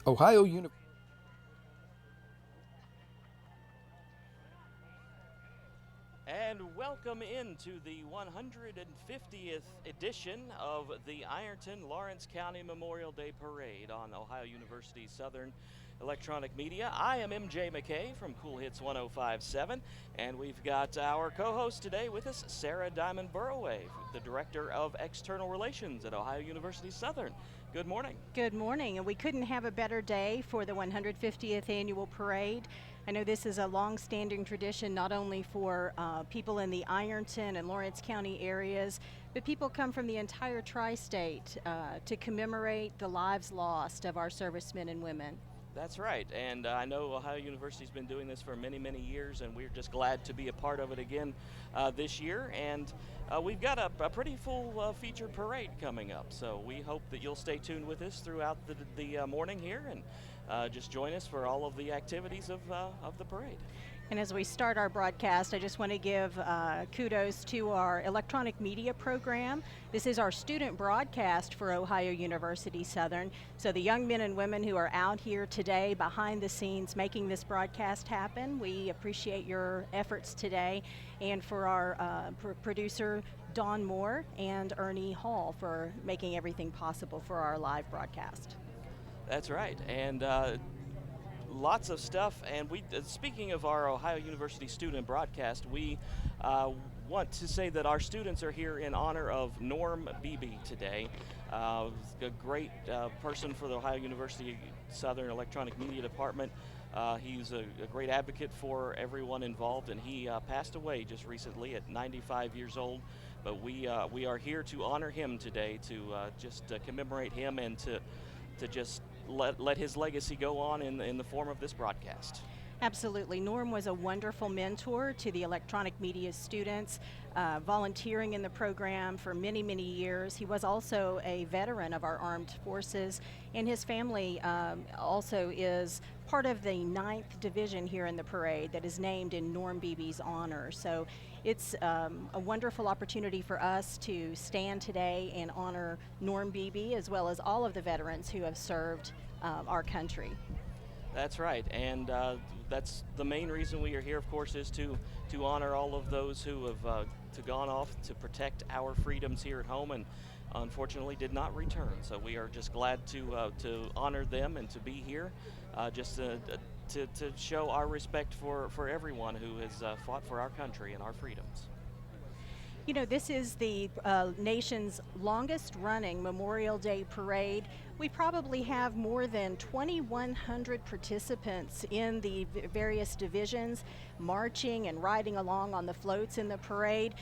Ohio University. And welcome into the 150th edition of the Ironton-Lawrence County Memorial Day Parade on Ohio University's Southern Electronic Media. I am MJ McKay from Cool Hits 1057, and we've got our co-host today with us, Sarah Diamond Burroway, the Director of External Relations at Ohio University Southern. Good morning. Good morning, and we couldn't have a better day for the 150th annual parade. I know this is a long-standing tradition not only for people in the Ironton and Lawrence County areas, but people come from the entire tri-state to commemorate the lives lost of our servicemen and women. That's right, and I know Ohio University's been doing this for many, many years, and we're just glad to be a part of it again this year. And we've got a pretty full featured parade coming up, so we hope that you'll stay tuned with us throughout the morning here and just join us for all of the activities of the parade. And as we start our broadcast, I just want to give kudos to our electronic media program. This is our student broadcast for Ohio University Southern. So the young men and women who are out here today behind the scenes making this broadcast happen, we appreciate your efforts today. And for our producer, Dawn Moore and Ernie Hall for making everything possible for our live broadcast. That's right, and lots of stuff. And we, speaking of our Ohio University student broadcast, we want to say that our students are here in honor of Norm Beebe today. A great person for the Ohio University Southern Electronic Media Department. He's a great advocate for everyone involved, and he passed away just recently at 95 years old. But we are here to honor him today, to just commemorate him and to just let his legacy go on in the form of this broadcast. Absolutely. Norm was a wonderful mentor to the electronic media students, volunteering in the program for many, many years. He was also a veteran of our armed forces, and his family also is part of the 9th Division here in the parade that is named in Norm Beebe's honor. So it's a wonderful opportunity for us to stand today and honor Norm Beebe as well as all of the veterans who have served our country. That's right, and that's the main reason we are here, of course, is to honor all of those who have gone off to protect our freedoms here at home and unfortunately did not return. So we are just glad to honor them and to be here, just to show our respect for everyone who has fought for our country and our freedoms. You know, this is the nation's longest running Memorial Day parade. We probably have more than 2,100 participants in the various divisions marching and riding along on the floats in the parade.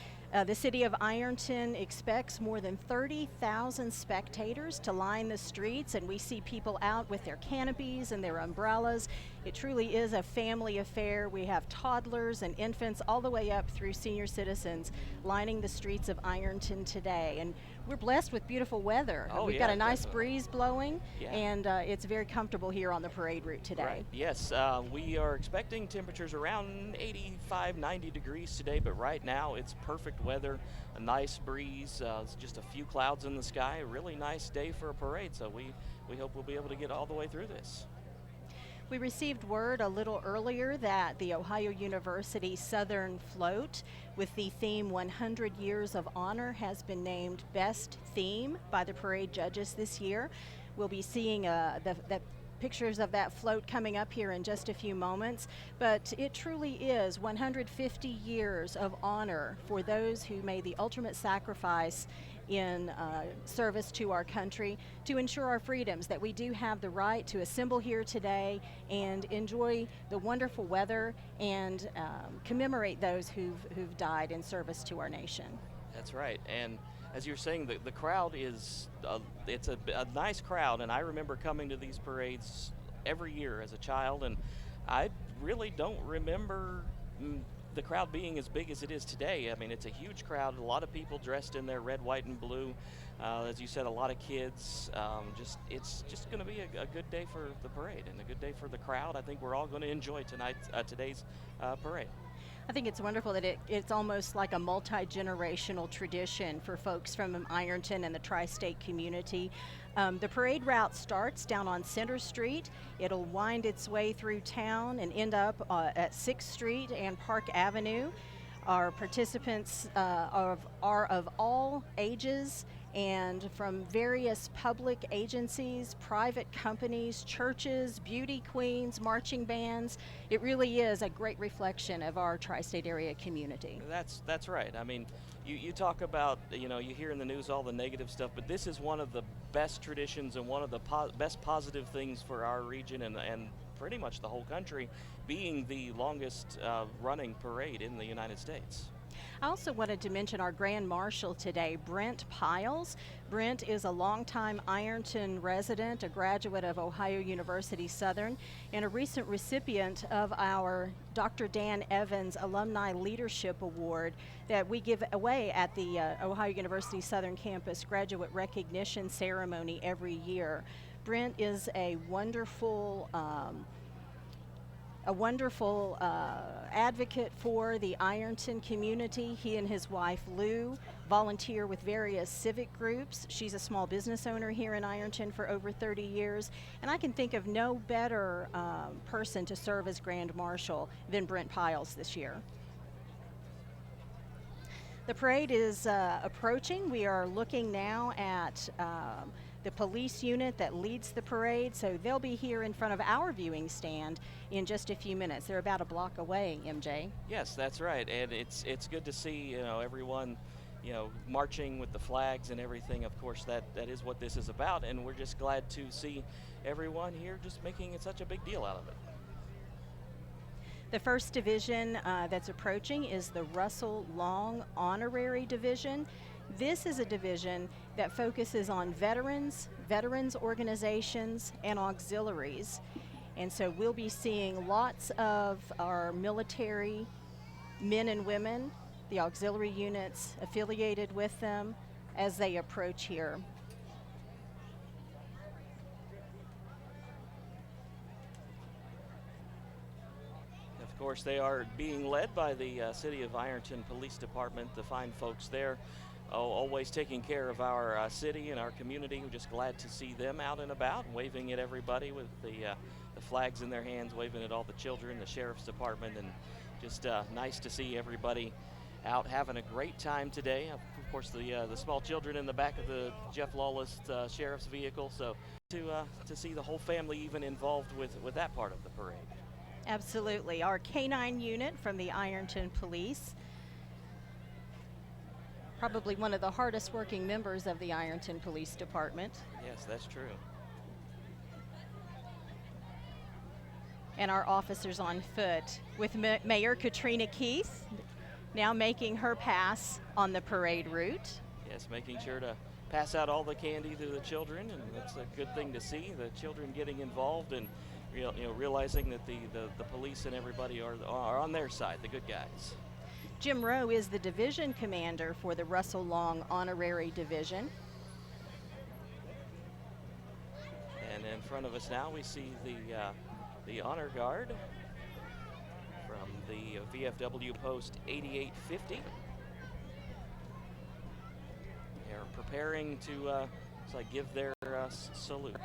The city of Ironton expects more than 30,000 spectators to line the streets, and we see people out with their canopies and their umbrellas. It truly is a family affair. We have toddlers and infants all the way up through senior citizens lining the streets of Ironton today. And we're blessed with beautiful weather. Oh, We've yeah, got a nice definitely. breeze blowing, Yeah. and it's very comfortable here on the parade route today. Right. Yes, we are expecting temperatures around 85, 90 degrees today, but right now it's perfect weather, a nice breeze, it's just a few clouds in the sky, a really nice day for a parade, so we hope we'll be able to get all the way through this. We received word a little earlier that the Ohio University Southern Float with the theme 100 Years of Honor has been named Best Theme by the parade judges this year. We'll be seeing the pictures of that float coming up here in just a few moments, but it truly is 150 years of honor for those who made the ultimate sacrifice in service to our country to ensure our freedoms, that we do have the right to assemble here today and enjoy the wonderful weather and commemorate those who've died in service to our nation. That's right, and as you're saying, the crowd is, it's a nice crowd, and I remember coming to these parades every year as a child, and I really don't remember the crowd being as big as it is today. I mean, it's a huge crowd, a lot of people dressed in their red, white, and blue. As you said, a lot of kids. It's just going to be a good day for the parade and a good day for the crowd. I think we're all going to enjoy today's parade. I think it's wonderful that it's almost like a multi-generational tradition for folks from Ironton and the tri-state community. The parade route starts down on Center Street. It'll wind its way through town and end up at 6th Street and Park Avenue. Our participants are of all ages and from various public agencies, private companies, churches, beauty queens, marching bands. It really is a great reflection of our tri-state area community. That's right. I mean, you talk about, you hear in the news all the negative stuff, but this is one of the best traditions and one of the best positive things for our region and pretty much the whole country, being the longest running parade in the United States. I also wanted to mention our Grand Marshal today, Brent Piles. Brent is a longtime Ironton resident, a graduate of Ohio University Southern, and a recent recipient of our Dr. Dan Evans Alumni Leadership Award that we give away at the Ohio University Southern campus graduate recognition ceremony every year. Brent is a wonderful advocate for the Ironton community. He and his wife Lou volunteer with various civic groups. She's a small business owner here in Ironton for over 30 years, and I can think of no better person to serve as Grand Marshal than Brent Piles this year. The parade is approaching. We are looking now at the police unit that leads the parade, so they'll be here in front of our viewing stand in just a few minutes. They're about a block away, MJ. Yes, that's right, and it's good to see everyone marching with the flags and everything. Of course, that is what this is about, and we're just glad to see everyone here just making it such a big deal out of it. The first division that's approaching is the Russell Long Honorary Division. This is a division that focuses on veterans organizations, and auxiliaries. And so we'll be seeing lots of our military men and women, the auxiliary units affiliated with them as they approach here. Of course, they are being led by the City of Ironton Police Department, the fine folks there. Always taking care of our city and our community. We're just glad to see them out and about, waving at everybody with the flags in their hands, waving at all the children, the Sheriff's Department, and just nice to see everybody out having a great time today. Of course, the small children in the back of the Jeff Lawless Sheriff's vehicle, so to see the whole family even involved with that part of the parade. Absolutely. Our K-9 unit from the Ironton Police, probably one of the hardest working members of the Ironton Police Department. Yes, that's true. And our officers on foot, with Mayor Katrina Keith now making her pass on the parade route. Yes, making sure to pass out all the candy to the children, and that's a good thing to see, the children getting involved and realizing that the police and everybody are on their side, the good guys. Jim Rowe is the division commander for the Russell Long Honorary Division. And in front of us now we see the Honor Guard from the VFW Post 8850. They're preparing to give their salute.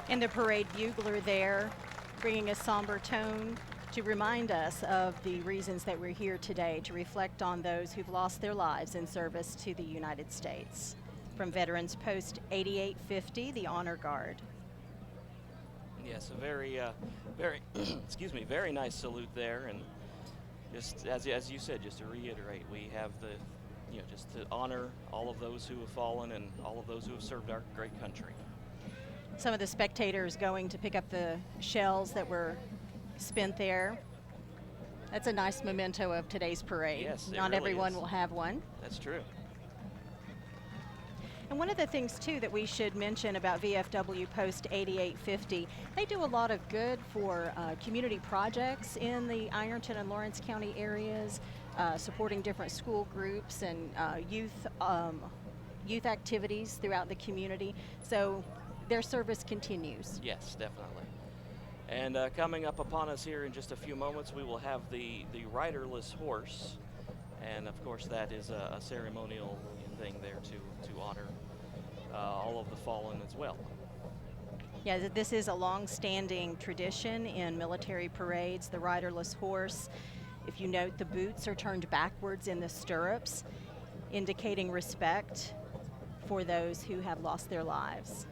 And the parade bugler there, bringing a somber tone to remind us of the reasons that we're here today, to reflect on those who've lost their lives in service to the United States. From Veterans Post 8850, the Honor Guard. Yes, a very, excuse me, very nice salute there. And just as you said, just to reiterate, we have just to honor all of those who have fallen and all of those who have served our great country. Some of the spectators going to pick up the shells that were spent there. That's a nice memento of today's parade. Yes, it Not really everyone is. will have one. That's true. And one of the things too that we should mention about VFW Post 8850, they do a lot of good for community projects in the Ironton and Lawrence County areas, supporting different school groups and youth activities throughout the community. So their service continues. Yes, definitely. And coming up upon us here in just a few moments, we will have the riderless horse. And of course that is a ceremonial thing there to honor all of the fallen as well. Yeah, this is a long-standing tradition in military parades, the riderless horse. If you note, the boots are turned backwards in the stirrups, indicating respect for those who have lost their lives.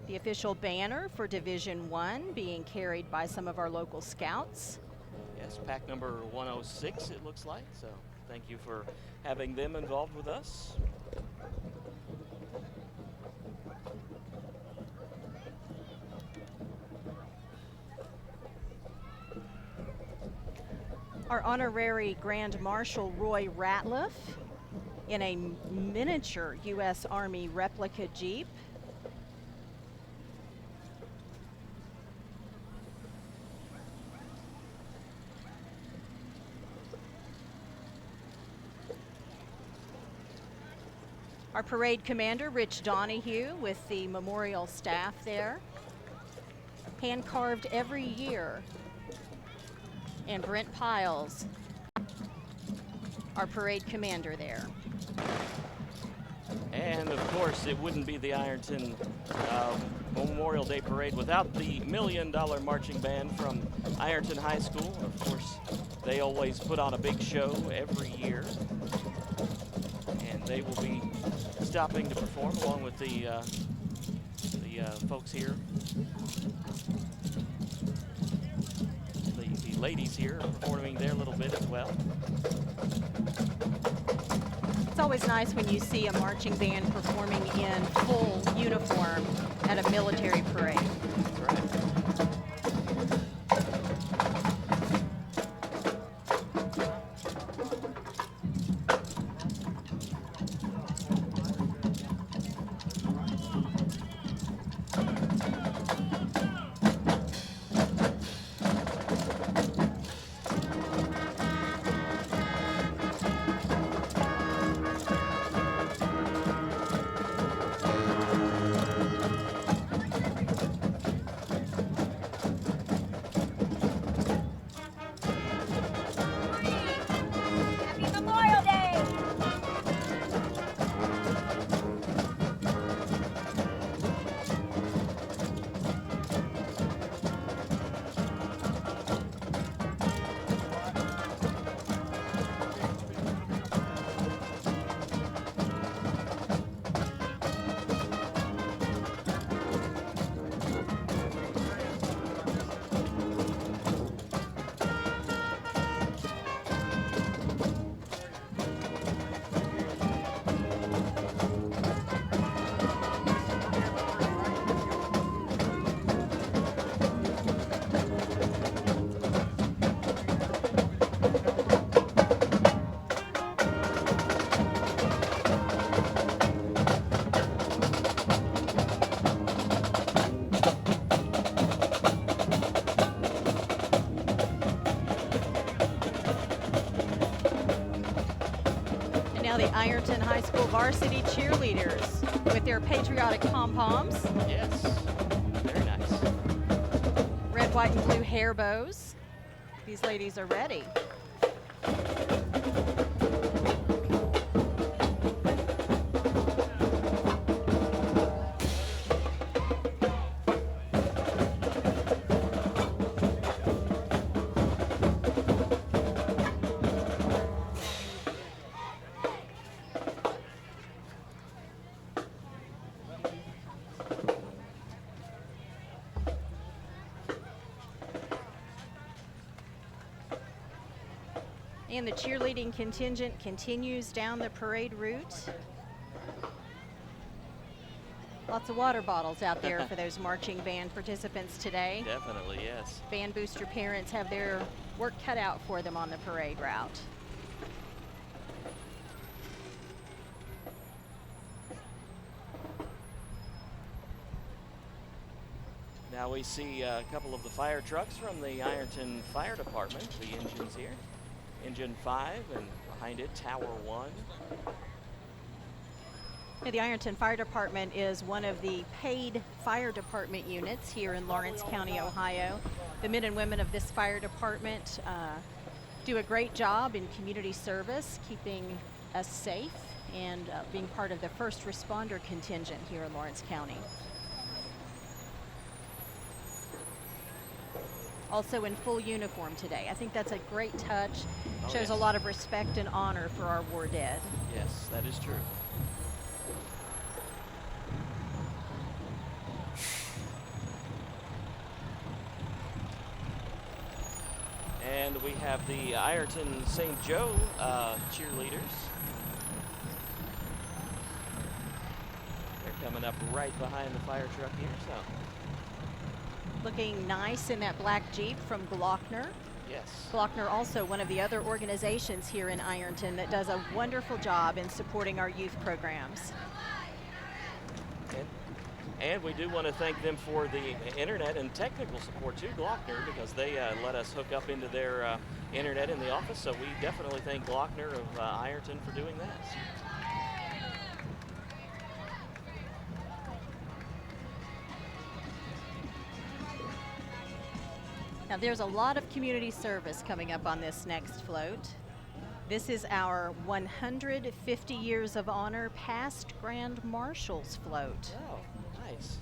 The official banner for Division 1 being carried by some of our local scouts. Yes, pack number 106 it looks like, so thank you for having them involved with us. Our honorary Grand Marshal Roy Ratliff in a miniature U.S. Army replica Jeep. Our parade commander, Rich Donahue, with the memorial staff there. Hand carved every year. And Brent Piles, our parade commander there. And of course, it wouldn't be the Ironton Memorial Day Parade without the $1 Million Marching Band from Ironton High School. Of course, they always put on a big show every year. And they will be stopping to perform along with the folks here. The ladies here are performing their little bit as well. It's always nice when you see a marching band performing in full uniform at a military parade. That's right. The Ironton High School varsity cheerleaders with their patriotic pom-poms. Yes, very nice. Red, white, and blue hair bows. These ladies are ready. And the cheerleading contingent continues down the parade route. Lots of water bottles out there for those marching band participants today. Definitely, yes. Band booster parents have their work cut out for them on the parade route. Now we see a couple of the fire trucks from the Ironton Fire Department, the engines here. Engine 5 and behind it Tower 1. The Ironton Fire Department is one of the paid fire department units here in Lawrence County, Ohio. The men and women of this fire department do a great job in community service, keeping us safe and being part of the first responder contingent here in Lawrence County. Also in full uniform today. I think that's a great touch. Shows yes. a lot of respect and honor for our war dead. Yes, that is true. And we have the Ironton St. Joe cheerleaders. They're coming up right behind the fire truck here, so. Looking nice in that black Jeep from Glockner. Yes. Glockner also one of the other organizations here in Ironton that does a wonderful job in supporting our youth programs. And we do want to thank them for the internet and technical support too, Glockner, because they let us hook up into their internet in the office. So we definitely thank Glockner of Ironton for doing that. Now there's a lot of community service coming up on this next float. This is our 150 Years of Honor Past Grand Marshals float. Oh, nice.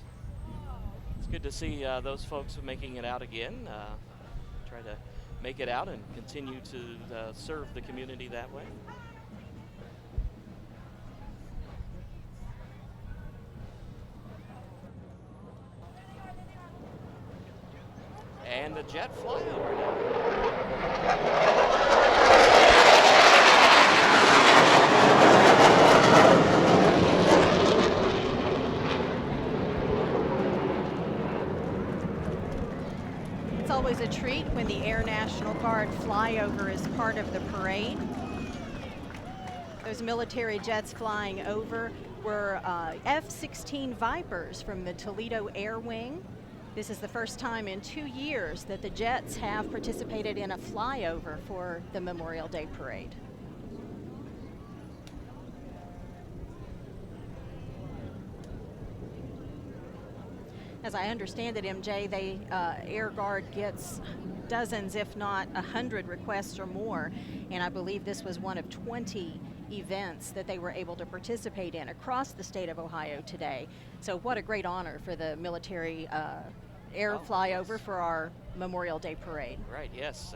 It's good to see those folks making it out again. Try to make it out and continue to serve the community that way. And the jet flyover now. It's always a treat when the Air National Guard flyover is part of the parade. Those military jets flying over were F-16 Vipers from the Toledo Air Wing. This is the first time in 2 years that the Jets have participated in a flyover for the Memorial Day Parade. As I understand it, MJ, Air Guard gets dozens, if not 100 requests or more, and I believe this was one of 20 events that they were able to participate in across the state of Ohio today. So what a great honor for the military air flyover for our Memorial Day Parade. Right, yes.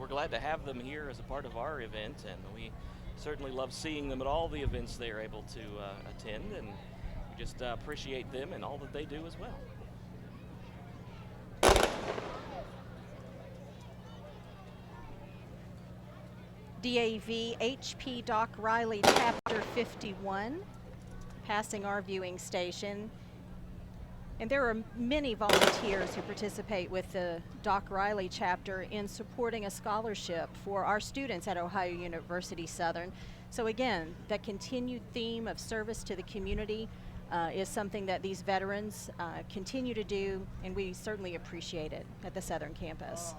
We're glad to have them here as a part of our event, and we certainly love seeing them at all the events they are able to attend, and we just appreciate them and all that they do as well. DAV HP Doc Riley Chapter 51, passing our viewing station. And there are many volunteers who participate with the Doc Riley chapter in supporting a scholarship for our students at Ohio University Southern. So again, that continued theme of service to the community is something that these veterans continue to do, and we certainly appreciate it at the Southern campus.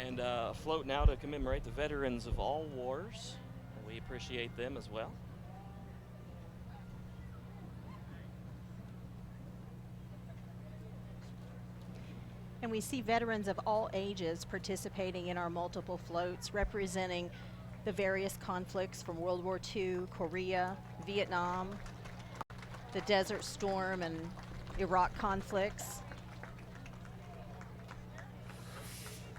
And a float now to commemorate the veterans of all wars. We appreciate them as well. And we see veterans of all ages participating in our multiple floats, representing the various conflicts from World War II, Korea, Vietnam, the Desert Storm and Iraq conflicts.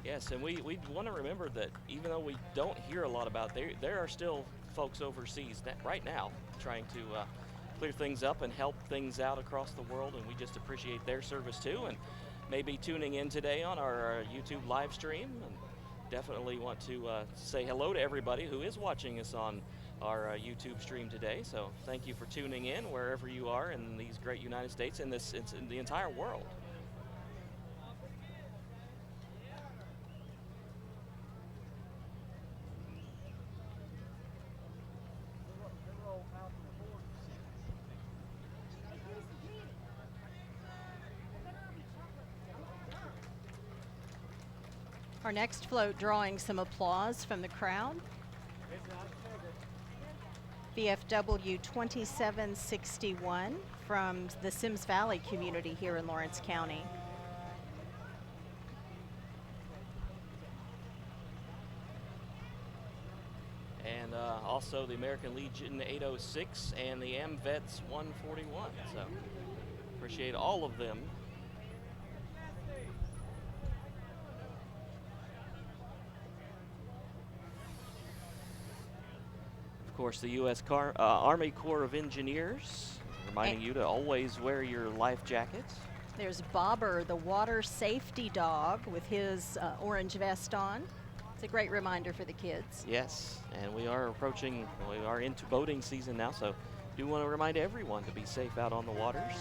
Yes, and we want to remember that even though we don't hear a lot about there are still folks overseas right now trying to clear things up and help things out across the world, and we just appreciate their service too, and maybe tuning in today on our YouTube live stream, and definitely want to say hello to everybody who is watching us on our YouTube stream today. So thank you for tuning in wherever you are in these great United States and in the entire world. Our next float drawing some applause from the crowd. VFW 2761 from the Sims Valley community here in Lawrence County. And also the American Legion 806 and the AMVETS 141. So appreciate all of them. Of course, the U.S. Army Corps of Engineers, reminding you to always wear your life jackets. There's Bobber, the water safety dog, with his orange vest on. It's a great reminder for the kids. Yes, and we are into boating season now, so do want to remind everyone to be safe out on the waters.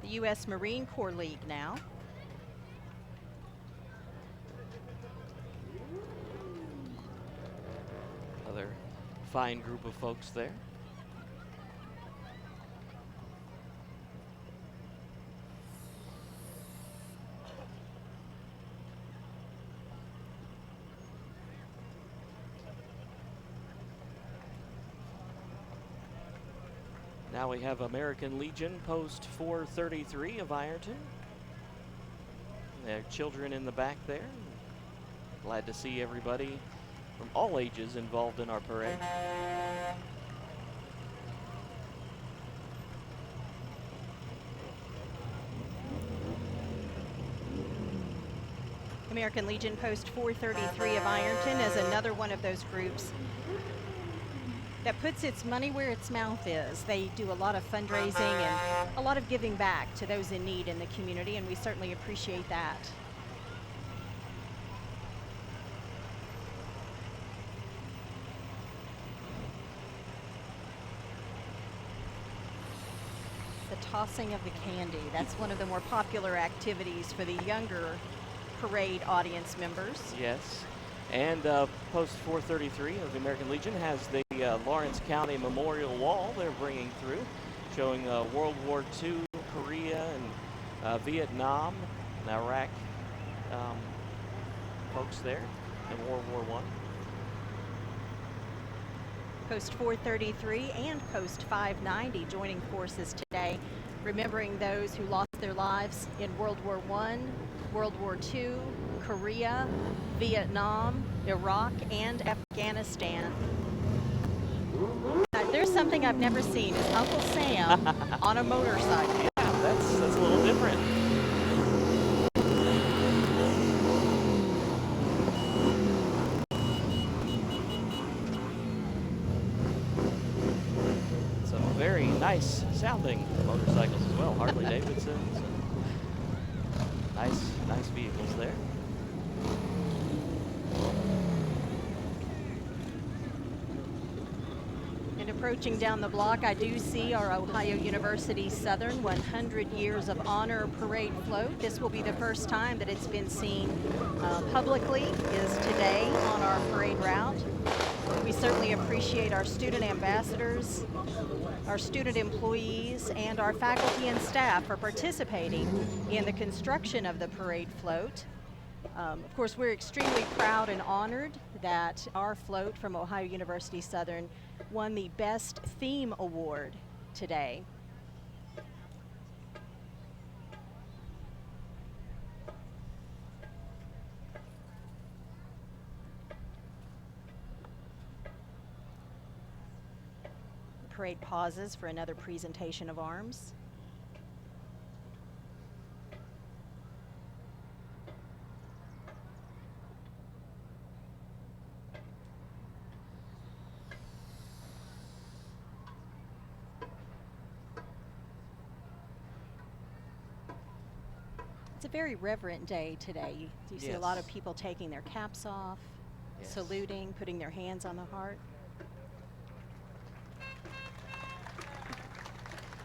The U.S. Marine Corps League now. Another fine group of folks there. Now we have American Legion Post 433 of Ironton. There are children in the back there. Glad to see everybody from all ages involved in our parade. American Legion Post 433 of Ironton is another one of those groups that puts its money where its mouth is. They do a lot of fundraising and a lot of giving back to those in need in the community, and we certainly appreciate that. The tossing of the candy, that's one of the more popular activities for the younger parade audience members. Yes. And Post 433 of the American Legion has the Lawrence County Memorial Wall they're bringing through, showing World War II, Korea, and Vietnam, and Iraq folks there in World War I. Post 433 and Post 590 joining forces today, remembering those who lost their lives in World War I, World War II, Korea, Vietnam, Iraq, and Afghanistan. There's something I've never seen. It's Uncle Sam on a motorcycle. Yeah, that's a little different. Some very nice sounding motorcycles as well. Harley Davidsons. Nice vehicles there. And approaching down the block, I do see our Ohio University Southern 100 Years of Honor Parade float. This will be the first time that it's been seen publicly, is today on our parade route. We certainly appreciate our student ambassadors, our student employees, and our faculty and staff for participating in the construction of the parade float. Of course, we're extremely proud and honored that our float from Ohio University Southern won the Best Theme Award today. parade pauses for another presentation of arms. It's a very reverent day today. You see a lot of people taking their caps off, saluting, putting their hands on the heart.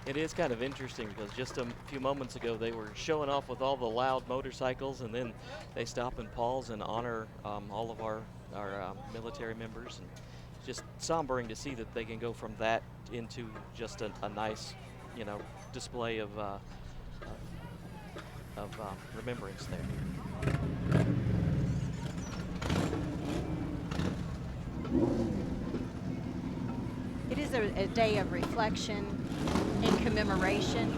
It is kind of interesting because just a few moments ago they were showing off with all the loud motorcycles, and then they stop and pause and honor all of our military members. And it's just sombering to see that they can go from that into just a nice, display of remembrance there. It is a day of reflection and commemoration.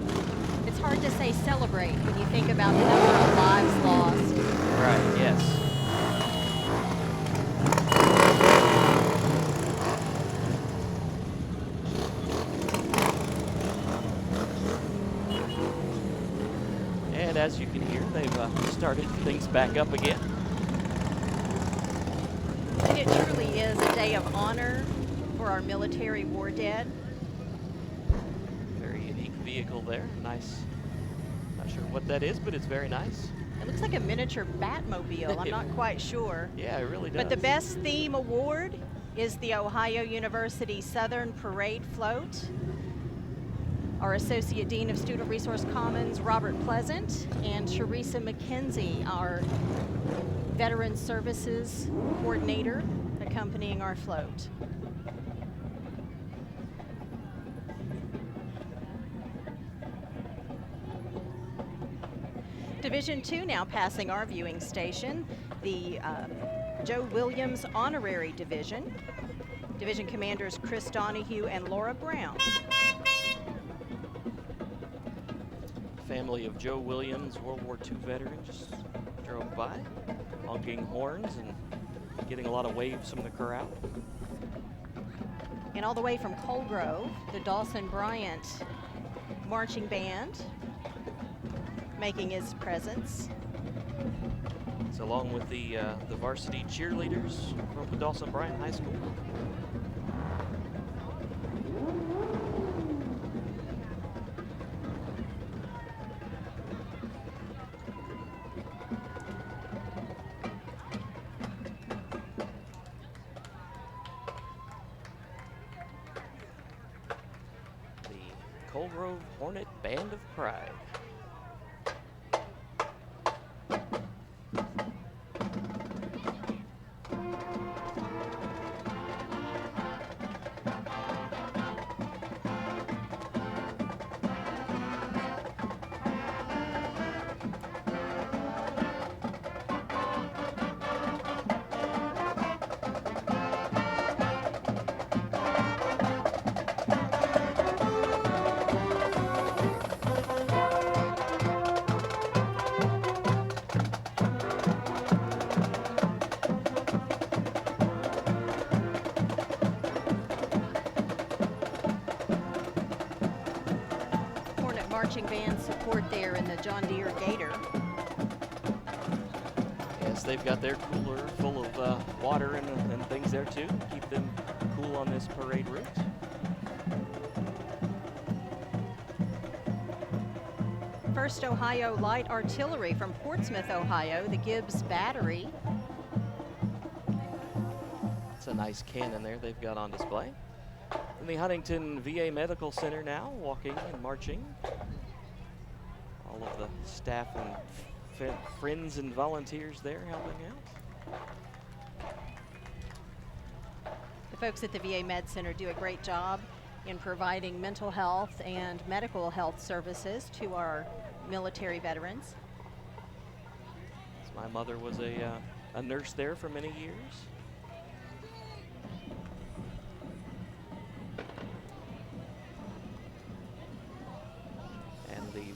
It's hard to say celebrate when you think about the number of lives lost. Right, yes. And as you can hear, they've started things back up again. And it truly is a day of honor for our military war dead. Very unique vehicle there. Nice. Not sure what that is, but it's very nice. It looks like a miniature Batmobile. I'm not quite sure. Yeah, it really does. But the best theme award is the Ohio University Southern Parade Float. Our Associate Dean of Student Resource Commons, Robert Pleasant, and Teresa McKenzie, our Veteran Services Coordinator, accompanying our float. Division II now passing our viewing station, the Joe Williams Honorary Division. Division Commanders Chris Donahue and Laura Brown. Family of Joe Williams, World War II veteran, just drove by, honking horns and getting a lot of waves from the crowd. And all the way from Colgrove, the Dawson Bryant Marching Band making his presence. It's along with the varsity cheerleaders from the Dawson Bryant High School. The Colgrove Hornet Band of Pride. Marching band support there in the John Deere Gator. Yes, they've got their cooler full of water and things there too, keep them cool on this parade route. First Ohio Light Artillery from Portsmouth, Ohio, the Gibbs Battery. It's a nice cannon there they've got on display. In the Huntington VA Medical Center now, walking and marching. All of the staff and friends and volunteers there helping out. The folks at the VA Med Center do a great job in providing mental health and medical health services to our military veterans. My mother was a nurse there for many years.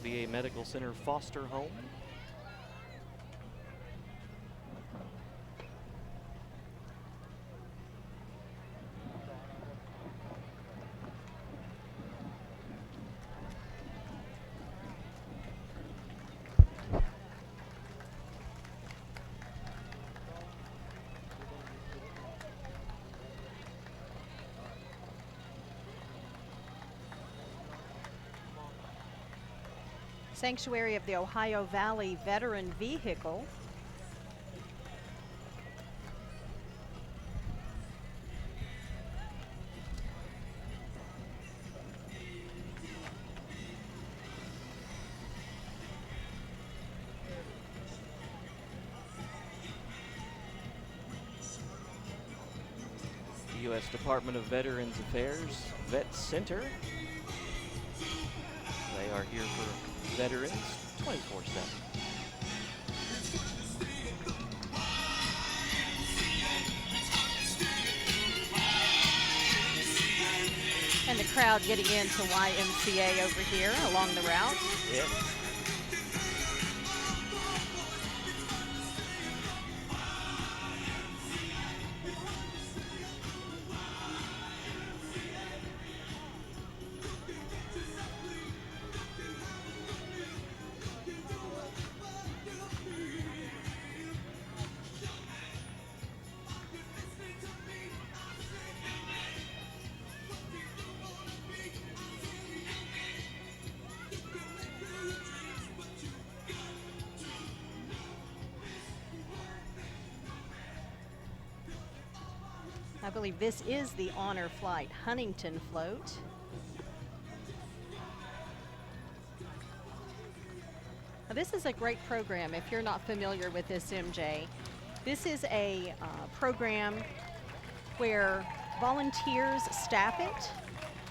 VA Medical Center foster home. Sanctuary of the Ohio Valley Veteran Vehicle. U.S. Department of Veterans Affairs Vet Center. They are here for veterans 24/7. And the crowd getting into YMCA over here along the route. Yes. I believe this is the Honor Flight Huntington float. Now, this is a great program if you're not familiar with this, MJ. This is a program where volunteers staff it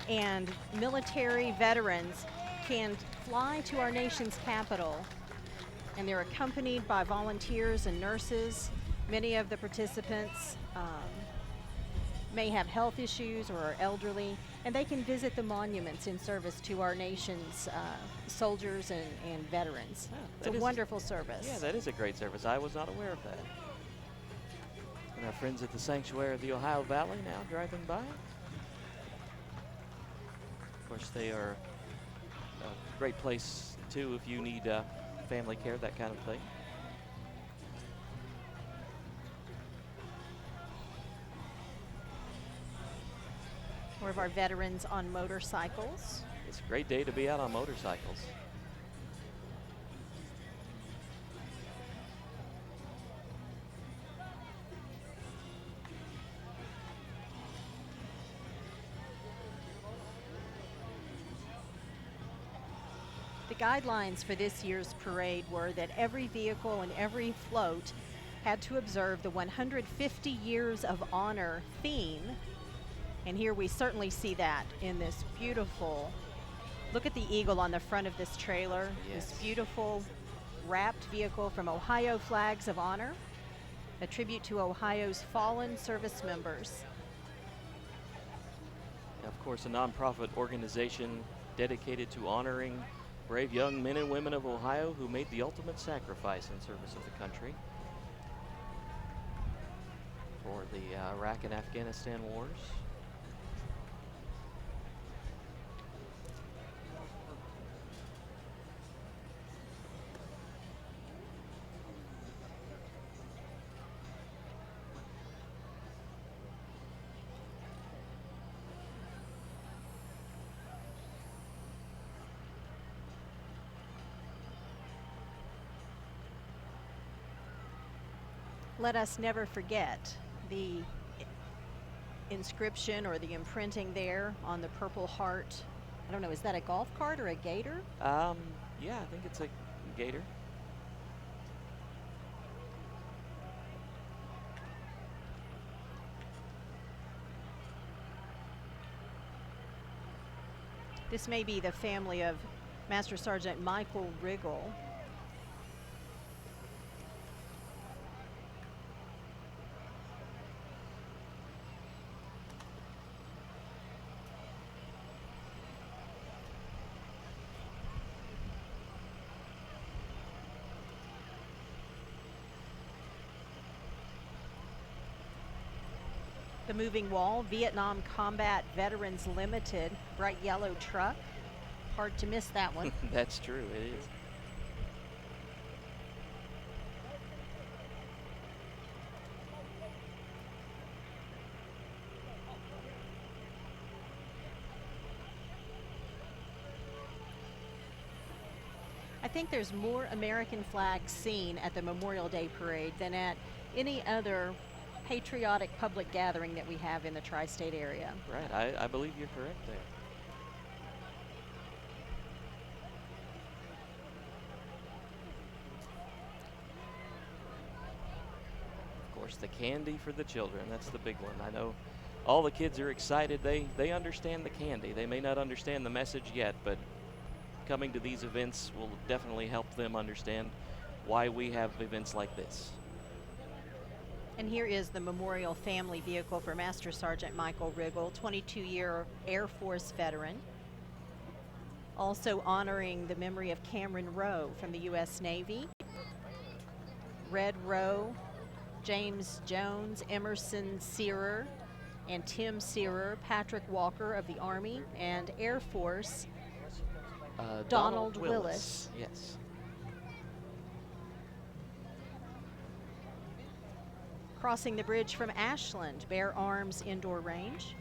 and military veterans can fly to our nation's capital, and they're accompanied by volunteers and nurses. Many of the participants may have health issues or are elderly, and they can visit the monuments in service to our nation's soldiers and veterans. Oh, It's a wonderful service. Yeah, that is a great service. I was not aware of that. And our friends at the Sanctuary of the Ohio Valley now driving by. Of course, they are a great place, too, if you need family care, that kind of thing. More of our veterans on motorcycles. It's a great day to be out on motorcycles. The guidelines for this year's parade were that every vehicle and every float had to observe the 150 Years of Honor theme. And here we certainly see that in this beautiful, look at the eagle on the front of this trailer. Yes. This beautiful wrapped vehicle from Ohio Flags of Honor, a tribute to Ohio's fallen service members. Of course, a nonprofit organization dedicated to honoring brave young men and women of Ohio who made the ultimate sacrifice in service of the country for the Iraq and Afghanistan wars. Let us never forget the inscription or the imprinting there on the Purple Heart. I don't know, is that a golf cart or a gator? Yeah, I think it's a gator. This may be the family of Master Sergeant Michael Riggle. The moving wall, Vietnam Combat Veterans Limited, bright yellow truck. Hard to miss that one. That's true, it is. I think there's more American flags seen at the Memorial Day Parade than at any other patriotic public gathering that we have in the tri-state area. Right, I believe you're correct there. Of course, the candy for the children, that's the big one. I know all the kids are excited. They understand the candy. They may not understand the message yet, but coming to these events will definitely help them understand why we have events like this. And here is the memorial family vehicle for Master Sergeant Michael Riggle, 22-year Air Force veteran. Also honoring the memory of Cameron Rowe from the U.S. Navy. Red Rowe, James Jones, Emerson Searer, and Tim Searer, Patrick Walker of the Army, and Air Force, Donald Willis. Yes. Crossing the bridge from Ashland, Bear Arms Indoor Range.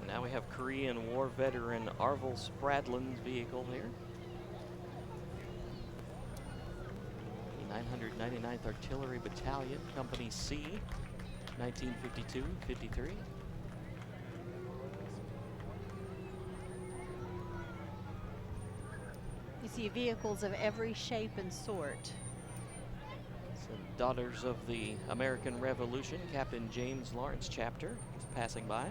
Now we have Korean War veteran Arvel Spradlin's vehicle here. The 999th Artillery Battalion, Company C, 1952-53. You see vehicles of every shape and sort. Some Daughters of the American Revolution, Captain James Lawrence chapter is passing by.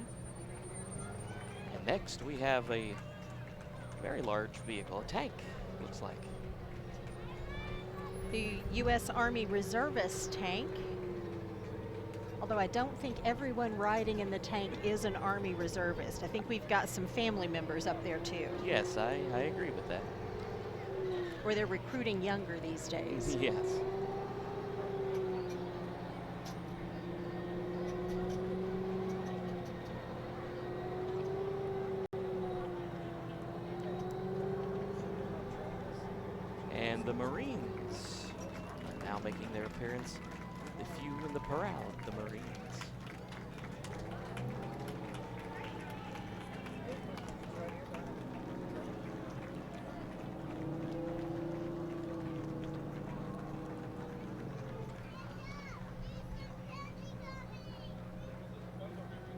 And next we have a very large vehicle, a tank, looks like. The U.S. Army Reservist tank. Although I don't think everyone riding in the tank is an Army Reservist. I think we've got some family members up there too. Yes, I agree with that. Or they're recruiting younger these days. Yes. And the Marines are now making their appearance. The few and the proud, the Marines.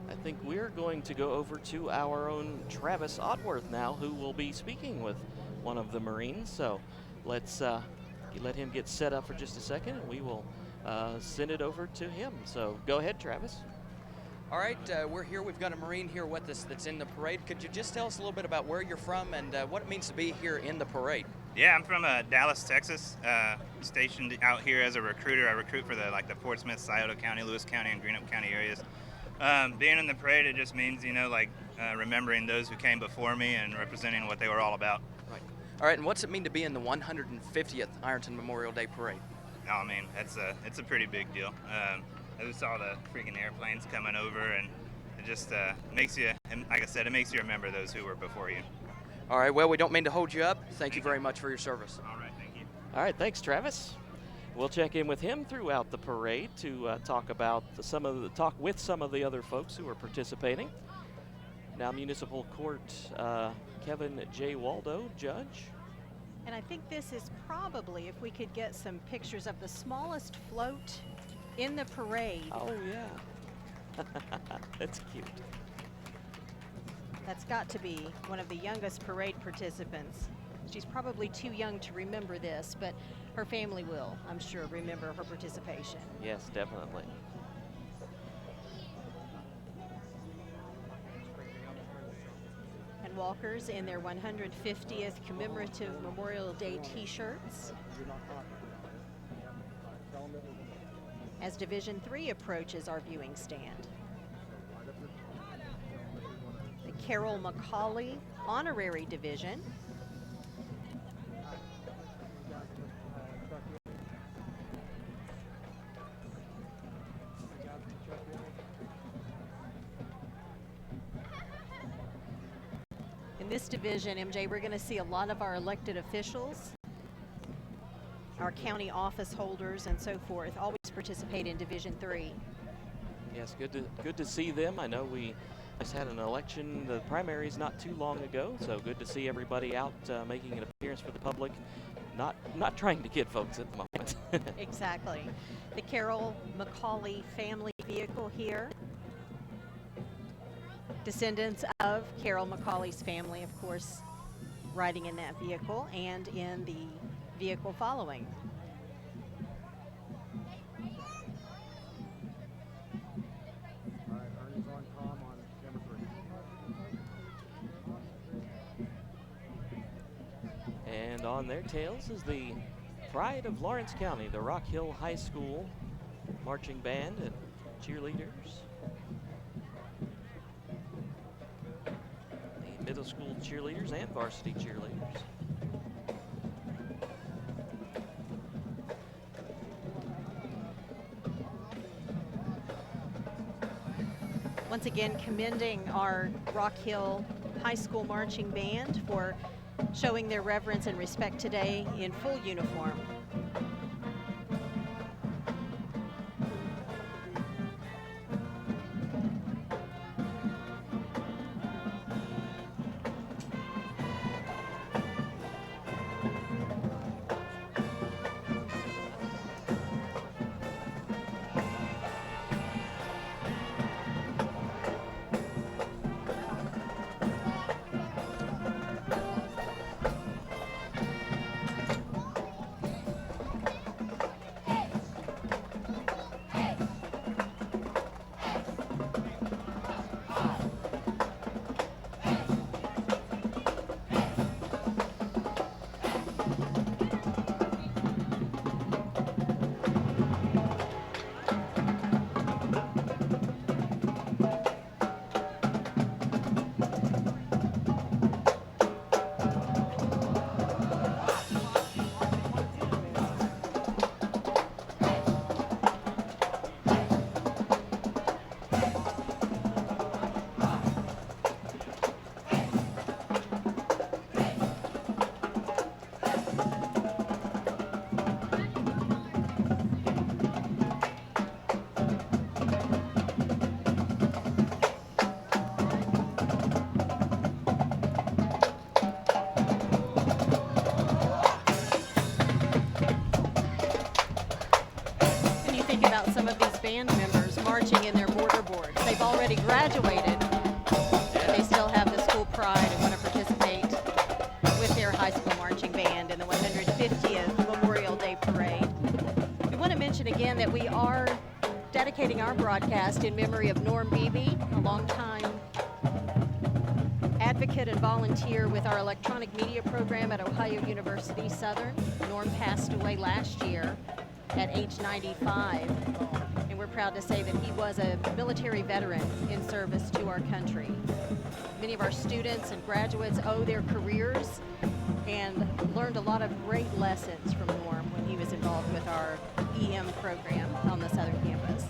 I think we're going to go over to our own Travis Otworth now, who will be speaking with one of the Marines. So let's let him get set up for just a second, and we will send it over to him. So go ahead, Travis. All right, we're here. We've got a Marine here with us that's in the parade. Could you just tell us a little bit about where you're from and what it means to be here in the parade? Yeah, I'm from Dallas, Texas. Stationed out here as a recruiter. I recruit for the Portsmouth, Scioto County, Lewis County, and Greenup County areas. Being in the parade, it just means, remembering those who came before me and representing what they were all about. Right. All right, and what's it mean to be in the 150th Ironton Memorial Day Parade? Oh, I mean, it's a pretty big deal. I just saw the freaking airplanes coming over, and it just makes you, and like I said, it makes you remember those who were before you. All right, well, we don't mean to hold you up. Thank you very much for your service. All right, thank you. All right, thanks, Travis. We'll check in with him throughout the parade to talk with some of the other folks who are participating. Now, Municipal Court, Kevin J. Waldo, judge. And I think this is probably, if we could get some pictures of the smallest float in the parade. Oh, yeah. That's cute. That's got to be one of the youngest parade participants. She's probably too young to remember this, but her family will, I'm sure, remember her participation. Yes, definitely. And walkers in their 150th commemorative Memorial Day t-shirts. As Division III approaches our viewing stand. Carol McCauley Honorary Division. In this division, MJ, we're going to see a lot of our elected officials, our county office holders, and so forth, always participate in Division 3. Yes, good to see them. I know we just had an election, the primaries, not too long ago, so good to see everybody out making an appearance for the public. Not trying to get votes at the moment. Exactly. The Carol McCauley family vehicle here. Descendants of Carol McCauley's family, of course, riding in that vehicle and in the vehicle following. And on their tails is the pride of Lawrence County, the Rock Hill High School marching band and cheerleaders. The middle school cheerleaders and varsity cheerleaders. Once again, commending our Rock Hill High School marching band for showing their reverence and respect today in full uniform. About some of these band members marching in their mortarboards. They've already graduated, but they still have the school pride and want to participate with their high school marching band in the 150th Memorial Day Parade. We want to mention again that we are dedicating our broadcast in memory of Norm Beebe, a longtime advocate and volunteer with our electronic media program at Ohio University Southern. Norm passed away last year at age 95, and we're proud to say that he was a military veteran in service to our country. Many of our students and graduates owe their careers and learned a lot of great lessons from Norm when he was involved with our EM program on the Southern campus.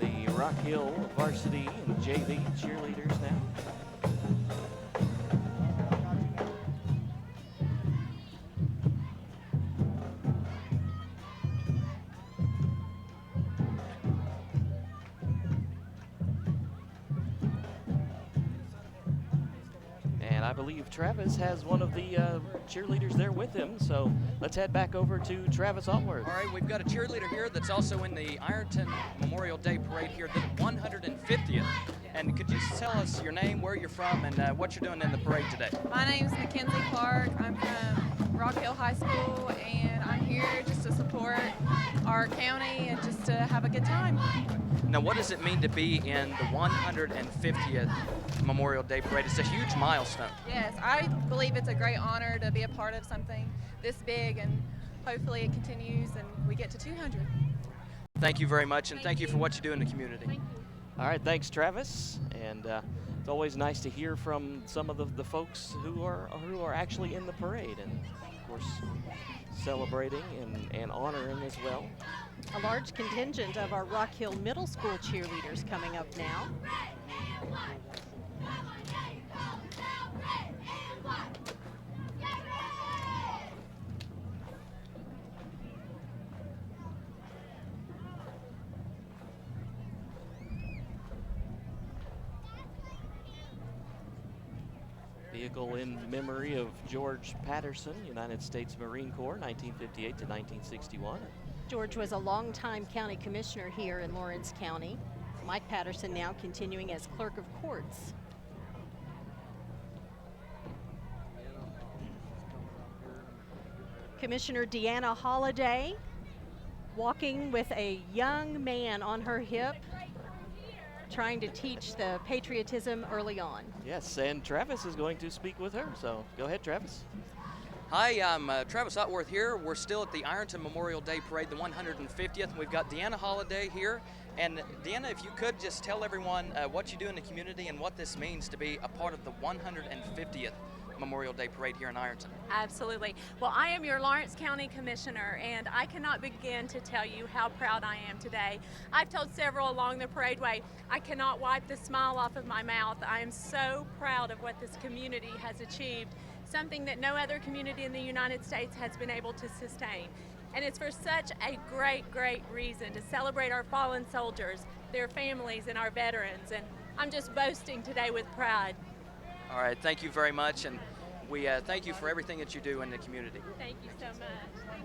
The Rock Hill varsity and JV cheerleaders now. And I believe Travis has one of the cheerleaders there with him, so let's head back over to Travis Altworth. All right, we've got a cheerleader here that's also in the Ironton Memorial Day Parade here, the 150th. And could you tell us your name, where you're from, and what you're doing in the parade today? My name's Mackenzie Clark. I'm from Rock Hill High School, and I'm here just to support our county and just to have a good time. Now, what does it mean to be in the 150th Memorial Day Parade? It's a huge milestone. Yes, I believe it's a great honor to be a part of something this big, and hopefully it continues and we get to 200. Thank you very much, and thank you for what you do in the community. Thank you. All right, thanks, Travis. And it's always nice to hear from some of the folks who are actually in the parade, and of course celebrating and honoring as well. A large contingent of our Rock Hill Middle School cheerleaders coming up now. Vehicle in memory of George Patterson, United States Marine Corps, 1958 to 1961. George was a longtime county commissioner here in Lawrence County. Mike Patterson now continuing as clerk of courts. Commissioner Deanna Holliday walking with a young man on her hip, trying to teach the patriotism early on. Yes, and Travis is going to speak with her, so go ahead, Travis. Hi, I'm Travis Otworth here. We're still at the Ironton Memorial Day Parade, the 150th. We've got Deanna Holliday here. And Deanna, if you could just tell everyone what you do in the community and what this means to be a part of the 150th Memorial Day Parade here in Ironton. Absolutely. Well, I am your Lawrence County Commissioner, and I cannot begin to tell you how proud I am today. I've told several along the paradeway, I cannot wipe the smile off of my mouth. I am so proud of what this community has achieved, something that no other community in the United States has been able to sustain. And it's for such a great, great reason to celebrate our fallen soldiers, their families, and our veterans. And I'm just boasting today with pride. All right, thank you very much, and we thank you for everything that you do in the community. Thank you so much.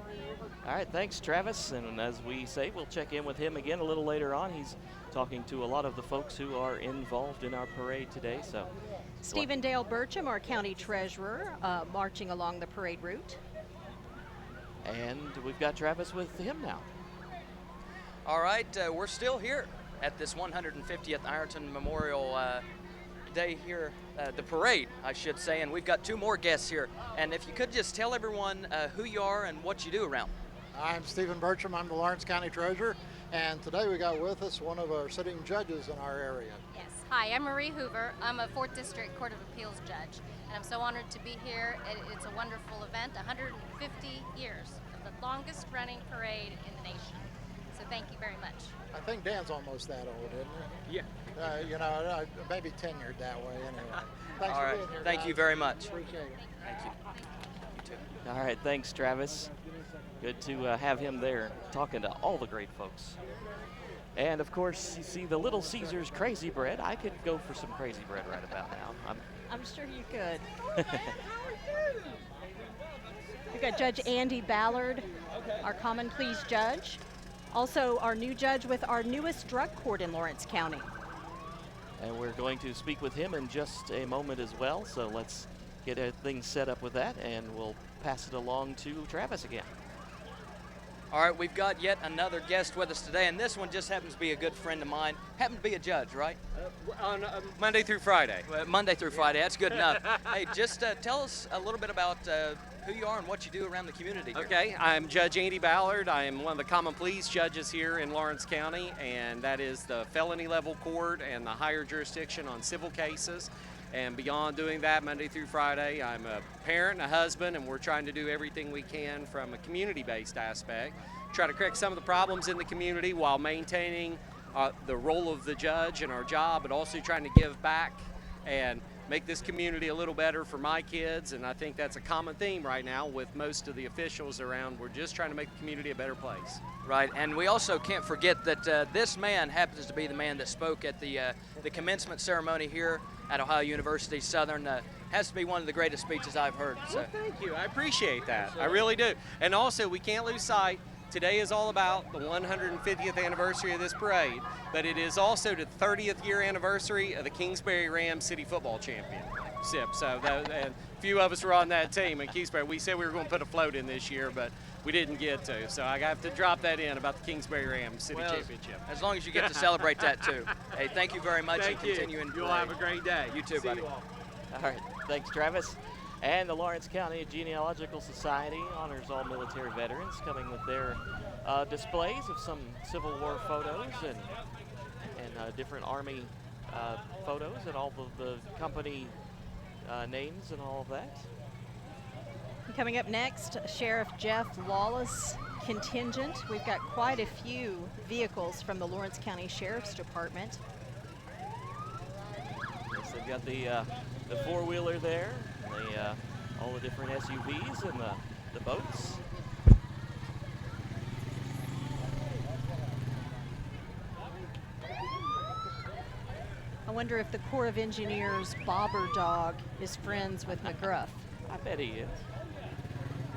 All right, thanks, Travis. And as we say, we'll check in with him again a little later on. He's talking to a lot of the folks who are involved in our parade today. So, Stephen Dale Burcham, our county treasurer, marching along the parade route. And we've got Travis with him now. All right, we're still here at this 150th Ironton Memorial Day here, the parade, I should say, and we've got two more guests here. And if you could just tell everyone who you are and what you do around. I'm Stephen Burcham. I'm the Lawrence County Treasurer, and today we got with us one of our sitting judges in our area. Yes. Hi, I'm Marie Hoover. I'm a 4th District Court of Appeals judge, and I'm so honored to be here. It's a wonderful event, 150 years of the longest running parade in the nation. So thank you very much. I think Dan's almost that old, isn't he? Yeah. Maybe tenured that way anyway. Thanks All for right, being here, thank guys. you very much. Appreciate it. Thank you. You too. All right, thanks, Travis. Good to have him there talking to all the great folks. And of course, you see the Little Caesars Crazy Bread. I could go for some crazy bread right about now. I'm sure you could. We've got Judge Andy Ballard, our Common Pleas judge. Also, our new judge with our newest drug court in Lawrence County. And we're going to speak with him in just a moment as well. So let's get things set up with that, and we'll pass it along to Travis again. All right, we've got yet another guest with us today, and this one just happens to be a good friend of mine. Happens to be a judge, right? On Monday through Friday. Monday through Friday, that's good enough. Hey, just tell us a little bit about who you are and what you do around the community here. Okay, I'm Judge Andy Ballard. I am one of the Common Pleas judges here in Lawrence County, and that is the felony level court and the higher jurisdiction on civil cases. And beyond doing that, Monday through Friday, I'm a parent and a husband, and we're trying to do everything we can from a community-based aspect, try to correct some of the problems in the community while maintaining the role of the judge and our job, but also trying to give back and make this community a little better for my kids. And I think that's a common theme right now with most of the officials around. We're just trying to make the community a better place. Right, and we also can't forget that this man happens to be the man that spoke at the commencement ceremony here at Ohio University Southern. Has to be one of the greatest speeches I've heard. So. Well, thank you. I appreciate that. I really do. And also, we can't lose sight. Today is all about the 150th anniversary of this parade, but it is also the 30th year anniversary of the Kingsbury Rams City Football Championship. So, and a few of us were on that team in Kingsbury. We said we were going to put a float in this year, but we didn't get to. So I have to drop that in about the Kingsbury Rams City Championship. As long as you get to celebrate that too. Hey, thank you very much. Thank and you. continue in You'll have a great day. You too, See buddy. you all. All right, thanks, Travis. And the Lawrence County Genealogical Society honors all military veterans, coming with their displays of some Civil War photos and different Army photos and all of the company names and all of that. Coming up next, Sheriff Jeff Lawless contingent. We've got quite a few vehicles from the Lawrence County Sheriff's Department. Yes, they've got the four-wheeler there, and all the different SUVs and the boats. I wonder if the Corps of Engineers bobber dog is friends with McGruff. I bet he is.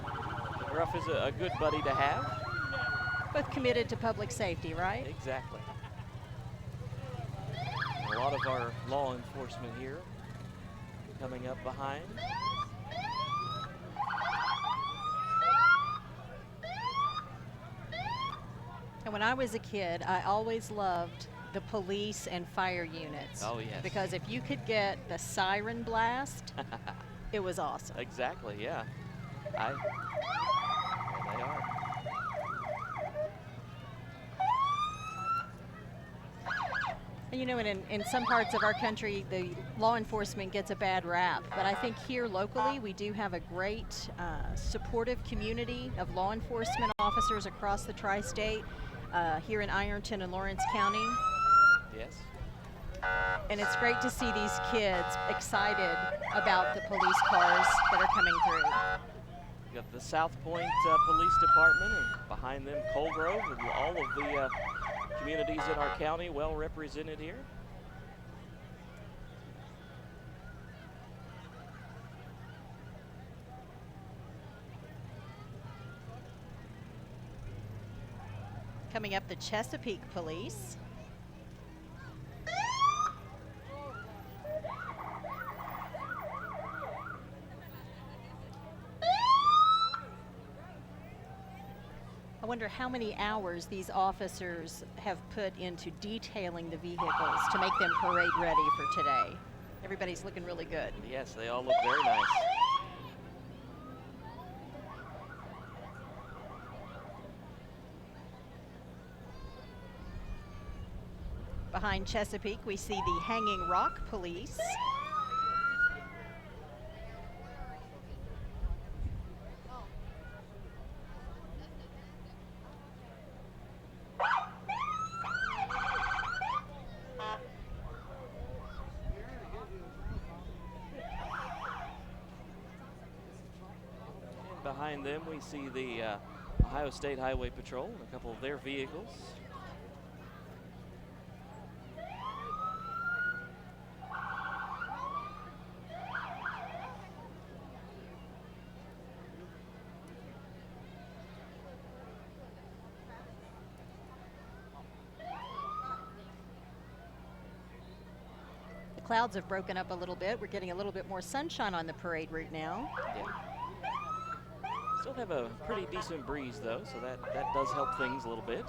McGruff is a good buddy to have. Both committed to public safety, right? Exactly. A lot of our law enforcement here coming up behind. And when I was a kid, I always loved the police and fire units. Oh, yes. Because if you could get the siren blast, it was awesome. Exactly, yeah. There they are. And you know, in some parts of our country, the law enforcement gets a bad rap. But I think here locally, we do have a great supportive community of law enforcement officers across the tri-state, here in Ironton and Lawrence County. Yes. And it's great to see these kids excited about the police cars that are coming through. We got the South Point Police Department, and behind them Colgrove, and all of the communities in our county well represented here. Coming up, the Chesapeake Police. I wonder how many hours these officers have put into detailing the vehicles to make them parade ready for today. Everybody's looking really good. Yes, they all look very nice. Behind Chesapeake, we see the Hanging Rock Police. Behind them, we see the Ohio State Highway Patrol and a couple of their vehicles. The clouds have broken up a little bit. We're getting a little bit more sunshine on the parade route now. Yeah. Still have a pretty decent breeze though, so that does help things a little bit.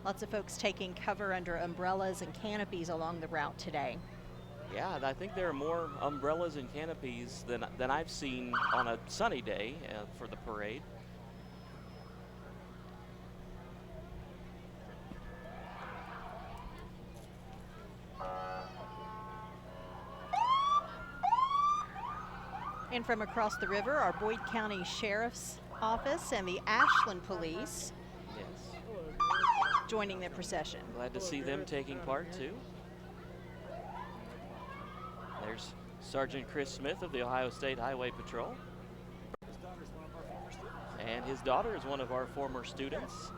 Lots of folks taking cover under umbrellas and canopies along the route today. Yeah, and I think there are more umbrellas and canopies than I've seen on a sunny day for the parade. And from across the river, our Boyd County Sheriff's Office and the Ashland Police Yes. joining the procession. Glad to see them taking part too. There's Sergeant Chris Smith of the Ohio State Highway Patrol. And his daughter is one of our former students.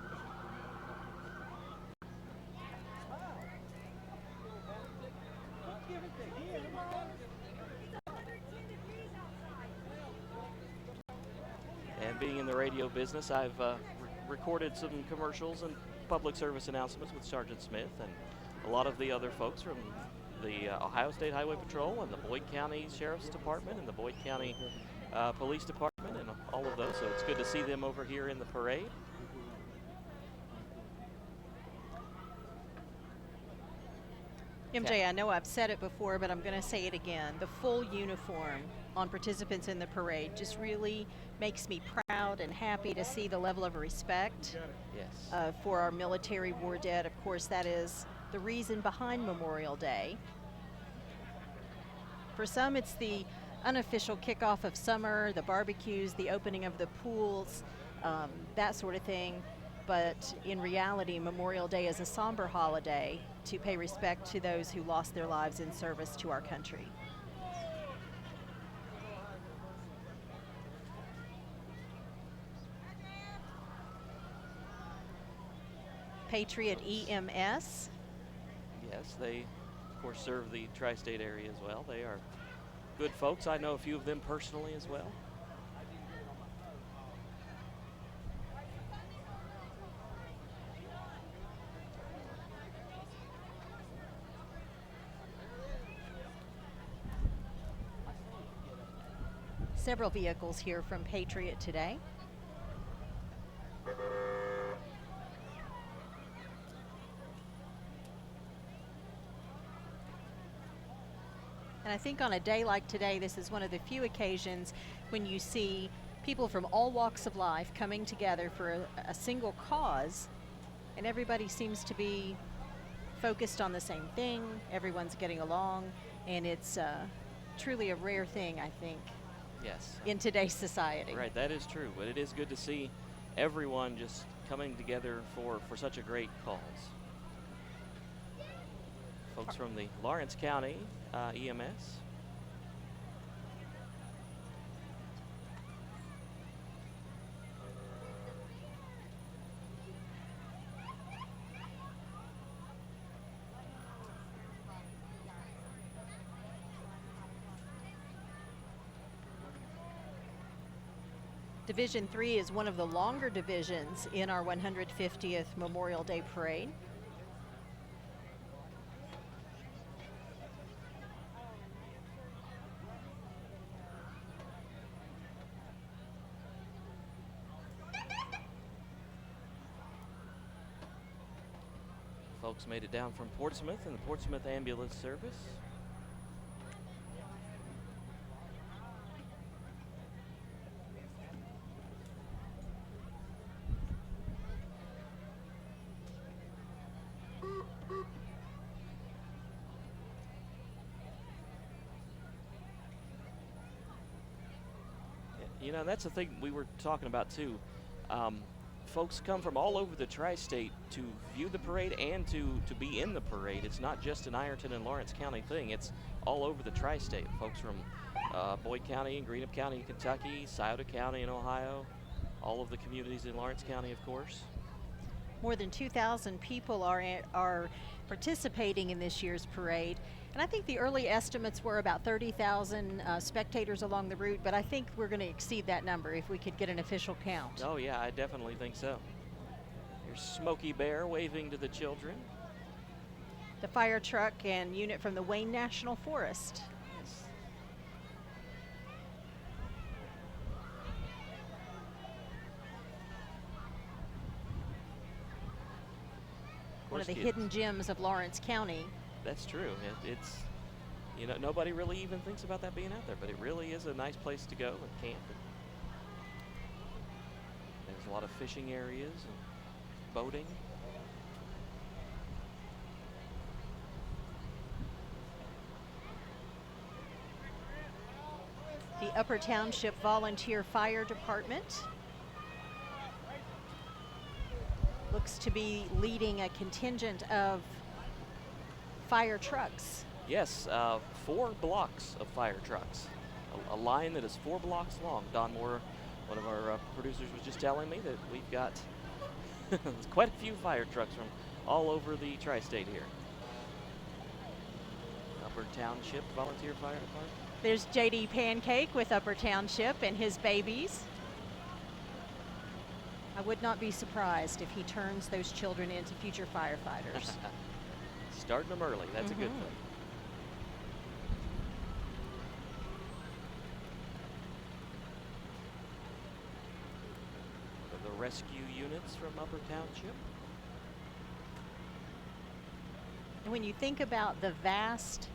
And being in the radio business, I've recorded some commercials and public service announcements with Sergeant Smith and a lot of the other folks from the Ohio State Highway Patrol and the Boyd County Sheriff's Department and the Boyd County Police Department and all of those. So it's good to see them over here in the parade. MJ, I know I've said it before, but I'm going to say it again. The full uniform on participants in the parade just really makes me proud and happy to see the level of respect Yes. for our military war dead. Of course, that is the reason behind Memorial Day. For some, it's the unofficial kickoff of summer, the barbecues, the opening of the pools, that sort of thing. But in reality, Memorial Day is a somber holiday to pay respect to those who lost their lives in service to our country. Patriot EMS. Yes, they, of course, serve the tri-state area as well. They are good folks. I know a few of them personally as well. Several vehicles here from Patriot today. And I think on a day like today, this is one of the few occasions when you see people from all walks of life coming together for a single cause, and everybody seems to be focused on the same thing. Everyone's getting along, and it's truly a rare thing, I think, Yes. in today's society. Right, that is true, but it is good to see everyone just coming together for such a great cause. Folks from the Lawrence County EMS. Division 3 is one of the longer divisions in our 150th Memorial Day Parade. Folks made it down from Portsmouth in the Portsmouth Ambulance Service. You know, that's the thing we were talking about too. Folks come from all over the tri-state to view the parade and to be in the parade. It's not just an Ironton and Lawrence County thing. It's all over the tri-state. Folks from Boyd County and Greenup County in Kentucky, Scioto County in Ohio, all of the communities in Lawrence County, of course. More than 2,000 people are participating in this year's parade. And I think the early estimates were about 30,000 spectators along the route, but I think we're going to exceed that number if we could get an official count. Oh yeah, I definitely think so. Here's Smokey Bear waving to the children. The fire truck and unit from the Wayne National Forest. Yes. One of the hidden gems of Lawrence County. That's true. It's, you know, nobody really even thinks about that being out there, but it really is a nice place to go and camp. There's a lot of fishing areas and boating. The Upper Township Volunteer Fire Department looks to be leading a contingent of fire trucks. Yes, 4 blocks of fire trucks. A line that is 4 blocks long. Don Moore, one of our producers, was just telling me that we've got quite a few fire trucks from all over the tri-state here. Upper Township Volunteer Fire Department. There's JD Pancake with Upper Township and his babies. I would not be surprised if he turns those children into future firefighters. Starting them early, that's a good thing. The rescue units from Upper Township. And when you think about the vast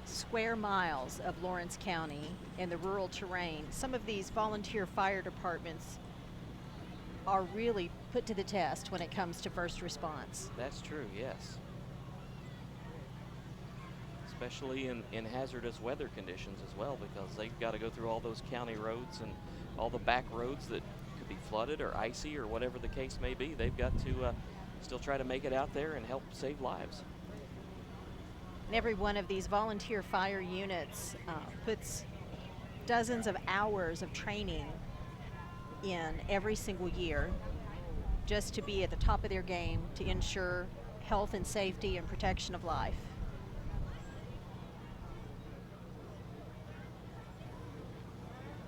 square miles of Lawrence County and the rural terrain, some of these volunteer fire departments are really put to the test when it comes to first response. That's true, yes. Especially in hazardous weather conditions as well, because they've got to go through all those county roads and all the back roads that could be flooded or icy or whatever the case may be. They've got to still try to make it out there and help save lives. And every one of these volunteer fire units puts dozens of hours of training in every single year just to be at the top of their game to ensure health and safety and protection of life.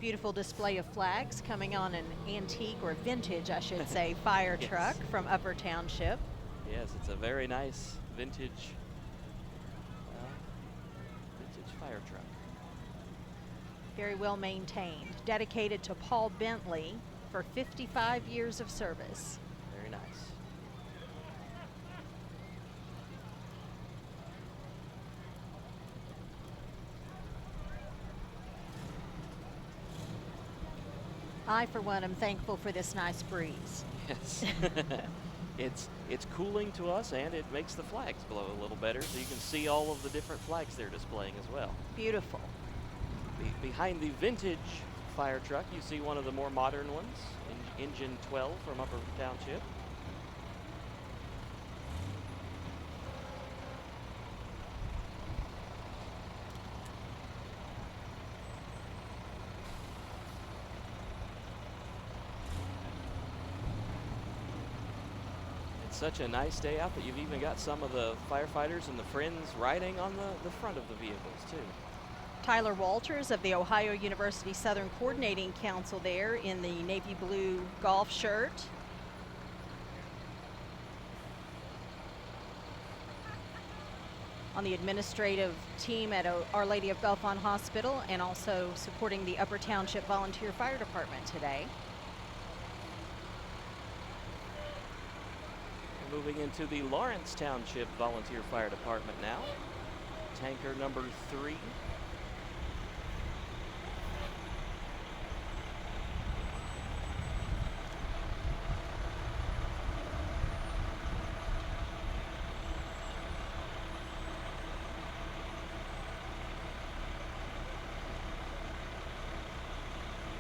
Beautiful display of flags coming on an antique, or vintage, I should say, fire Yes. truck from Upper Township. Yes, it's a very nice vintage fire truck. Very well maintained, dedicated to Paul Bentley for 55 years of service. Very nice. I, for one, am thankful for this nice breeze. Yes. It's cooling to us, and it makes the flags blow a little better, so you can see all of the different flags they're displaying as well. Beautiful. Behind the vintage fire truck, you see one of the more modern ones, Engine 12 from Upper Township. It's such a nice day out that you've even got some of the firefighters and the friends riding on the front of the vehicles too. Tyler Walters of the Ohio University Southern Coordinating Council there in the navy blue golf shirt. On the administrative team at Our Lady of Bellefonte Hospital, and also supporting the Upper Township Volunteer Fire Department today. We're moving into the Lawrence Township Volunteer Fire Department now. Tanker number 3.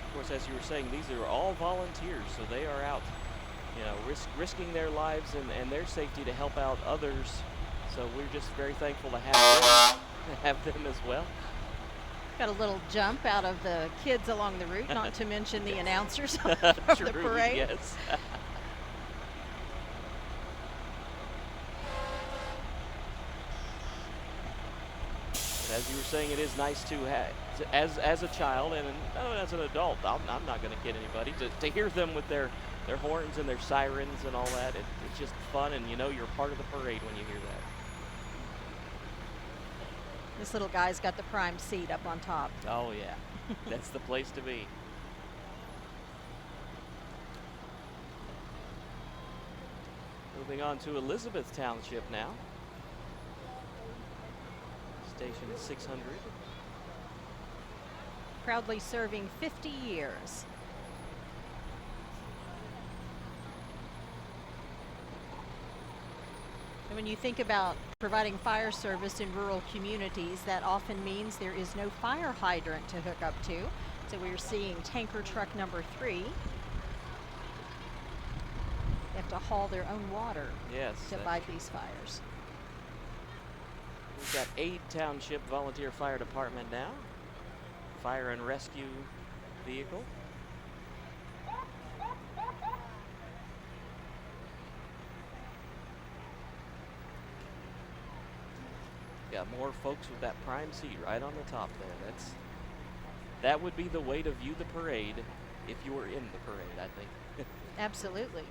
Of course, as you were saying, these are all volunteers, so they are out, you know, risking their lives and their safety to help out others. So we're just very thankful to have them as well. Got a little jump out of the kids along the route, not to mention the announcers from the True, parade. yes. As you were saying, it is nice to have, as a child and as an adult, I'm not going to kid anybody, to hear them with their horns and their sirens and all that. It's just fun, and you know you're part of the parade when you hear that. This little guy's got the prime seat up on top. Oh yeah, that's the place to be. Moving on to Elizabeth Township now. Station 600. Proudly serving 50 years. And when you think about providing fire service in rural communities, that often means there is no fire hydrant to hook up to. So we're seeing tanker truck number 3. They have to haul their own water Yes. to fight these fires. We've got Aid Township Volunteer Fire Department now. Fire and rescue vehicle. Got more folks with that prime seat right on the top there. That would be the way to view the parade if you were in the parade, I think. Absolutely.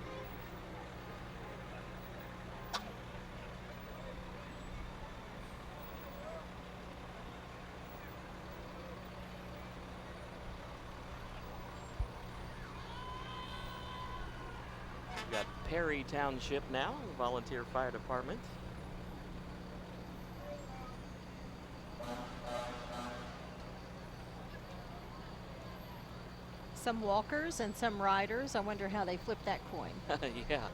We've got Perry Township now, Volunteer Fire Department. Some walkers and some riders. I wonder how they flip that coin. Yeah.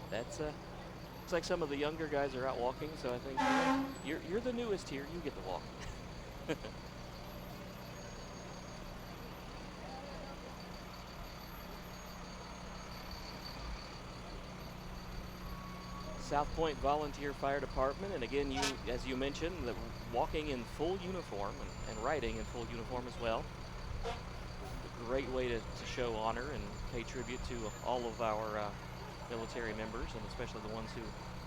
That's looks like some of the younger guys are out walking, so I think you're the newest here. You get to walk. South Point Volunteer Fire Department, and again, as you mentioned, walking in full uniform and riding in full uniform as well. A great way to show honor and pay tribute to all of our military members, and especially the ones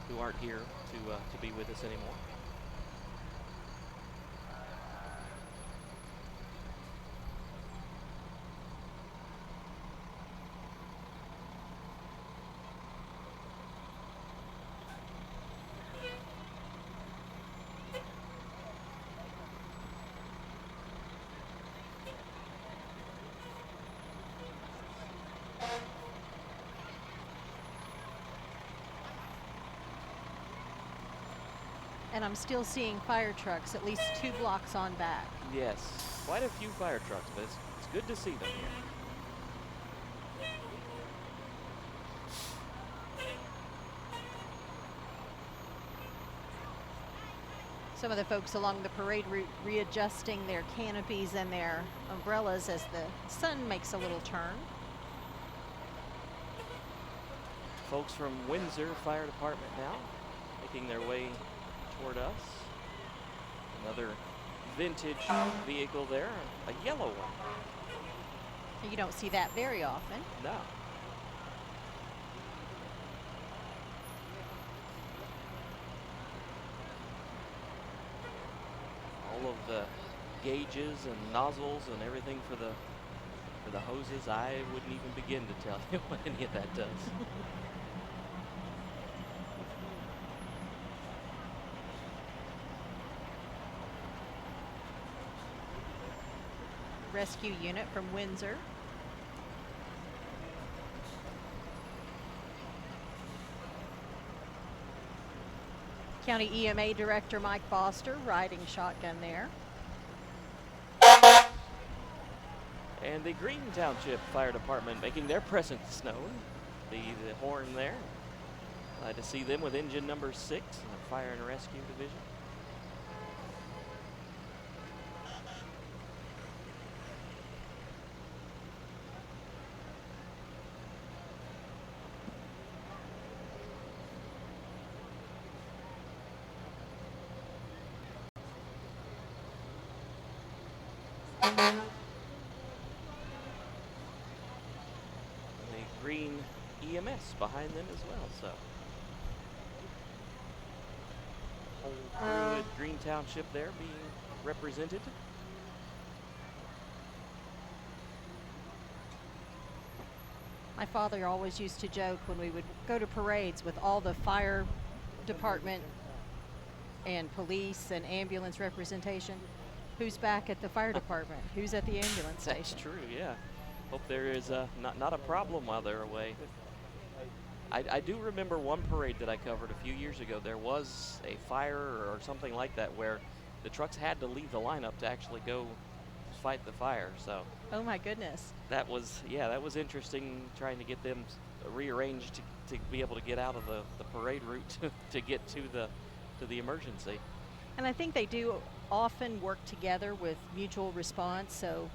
who aren't here to be with us anymore. And I'm still seeing fire trucks at least 2 blocks on back. Yes, quite a few fire trucks, but it's good to see them here. Some of the folks along the parade route readjusting their canopies and their umbrellas as the sun makes a little turn. Folks from Windsor Fire Department now making their way toward us. Another vintage vehicle there, a yellow one. You don't see that very often. No. All of the gauges and nozzles and everything for the hoses, I wouldn't even begin to tell you what any of that does. Rescue unit from Windsor. County EMA Director Mike Foster riding shotgun there. And the Green Township Fire Department making their presence known. The horn there. Glad to see them with engine number 6 in the Fire and Rescue Division. Green EMS behind them as well, so whole crew at Green Township there being represented. My father always used to joke when we would go to parades with all the fire department and police and ambulance representation. Who's back at the fire department? Who's at the ambulance station? That's true, yeah. Hope there is not a problem while they're away. I do remember one parade that I covered a few years ago. There was a fire or something like that where the trucks had to leave the lineup to actually go fight the fire. So. Oh my goodness. That was interesting trying to get them rearranged to be able to get out of the parade route to get to the emergency. And I think they do often work together with mutual response, so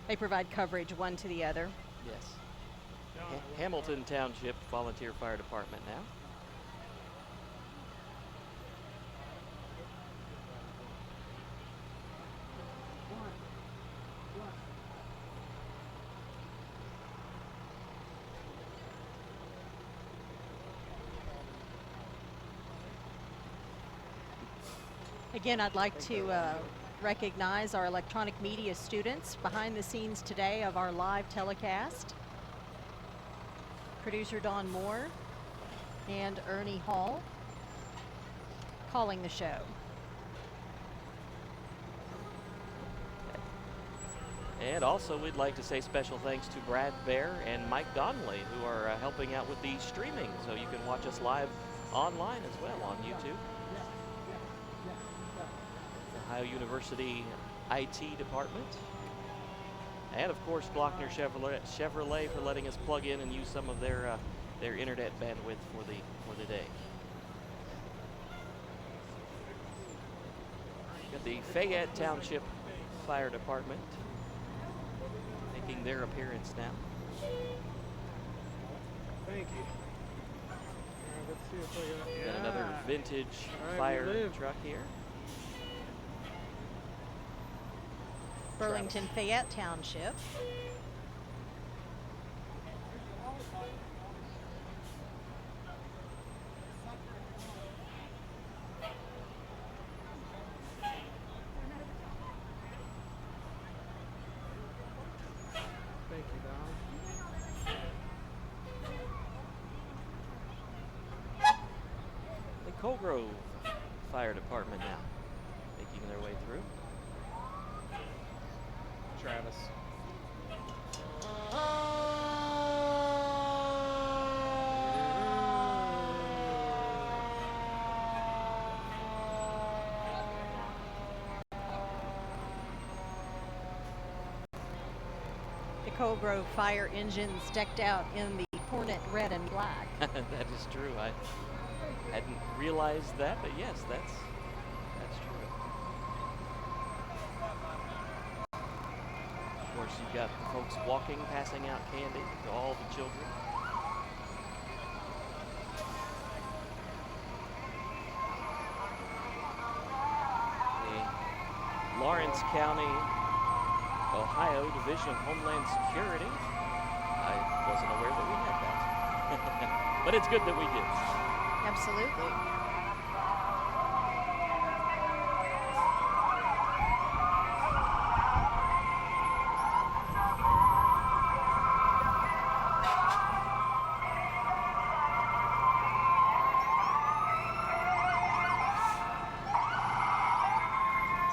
they provide coverage one to the other. Yes. Hamilton Township Volunteer Fire Department now. Again, I'd like to recognize our electronic media students behind the scenes today of our live telecast. Producer Dawn Moore and Ernie Hall calling the show. And also we'd like to say special thanks to Brad Bear and Mike Donnelly, who are helping out with the streaming, so you can watch us live online as well on YouTube. Ohio University IT department. And of course, Glockner Chevrolet for letting us plug in and use some of their internet bandwidth for the day. Got the Fayette Township Fire Department making their appearance now. Thank you. Let's see if I got, Got another vintage Right, fire we live. truck here. Burlington Fayette Township. Thank you, Don. The Colgrove Fire Department now making their way through. Travis. The Colgrove fire engines decked out in the Hornet red and black. That is true. I hadn't realized that, but yes, that's true. Of course, you've got folks walking, passing out candy to all the children. The Lawrence County, Ohio Division of Homeland Security. I wasn't aware that we had that. But it's good that we did. Absolutely.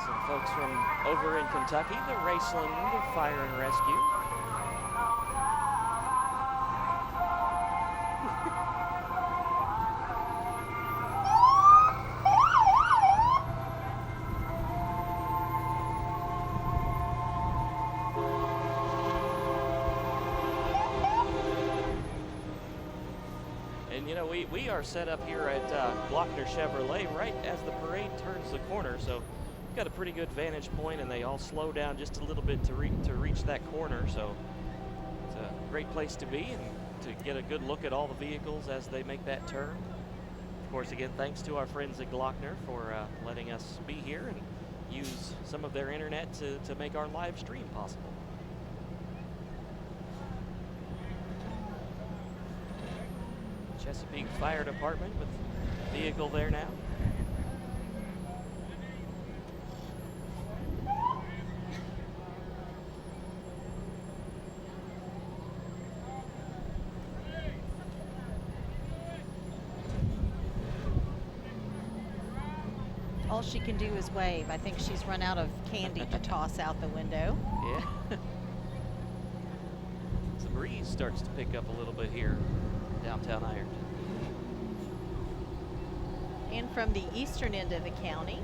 Some folks from over in Kentucky, the Raceland Fire and Rescue. And you know, we are set up here at Glockner Chevrolet right as the parade turns the corner, so we've got a pretty good vantage point, and they all slow down just a little bit to reach that corner, so it's a great place to be and to get a good look at all the vehicles as they make that turn. Of course, again, thanks to our friends at Glockner for letting us be here and use some of their internet to make our live stream possible. Chesapeake Fire Department with vehicle there now. All she can do is wave. I think she's run out of candy to toss out the window. Yeah. The breeze starts to pick up a little bit here, downtown Ironton. And from the eastern end of the county,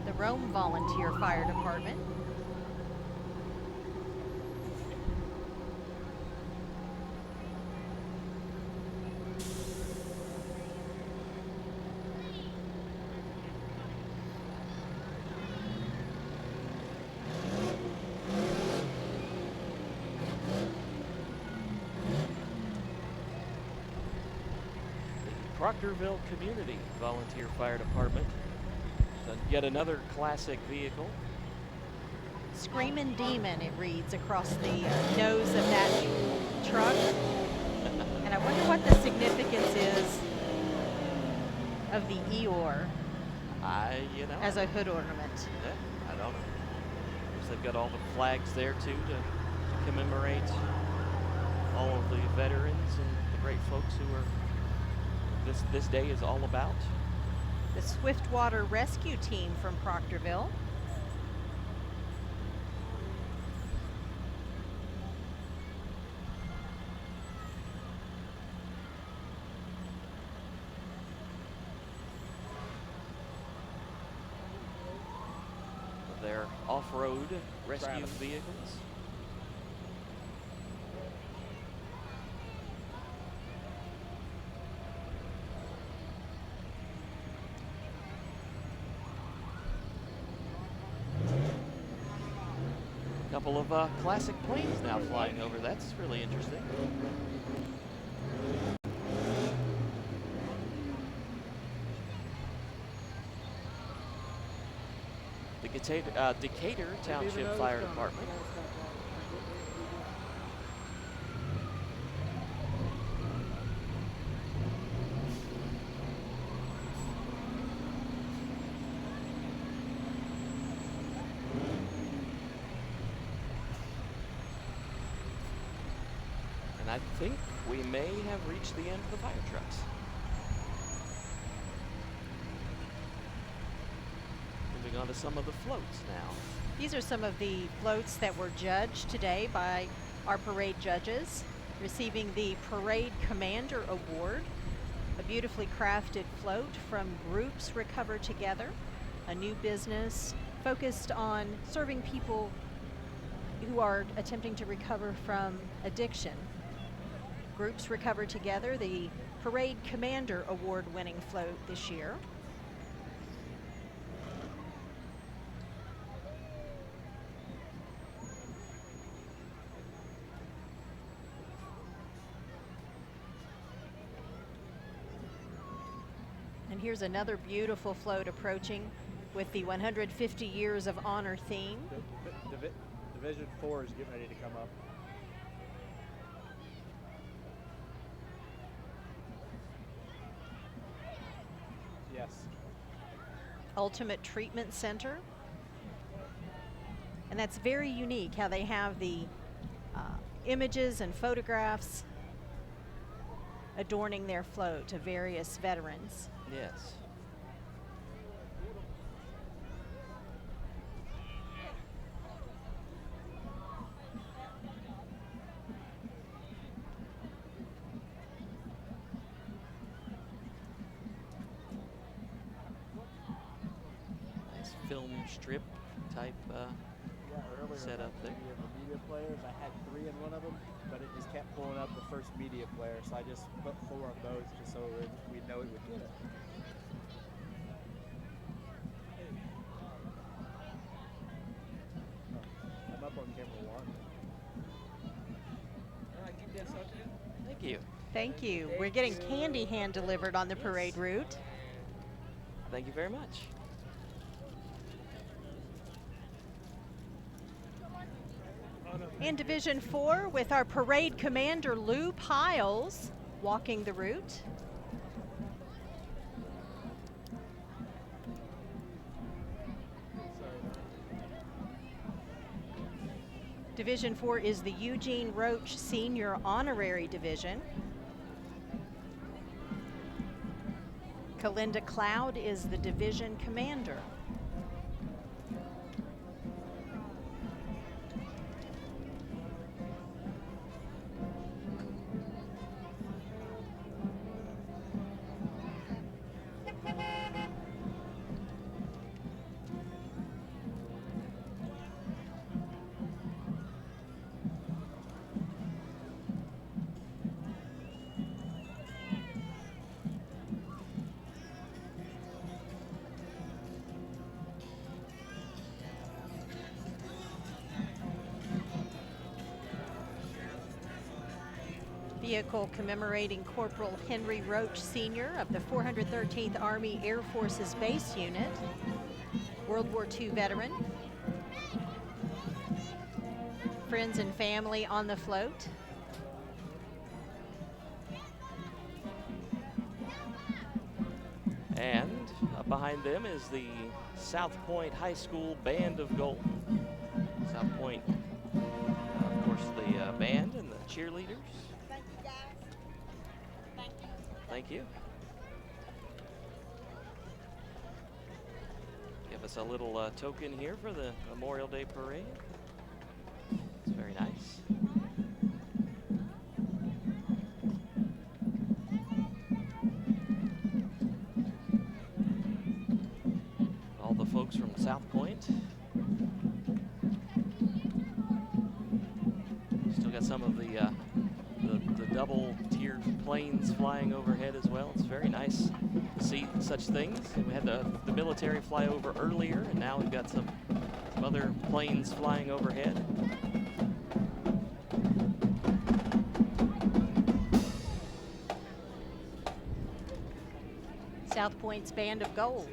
the Rome Volunteer Fire Department. Proctorville Community Volunteer Fire Department. Yet another classic vehicle. Screamin' Demon, it reads across the nose of that truck. And I wonder what the significance is of the Eeyore as a hood ornament. Yeah, I don't know. Of course, they've got all the flags there too to commemorate all of the veterans and the great folks who are this day is all about. The Swiftwater Rescue Team from Proctorville. Their off-road rescue Travis. vehicles. couple of classic planes now flying over. That's really interesting. The Decatur Township Fire Department. And I think we may have reached the end of the fire trucks. Moving on to some of the floats now. These are some of the floats that were judged today by our parade judges, receiving the Parade Commander Award, a beautifully crafted float from Groups Recover Together, a new business focused on serving people who are attempting to recover from addiction. Groups Recover Together, the Parade Commander Award-winning float this year. And here's another beautiful float approaching with the 150 Years of Honor theme. Division 4 is getting ready to come up. Yes. Ultimate Treatment Center. And that's very unique how they have the images and photographs adorning their float to various veterans. Yes. Nice film strip type setup there. The media players, I had 3 in one of them, but it just kept pulling up the first media player, so I just put 4 of those just so we'd know it would get it. I'm up on camera 1. Thank you. Thank you. We're getting candy hand delivered on the parade route. Thank you very much. In Division 4 with our parade commander Lou Piles walking the route. Division 4 is the Eugene Roach Senior Honorary Division. Kalinda Cloud is the division commander. Vehicle commemorating Corporal Henry Roach Sr. of the 413th Army Air Force's Base Unit, World War II veteran. Friends and family on the float. And behind them is the South Point High School Band of Gold. South Point, of course, the band and the cheerleaders. Thank you, guys. Thank you. Thank you. Give us a little token here for the Memorial Day Parade. It's very nice. All the folks from South Point. Still got some of the double-tiered planes flying overhead as well. It's very nice to see such things. We had the military fly over earlier, and now we've got some Some other planes flying overhead. South Point's Band of Gold.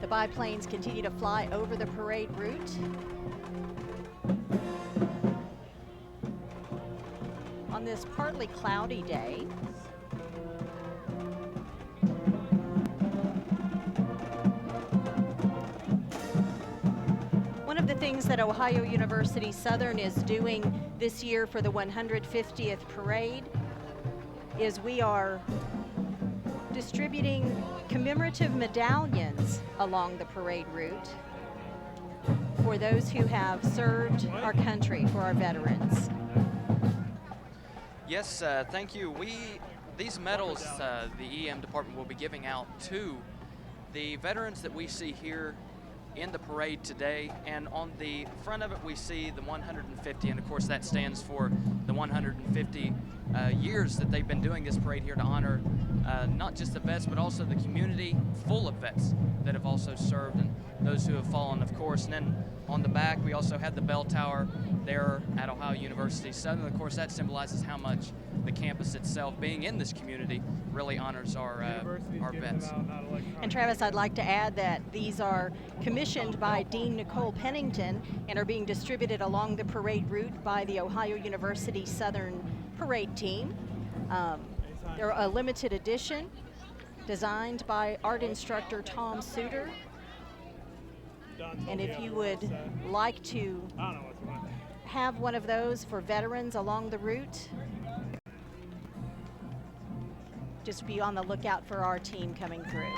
The biplanes continue to fly over the parade route. On this partly cloudy day, one of the things that Ohio University Southern is doing this year for the 150th parade is we are distributing commemorative medallions along the parade route for those who have served our country, for our veterans. Yes, thank you. These medals the EM department will be giving out to the veterans that we see here in the parade today, and on the front of it we see the 150, and of course that stands for the 150 years that they've been doing this parade here to honor not just the vets but also the community full of vets that have also served and those who have fallen, of course. And then on the back we also have the bell tower there at Ohio University Southern. Of course that symbolizes how much the campus itself, being in this community, really honors our vets. And Travis, I'd like to add that these are commissioned by Dean Nicole Pennington and are being distributed along the parade route by the Ohio University Southern parade team. They're a limited edition designed by art instructor Tom Suter. And if you would like to have one of those for veterans along the route, just be on the lookout for our team coming through.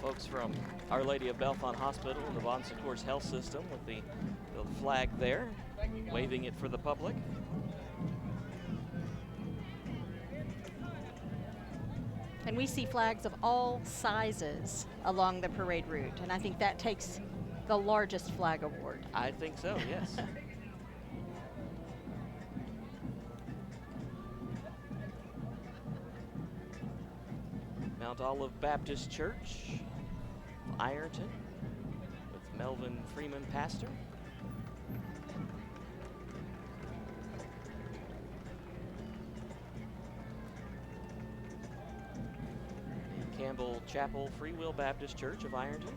Folks from Our Lady of Bellefonte Hospital and the Bon Secours Health System with the flag there, waving it for the public. And we see flags of all sizes along the parade route, and I think that takes the largest flag award. I think so, yes. Mount Olive Baptist Church, Ironton, with Melvin Freeman, pastor. Campbell Chapel Free Will Baptist Church of Ironton.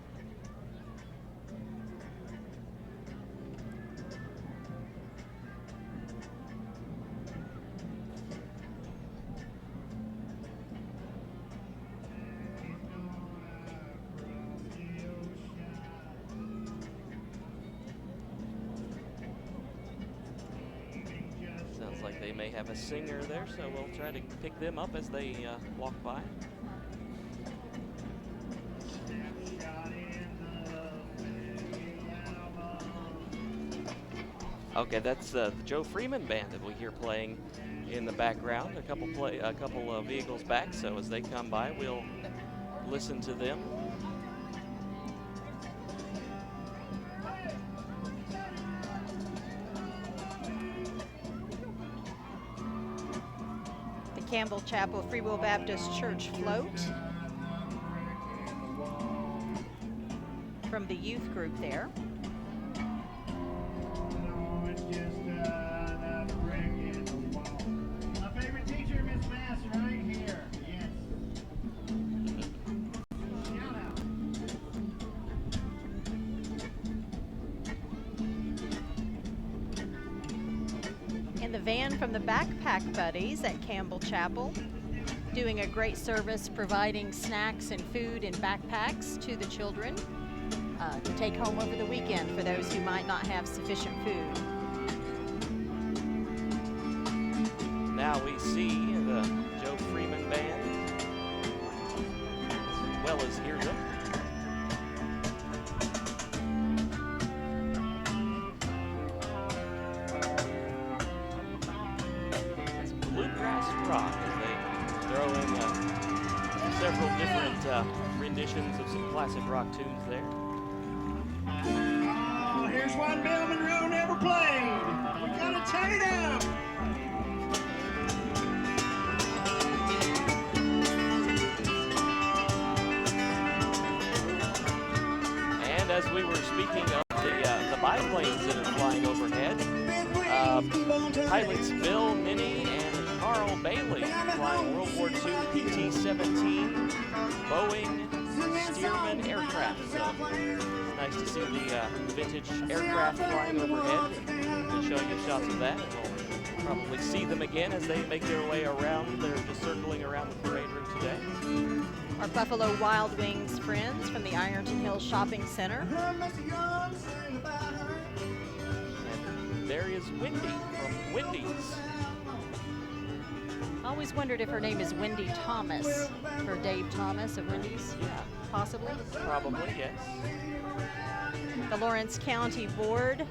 Sounds like they may have a singer there, so we'll try to pick them up as they walk by. Okay, that's the Joe Freeman band that we hear playing in the background. A couple of vehicles back, so as they come by, we'll listen to them. The Campbell Chapel Free Will Baptist Church float from the youth group there. And the van from the Backpack Buddies at Campbell Chapel, doing a great service providing snacks and food in backpacks to the children to take home over the weekend for those who might not have sufficient food. Now we see the Joe Freeman Band, as well as hear them. It's bluegrass rock as they throw in several different renditions of some classic rock tunes there. Oh, here's one Bill Monroe never played. We gotta turn it up. And as we were speaking of the biplanes that are flying overhead, pilots Bill Minnie and Carl Bailey flying World War II PT-17 Boeing Stearman aircraft. So it's nice to see the vintage aircraft flying overhead. We'll show you shots of that. We'll probably see them again as they make their way around. They're just circling around the parade route today. Our Buffalo Wild Wings friends from the Ironton Hills Shopping Center. And there is Wendy from Wendy's. I always wondered if her name is Wendy Thomas, for Dave Thomas of Wendy's. Yeah. Possibly? Probably, yes. The Lawrence County Board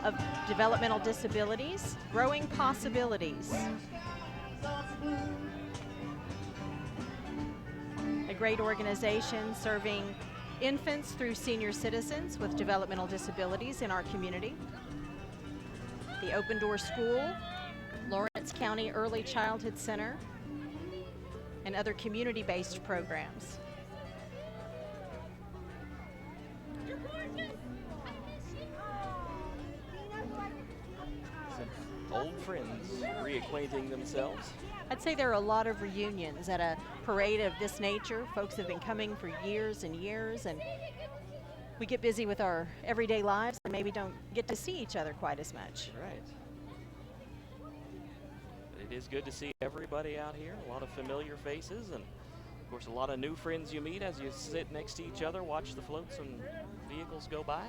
of Developmental Disabilities, Growing Possibilities. A great organization serving infants through senior citizens with developmental disabilities in our community. The Open Door School, Lawrence County Early Childhood Center, and other community-based programs. Some old friends reacquainting themselves. I'd say there are a lot of reunions at a parade of this nature. Folks have been coming for years and years, and we get busy with our everyday lives and maybe don't get to see each other quite as much. Right. But it is good to see everybody out here, a lot of familiar faces, and of course a lot of new friends you meet as you sit next to each other, watch the floats and vehicles go by.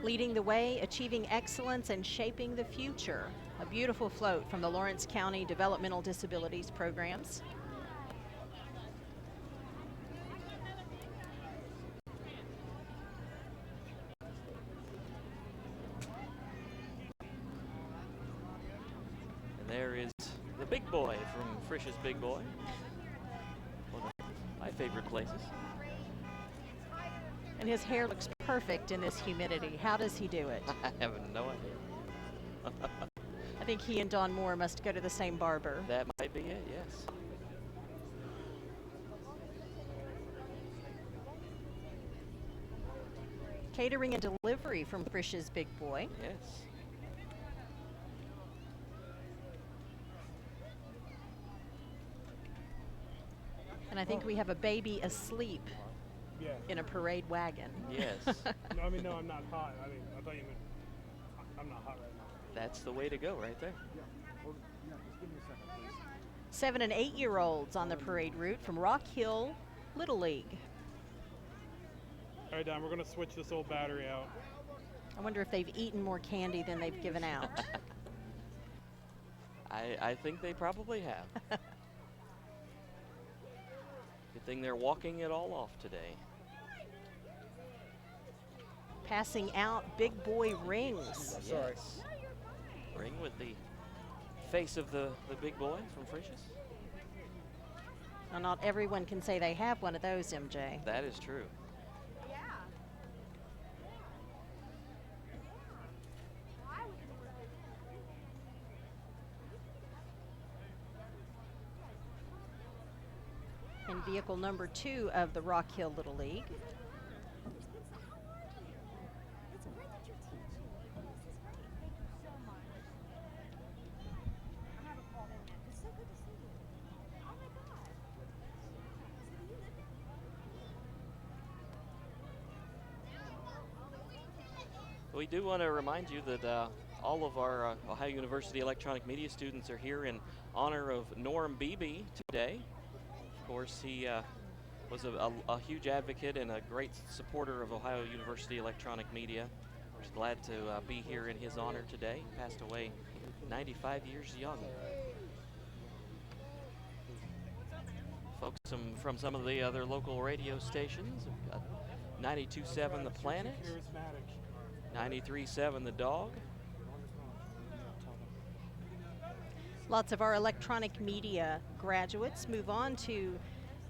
Leading the way, achieving excellence, and shaping the future. A beautiful float from the Lawrence County Developmental Disabilities Programs. And there is the big boy from Frisch's Big Boy. One of my favorite places. And his hair looks perfect in this humidity. How does he do it? I have no idea. I think he and Don Moore must go to the same barber. That might be it, yes. Catering and delivery from Frisch's Big Boy. Yes. And I think we have a baby asleep in a parade wagon. Yes. No, I mean, no, I'm not hot. I mean, I thought you meant I'm not hot right now. That's the way to go right there. Yeah, just give me a second, please. 7- and 8-year-olds on the parade route from Rock Hill Little League. All right, Don, we're going to switch this old battery out. I wonder if they've eaten more candy than they've given out. I think they probably have. Good thing they're walking it all off today. Passing out big boy rings. Yes. Ring with the face of the big boy from Frisch's. Now, not everyone can say they have one of those, MJ. That is true. And vehicle number 2 of the Rock Hill Little League. We do want to remind you that all of our Ohio University electronic media students are here in honor of Norm Beebe today. Of course, he was a huge advocate and a great supporter of Ohio University electronic media. We're just glad to be here in his honor today. He passed away 95 years young. Folks from some of the other local radio stations. We've got 92.7 The Planet, 93.7 The Dog. Lots of our electronic media graduates move on to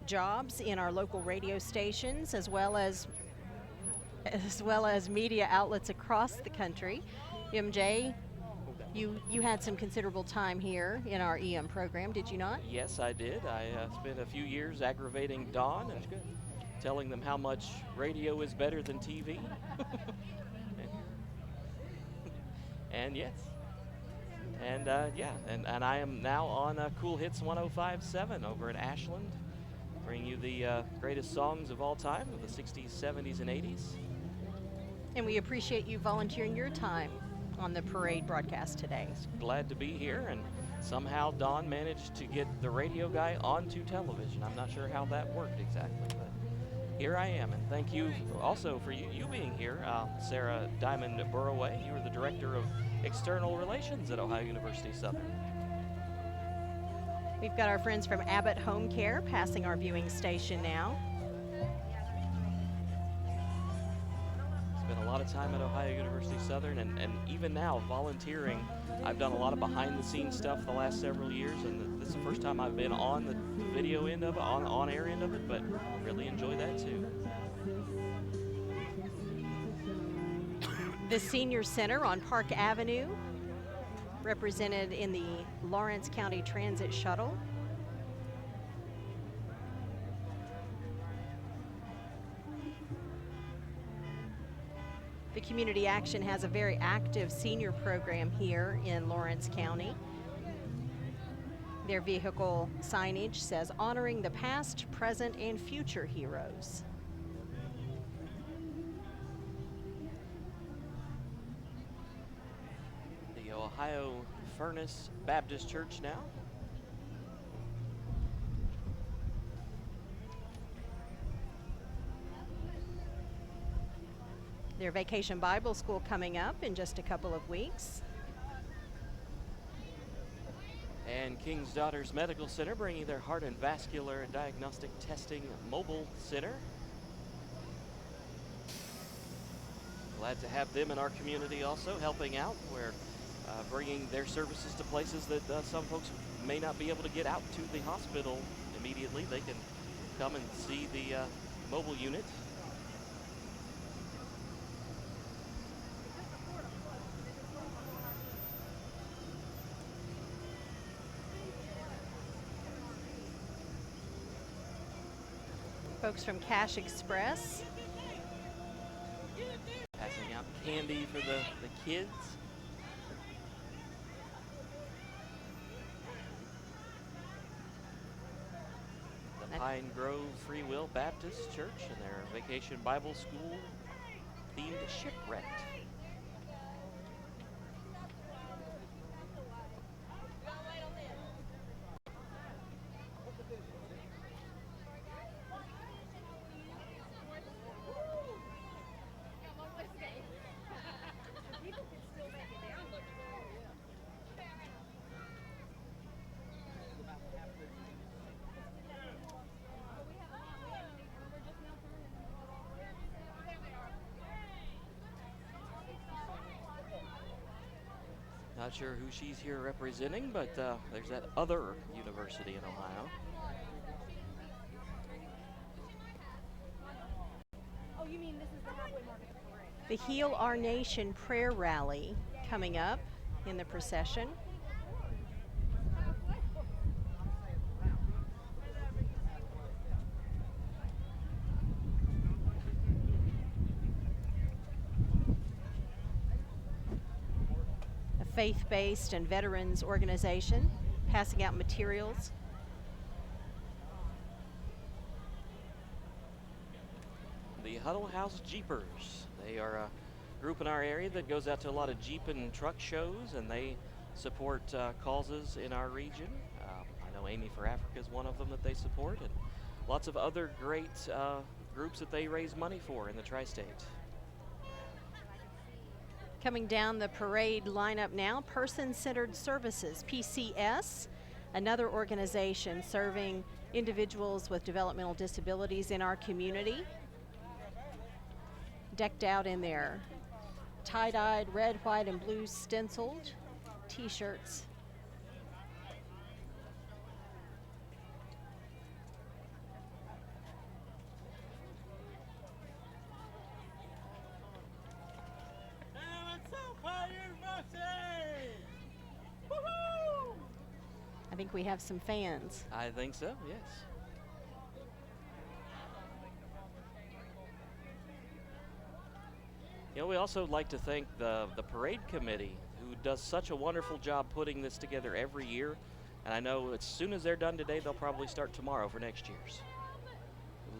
jobs in our local radio stations as well as media outlets across the country. MJ, you had some considerable time here in our EM program, did you not? Yes, I did. I spent a few years aggravating Dawn and telling them how much radio is better than TV. and yes. And and I am now on Cool Hits 105.7 over in Ashland, bringing you the greatest songs of all time of the 60s, 70s, and 80s. And we appreciate you volunteering your time on the parade broadcast today. Glad to be here, and somehow Don managed to get the radio guy onto television. I'm not sure how that worked exactly, but here I am, and thank you also for you being here, Sarah Diamond Burroway. You are the Director of External Relations at Ohio University Southern. We've got our friends from Abbott Home Care passing our viewing station now. Spent a lot of time at Ohio University Southern, and even now volunteering. I've done a lot of behind-the-scenes stuff the last several years, and this is the first time I've been on the video end of it, on-air end of it, but really enjoy that too. The Senior Center on Park Avenue, represented in the Lawrence County Transit Shuttle. The Community Action has a very active senior program here in Lawrence County. Their vehicle signage says, honoring the past, present, and future heroes. The Ohio Furnace Baptist Church now. Their Vacation Bible School coming up in just a couple of weeks. And King's Daughters Medical Center bringing their heart and vascular and diagnostic testing mobile center. Glad to have them in our community also, helping out. We're bringing their services to places that some folks may not be able to get out to the hospital immediately. They can come and see the mobile unit. Folks from Cash Express. Passing out candy for the kids. The Pine Grove Free Will Baptist Church and their Vacation Bible School themed Shipwrecked. Not sure who she's here representing, but there's that other university in Ohio. Oh, you mean this is the halfway mark of the parade? The Heal Our Nation prayer rally coming up in the procession. Faith-based and veterans organization passing out materials. The Huddle House Jeepers. They are group in our area that goes out to a lot of Jeep and truck shows, and they support causes in our region. I know Amy for Africa is one of them that they support, and lots of other great groups that they raise money for in the tri-state. Coming down the parade lineup now, Person-Centered Services, PCS, another organization serving individuals with developmental disabilities in our community. Decked out in their tie-dyed red, white, and blue stenciled t-shirts. I think we have some fans. I think so, yes. You know, we also like to thank the parade committee, who does such a wonderful job putting this together every year. And I know as soon as they're done today, they'll probably start tomorrow for next year's.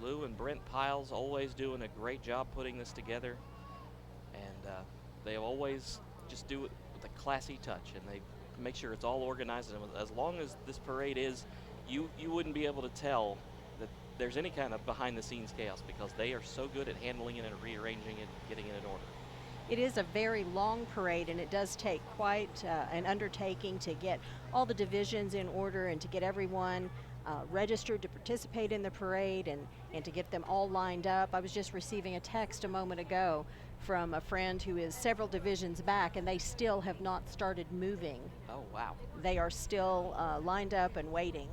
Lou and Brent Piles always doing a great job putting this together. And they always just do it with a classy touch, and they make sure it's all organized. And as long as this parade is, you wouldn't be able to tell that there's any kind of behind-the-scenes chaos, because they are so good at handling it and rearranging it, getting it in order. It is a very long parade, and it does take quite an undertaking to get all the divisions in order and to get everyone registered to participate in the parade and to get them all lined up. I was just receiving a text a moment ago from a friend who is several divisions back, and they still have not started moving. Oh, wow. They are still lined up and waiting.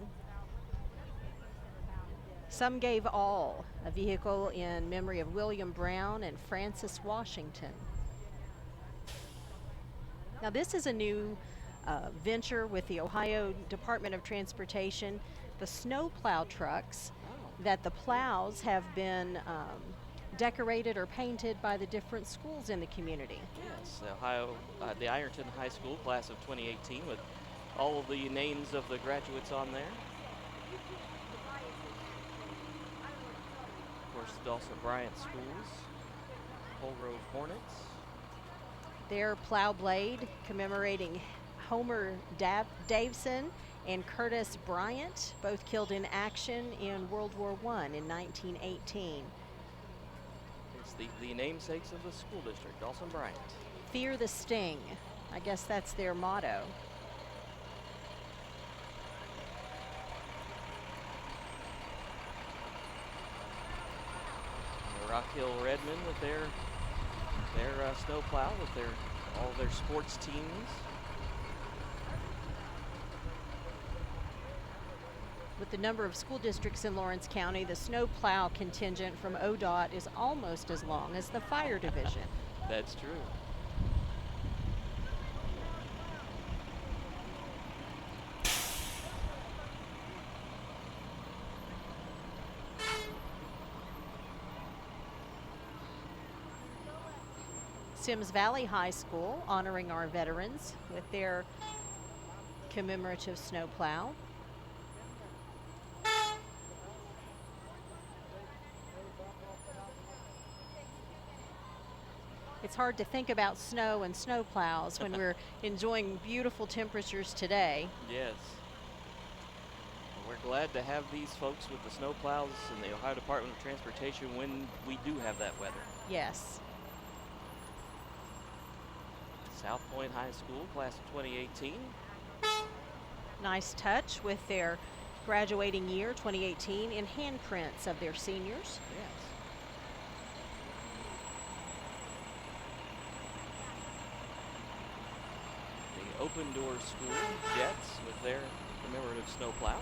Some Gave All, a vehicle in memory of William Brown and Francis Washington. Now, this is a new venture with the Ohio Department of Transportation. The snow plow trucks, that the plows have been decorated or painted by the different schools in the community. Yes, the Ironton High School class of 2018, with all of the names of the graduates on there. Of course, Dawson Bryant Schools, Pole Grove Hornets. Their plow blade commemorating Homer Davison and Curtis Bryant, both killed in action in World War I in 1918. It's the namesakes of the school district, Dawson Bryant. Fear the sting. I guess that's their motto. The Rock Hill Redmen with their snow plow, with all their sports teams. With the number of school districts in Lawrence County, the snow plow contingent from ODOT is almost as long as the fire division. That's true. Sims Valley High School honoring our veterans with their commemorative snow plow. It's hard to think about snow and snow plows when we're enjoying beautiful temperatures today. Yes. We're glad to have these folks with the snow plows in the Ohio Department of Transportation when we do have that weather. Yes. South Point High School, class of 2018. Nice touch with their graduating year, 2018, in handprints of their seniors. Yes. The Open Door School Jets with their commemorative snowplow.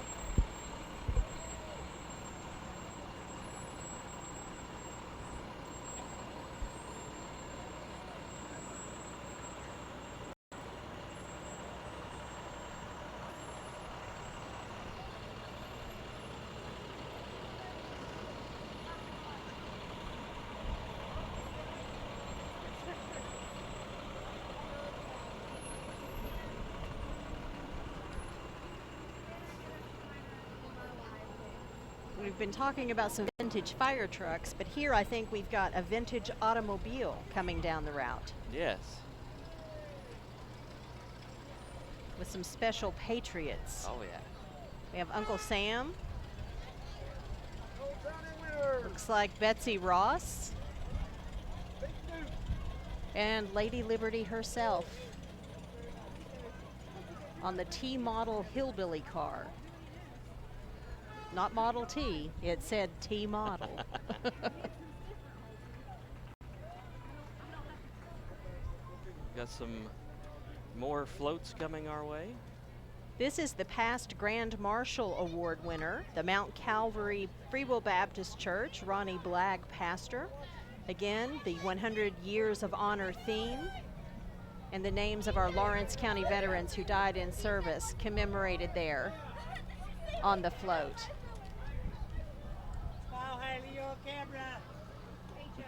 We've been talking about some vintage fire trucks, but here I think we've got a vintage automobile coming down the route Yes. with some special patriots. Oh, yeah. We have Uncle Sam. Looks like Betsy Ross. And Lady Liberty herself on the T-model hillbilly car. Not Model T, it said T-model. Got some more floats coming our way. This is the past Grand Marshal Award winner, the Mount Calvary Free Will Baptist Church, Ronnie Blagg, pastor. Again, the 100 Years of Honor theme and the names of our Lawrence County veterans who died in service commemorated there on the float. Wow, Haley, you're on camera. Hey, Joe.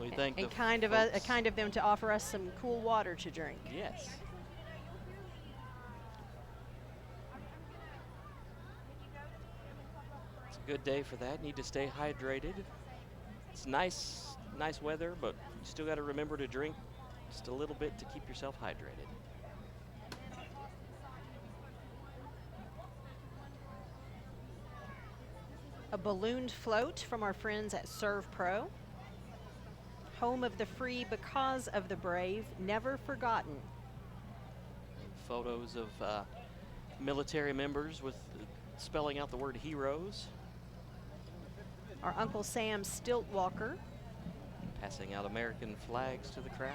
We thank And the kind of them to offer us some cool water to drink. Yes. It's a good day for that. Need to stay hydrated. It's nice weather, but you still got to remember to drink just a little bit to keep yourself hydrated. A ballooned float from our friends at Serve Pro. Home of the free because of the brave, never forgotten. Photos of military members with spelling out the word heroes. Our Uncle Sam stilt walker. Passing out American flags to the crowd.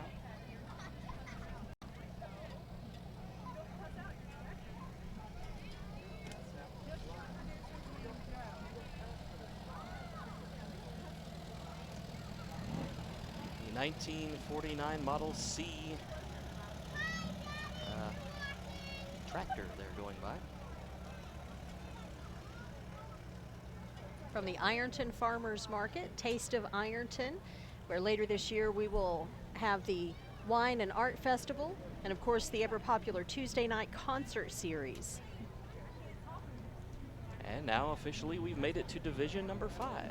The 1949 Model C tractor there going by. From the Ironton Farmers Market, Taste of Ironton, where later this year we will have the Wine and Art Festival, and of course the ever popular Tuesday night concert series. And now officially we've made it to Division number 5.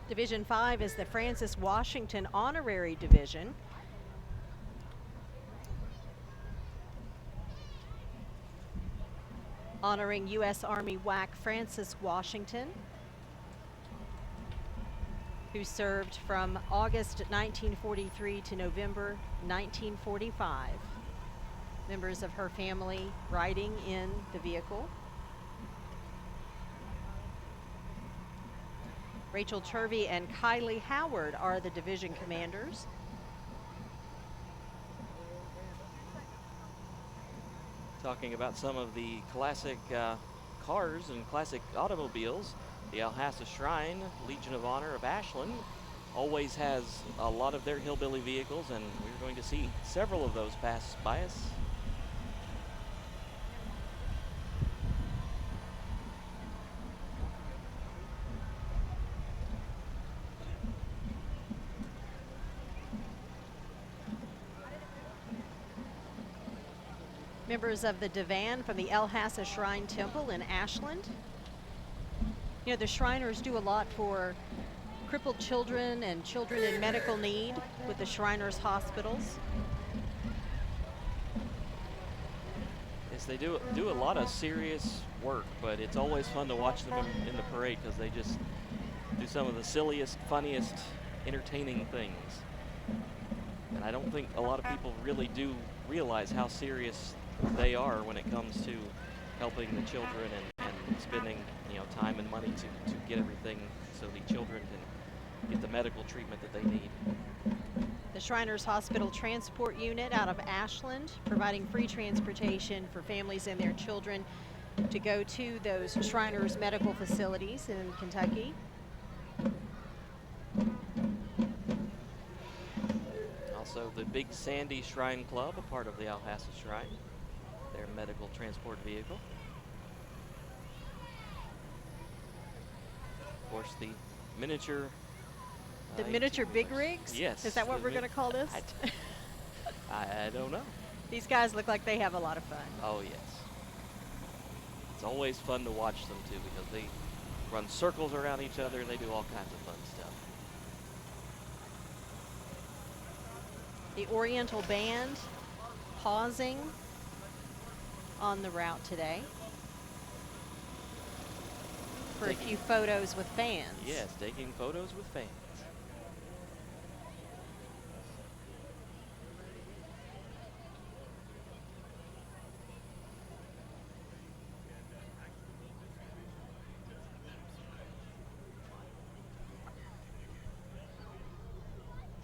Division 5 is the Francis Washington Honorary Division. Honoring U.S. Army WAC Francis Washington, who served from August 1943 to November 1945. Members of her family riding in the vehicle. Rachel Turvey and Kylie Howard are the division commanders. Talking about some of the classic cars and classic automobiles, the Alhassa Shrine Legion of Honor of Ashland always has a lot of their hillbilly vehicles, and we're going to see several of those pass by us. Members of the Divan from the Alhassa Shrine Temple in Ashland. You know, the Shriners do a lot for crippled children and children in medical need with the Shriners hospitals. Yes, they do a lot of serious work, but it's always fun to watch them in the parade because they just do some of the silliest, funniest, entertaining things. And I don't think a lot of people really do realize how serious they are when it comes to helping the children and spending, you know, time and money to get everything so the children can get the medical treatment that they need. The Shriners Hospital Transport Unit out of Ashland, providing free transportation for families and their children to go to those Shriners medical facilities in Kentucky. Also, the Big Sandy Shrine Club, a part of the Alhassa Shrine, their medical transport vehicle. Of course, the miniature. The miniature big rigs? Yes. Is that what we're going to call this? I don't know. These guys look like they have a lot of fun. Oh, yes. It's always fun to watch them, too, because they run circles around each other and they do all kinds of fun stuff. The Oriental Band pausing on the route today for a few photos with fans. Yes, taking photos with fans.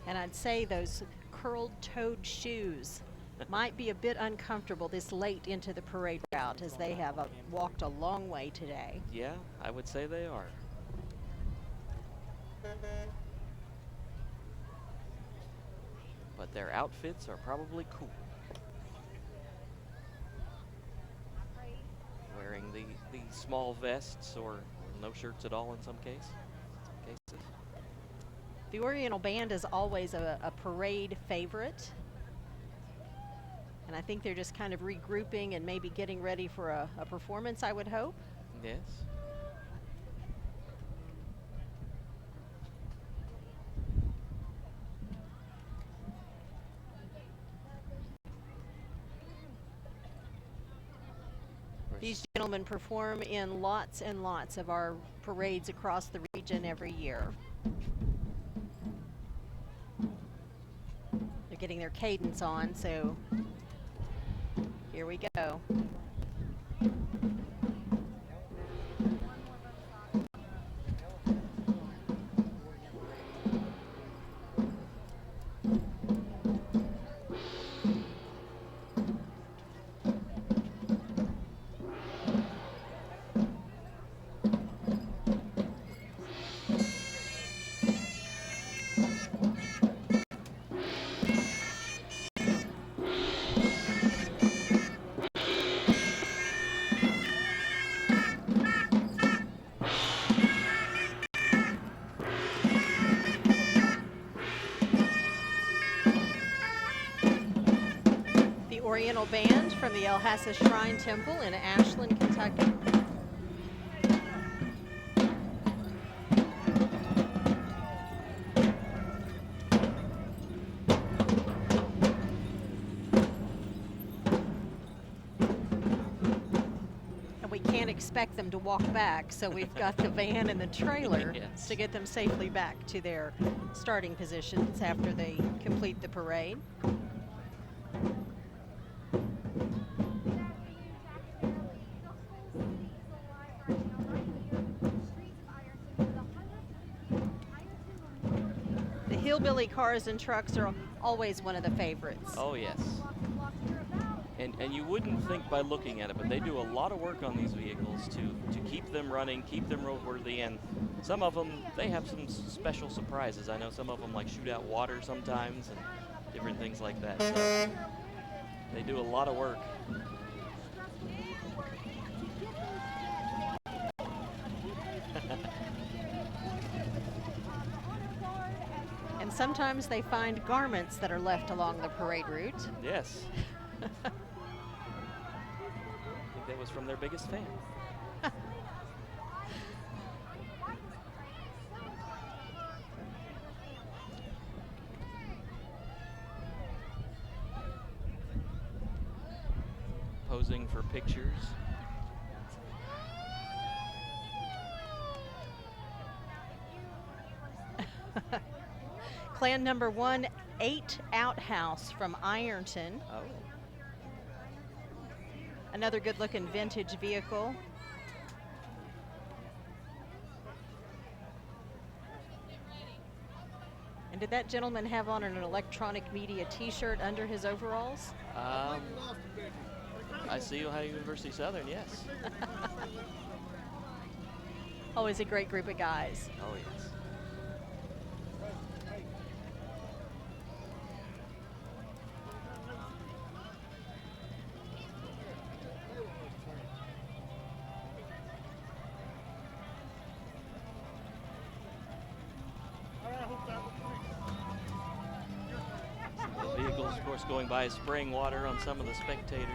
And I'd say those curled-toed shoes might be a bit uncomfortable this late into the parade route, as they have walked a long way today. Yeah, I would say they are. But their outfits are probably cool. Wearing the small vests or no shirts at all in some cases. The Oriental Band is always a parade favorite. And I think they're just kind of regrouping and maybe getting ready for a performance, I would hope. Yes. These gentlemen perform in lots and lots of our parades across the region every year. They're getting their cadence on, so here we go. Oriental Band from the El Hasa Shrine Temple in Ashland, Kentucky. And we can't expect them to walk back, so we've got the van and the trailer Yes. to get them safely back to their starting positions after they complete the parade. Hillbilly cars and trucks are always one of the favorites. Oh, yes. And you wouldn't think by looking at it, but they do a lot of work on these vehicles to keep them running, keep them roadworthy, and some of them, they have some special surprises. I know some of them like shoot out water sometimes and different things like that. So they do a lot of work. And sometimes they find garments that are left along the parade route. Yes. I think that was from their biggest fan. Posing for pictures. Clan number 1, 8 Outhouse from Ironton. Oh. Another good-looking vintage vehicle. And did that gentleman have on an electronic media t-shirt under his overalls? I see Ohio University Southern, yes. Always a great group of guys. Oh, yes. course, going by spraying water on some of the spectators.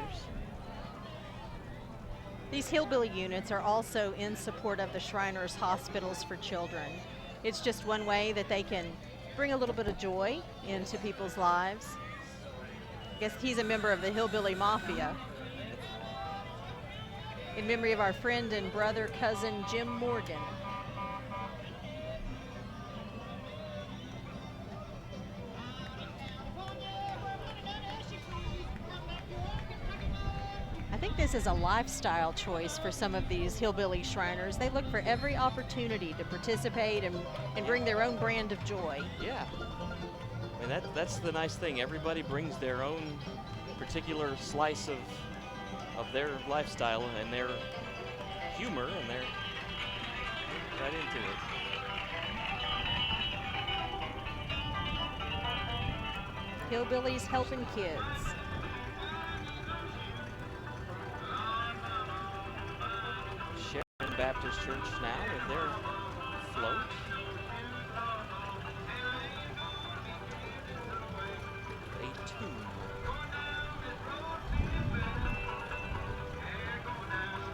These hillbilly units are also in support of the Shriners Hospitals for Children. It's just one way that they can bring a little bit of joy into people's lives. I guess he's a member of the Hillbilly Mafia. In memory of our friend and brother, cousin Jim Morgan. I think this is a lifestyle choice for some of these hillbilly Shriners. They look for every opportunity to participate and bring their own brand of joy. Yeah. I mean, that's the nice thing. Everybody brings their own particular slice of their lifestyle and their humor, and they're right into it. Hillbillies helping kids. Sharon Baptist Church now with their float. A tune.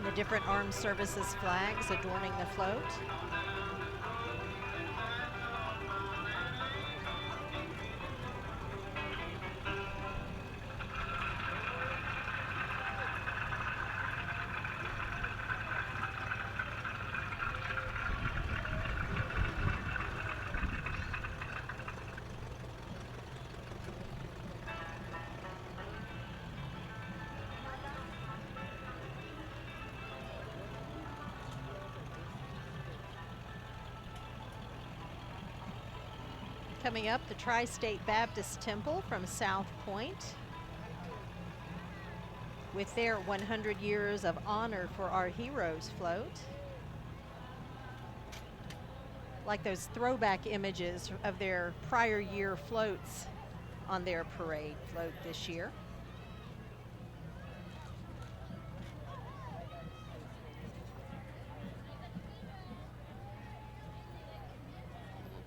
The different armed services flags adorning the float. Coming up, the Tri-State Baptist Temple from South Point with their 100 Years of Honor for Our Heroes float. Like those throwback images of their prior year floats on their parade float this year.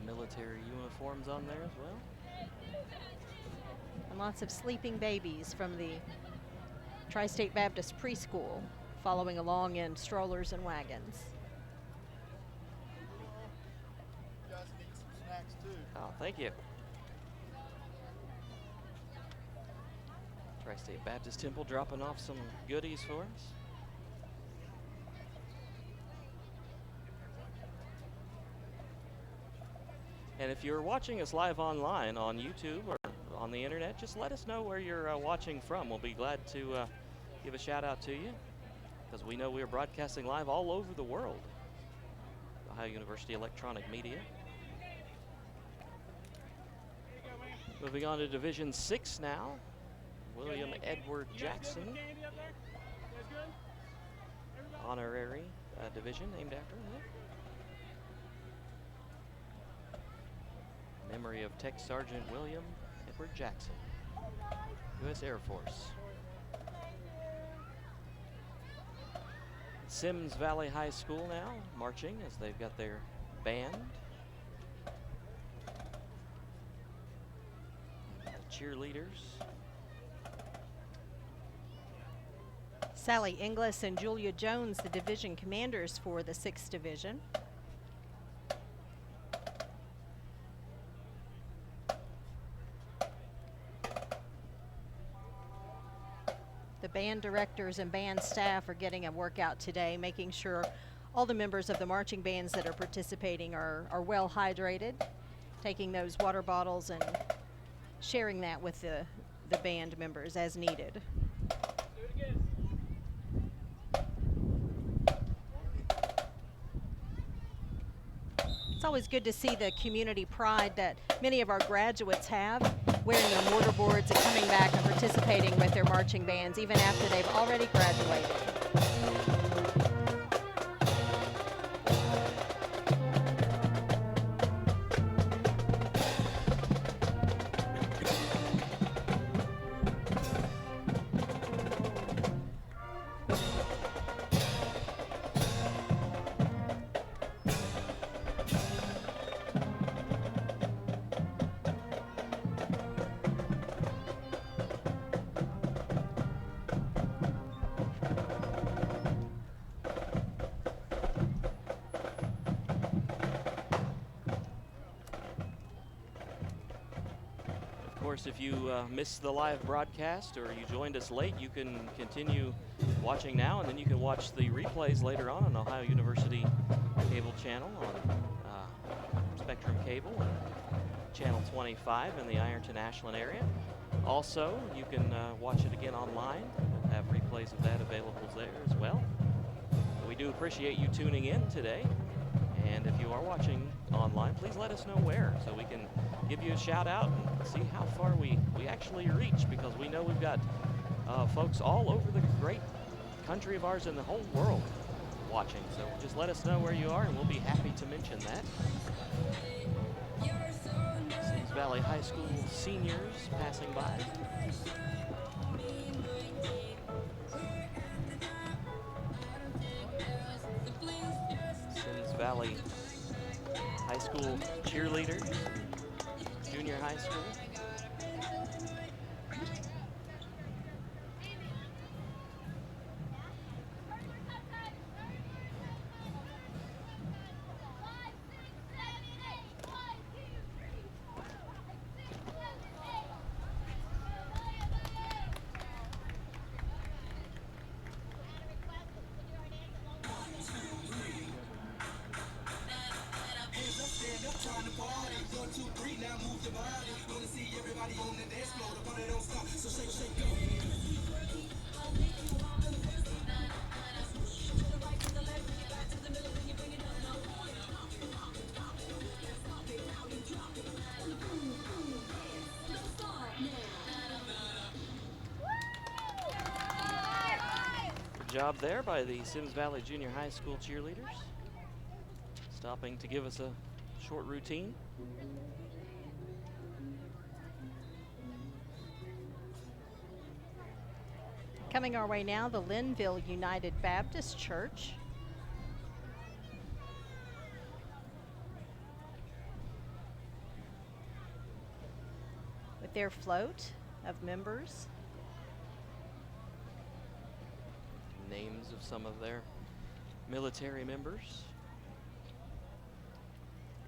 Military uniforms on there as well. And lots of sleeping babies from the Tri-State Baptist Preschool following along in strollers and wagons. You guys need some snacks too. Oh, thank you. Tri-State Baptist Temple dropping off some goodies for us. And if you're watching us live online on YouTube or on the internet, just let us know where you're watching from. We'll be glad to give a shout out to you, because we know we're broadcasting live all over the world. Ohio University Electronic Media. Moving on to Division 6 now. William Edward Jackson. Honorary division named after him. Memory of Tech Sergeant William Edward Jackson, U.S. Air Force. Sims Valley High School now marching as they've got their band. And the cheerleaders. Sally Inglis and Julia Jones, the division commanders for the 6th Division. The band directors and band staff are getting a workout today, making sure all the members of the marching bands that are participating are well hydrated, taking those water bottles and sharing that with the band members as needed. It's always good to see the community pride that many of our graduates have, wearing their mortarboards and coming back and participating with their marching bands even after they've already graduated. course, if you missed the live broadcast or you joined us late, you can continue watching now, and then you can watch the replays later on Ohio University cable channel on Spectrum Cable and Channel 25 in the Ironton-Ashland area. Also, you can watch it again online. We'll have replays of that available there as well. We do appreciate you tuning in today. And if you are watching online, please let us know where so we can give you a shout out and see how far we actually reach, because we know we've got folks all over the great country of ours and the whole world watching. So just let us know where you are and we'll be happy to mention that. Sims Valley High School seniors passing by. Sims Valley High School cheerleaders, junior high school. Good job there by the Sims Valley Junior High School cheerleaders, stopping to give us a short routine. Coming our way now, the Linville United Baptist Church. With their float of members. Names of some of their military members.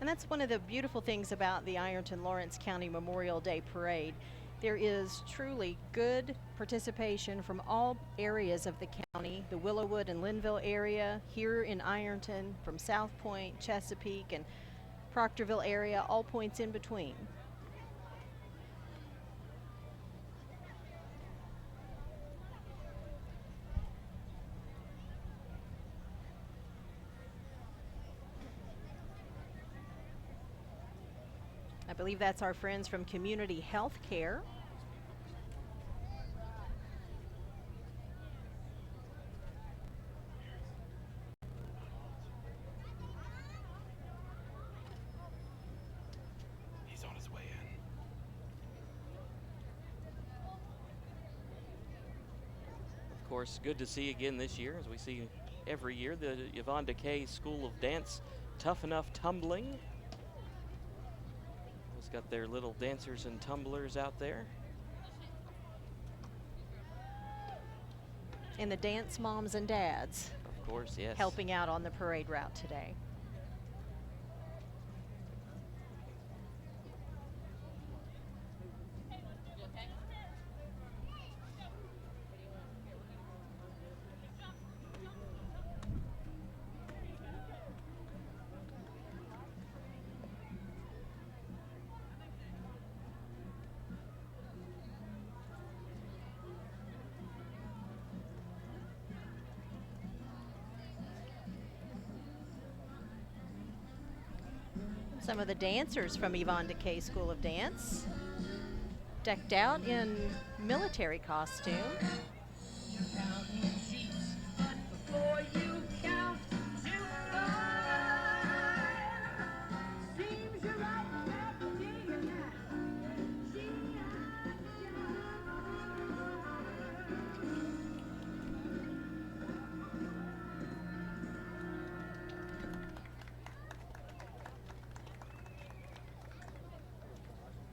And that's one of the beautiful things about the Ironton-Lawrence County Memorial Day Parade. There is truly good participation from all areas of the county, the Willowwood and Linville area, here in Ironton, from South Point, Chesapeake, and Proctorville area, all points in between. I believe that's our friends from Community Health Care. He's on his way in. Of course, good to see again this year, as we see every year, the Yvonne DeKay School of Dance Tough Enough Tumbling. Got their little dancers and tumblers out there. And the dance moms and dads. Of course, yes. Helping out on the parade route today. Some of the dancers from Yvonne DeKay School of Dance, decked out in military costume.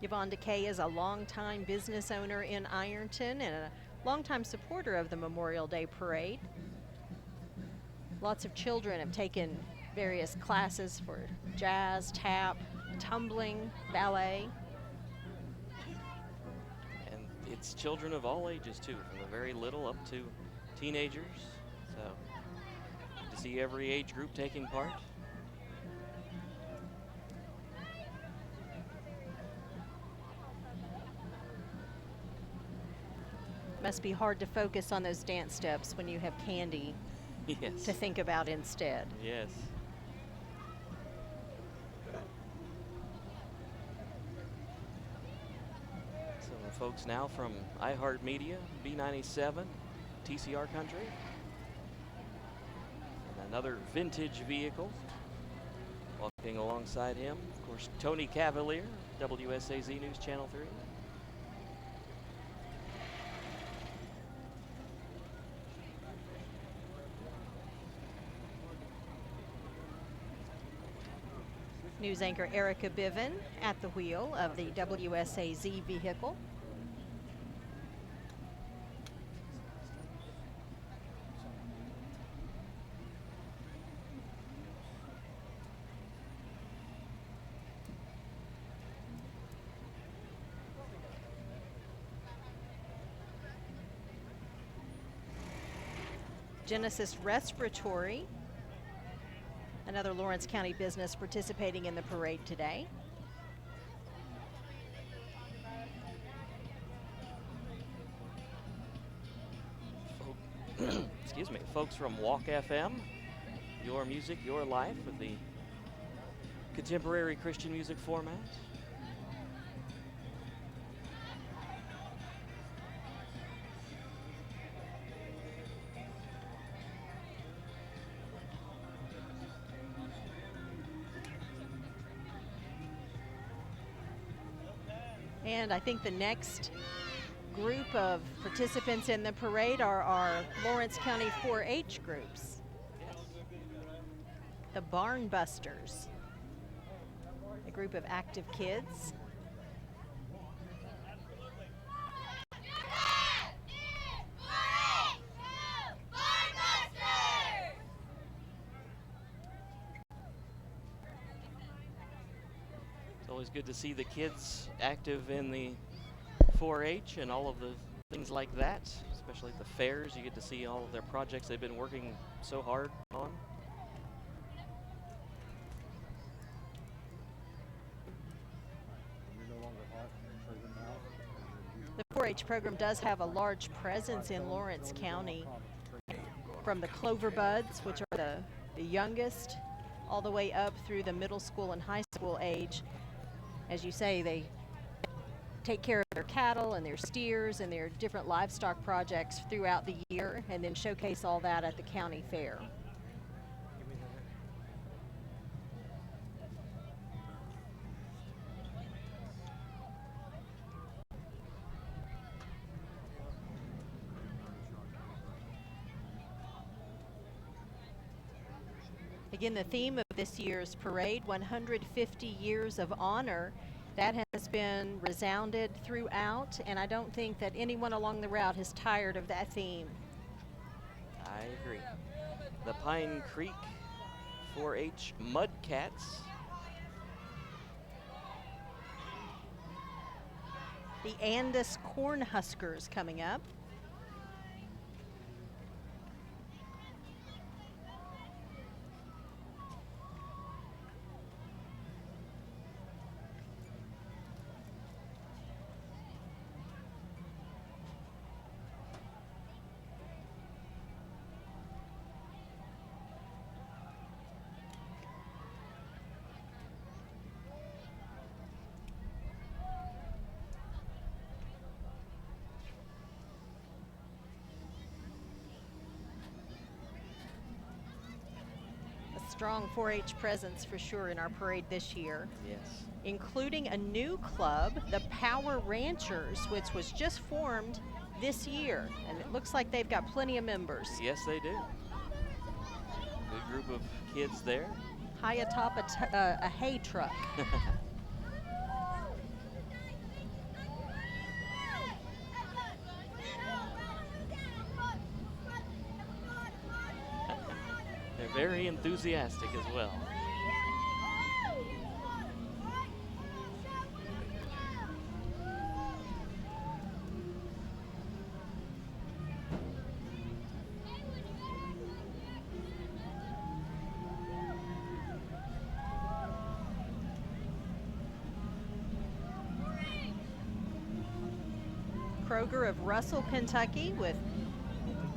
Yvonne DeKay is a longtime business owner in Ironton and a longtime supporter of the Memorial Day Parade. Lots of children have taken various classes for jazz, tap, tumbling, ballet. it's children of all ages too, from the very little up to teenagers. So to see every age group taking part. Must be hard to focus on those dance steps when you have candy Yes. to think about instead. Yes. Some of the folks now from iHeartMedia, B97, TCR Country. And another vintage vehicle. Walking alongside him, of course, Tony Cavalier, WSAZ News Channel 3. News anchor Erica Biven at the wheel of the WSAZ vehicle. Genesis Respiratory, another Lawrence County business participating in the parade today. Excuse me, folks from Walk FM, your music, your life, with the contemporary Christian music format. And I think the next group of participants in the parade are our Lawrence County 4-H groups. The Barn Busters, a group of active kids. It's always good to see the kids active in the 4-H and all of the things like that, especially at the fairs. You get to see all of their projects they've been working so hard on. The 4-H program does have a large presence in Lawrence County, from the Clover Buds, which are the youngest, all the way up through the middle school and high school age. As you say, they take care of their cattle and their steers and their different livestock projects throughout the year, and then showcase all that at the county fair. Again, the theme of this year's parade, 150 Years of Honor, that has been resounded throughout, and I don't think that anyone along the route is tired of that theme. I agree. The Pine Creek 4-H Mudcats. The Andis Cornhuskers coming up. Strong 4-H presence for sure in our parade this year. Yes. Including a new club, the Power Ranchers, which was just formed this year. And it looks like they've got plenty of members. Yes, they do. Good group of kids there. High atop a hay truck. Very enthusiastic as well. Kroger of Russell, Kentucky, with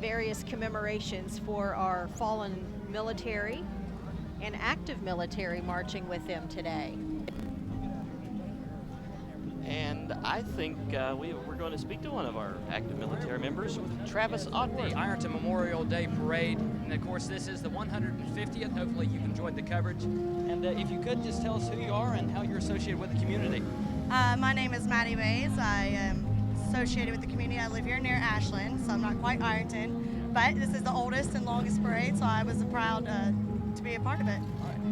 various commemorations for our fallen military and active military marching with them today. And I think we're going to speak to one of our active military members, Travis Otworth. The Ironton Memorial Day Parade, and of course this is the 150th. Hopefully you've enjoyed the coverage. And if you could just tell us who you are and how you're associated with the community. My name is Maddie Mays. I am associated with the community. I live here near Ashland, so I'm not quite Ironton, but this is the oldest and longest parade, so I was proud to be a part of it.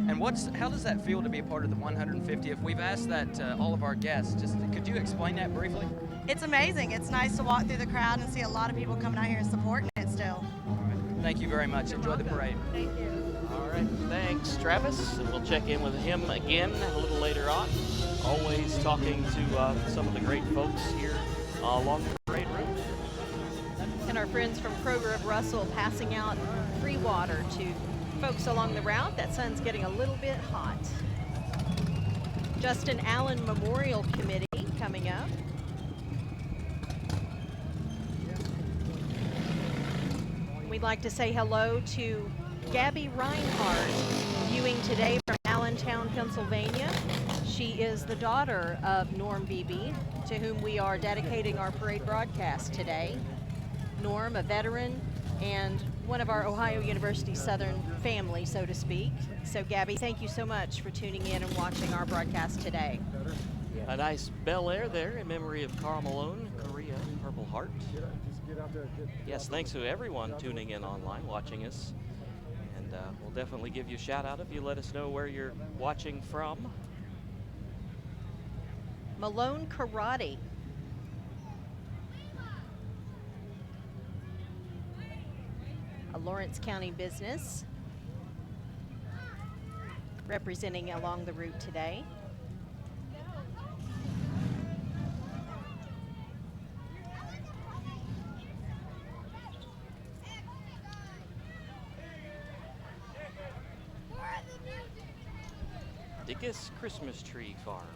And how does that feel to be a part of the 150th? We've asked that to all of our guests. Just could you explain that briefly? It's amazing. It's nice to walk through the crowd and see a lot of people coming out here and supporting it still. All right. Thank you very much. Enjoy the parade. Thank you. All right, thanks, Travis. And we'll check in with him again a little later on. Always talking to some of the great folks here along the parade route. And our friends from Kroger of Russell passing out free water to folks along the route. That sun's getting a little bit hot. Justin Allen Memorial Committee coming up. We'd like to say hello to Gabby Reinhardt, viewing today from Allentown, Pennsylvania. She is the daughter of Norm Beebe, to whom we are dedicating our parade broadcast today. Norm, a veteran and one of our Ohio University Southern family, so to speak. So Gabby, thank you so much for tuning in and watching our broadcast today. A nice Bel Air there in memory of Carl Malone, Korea, Purple Heart. Yes, thanks to everyone tuning in online, watching us. And we'll definitely give you a shout out if you let us know where you're watching from. Malone Karate. A Lawrence County business representing along the route today. Dickus Christmas Tree Farms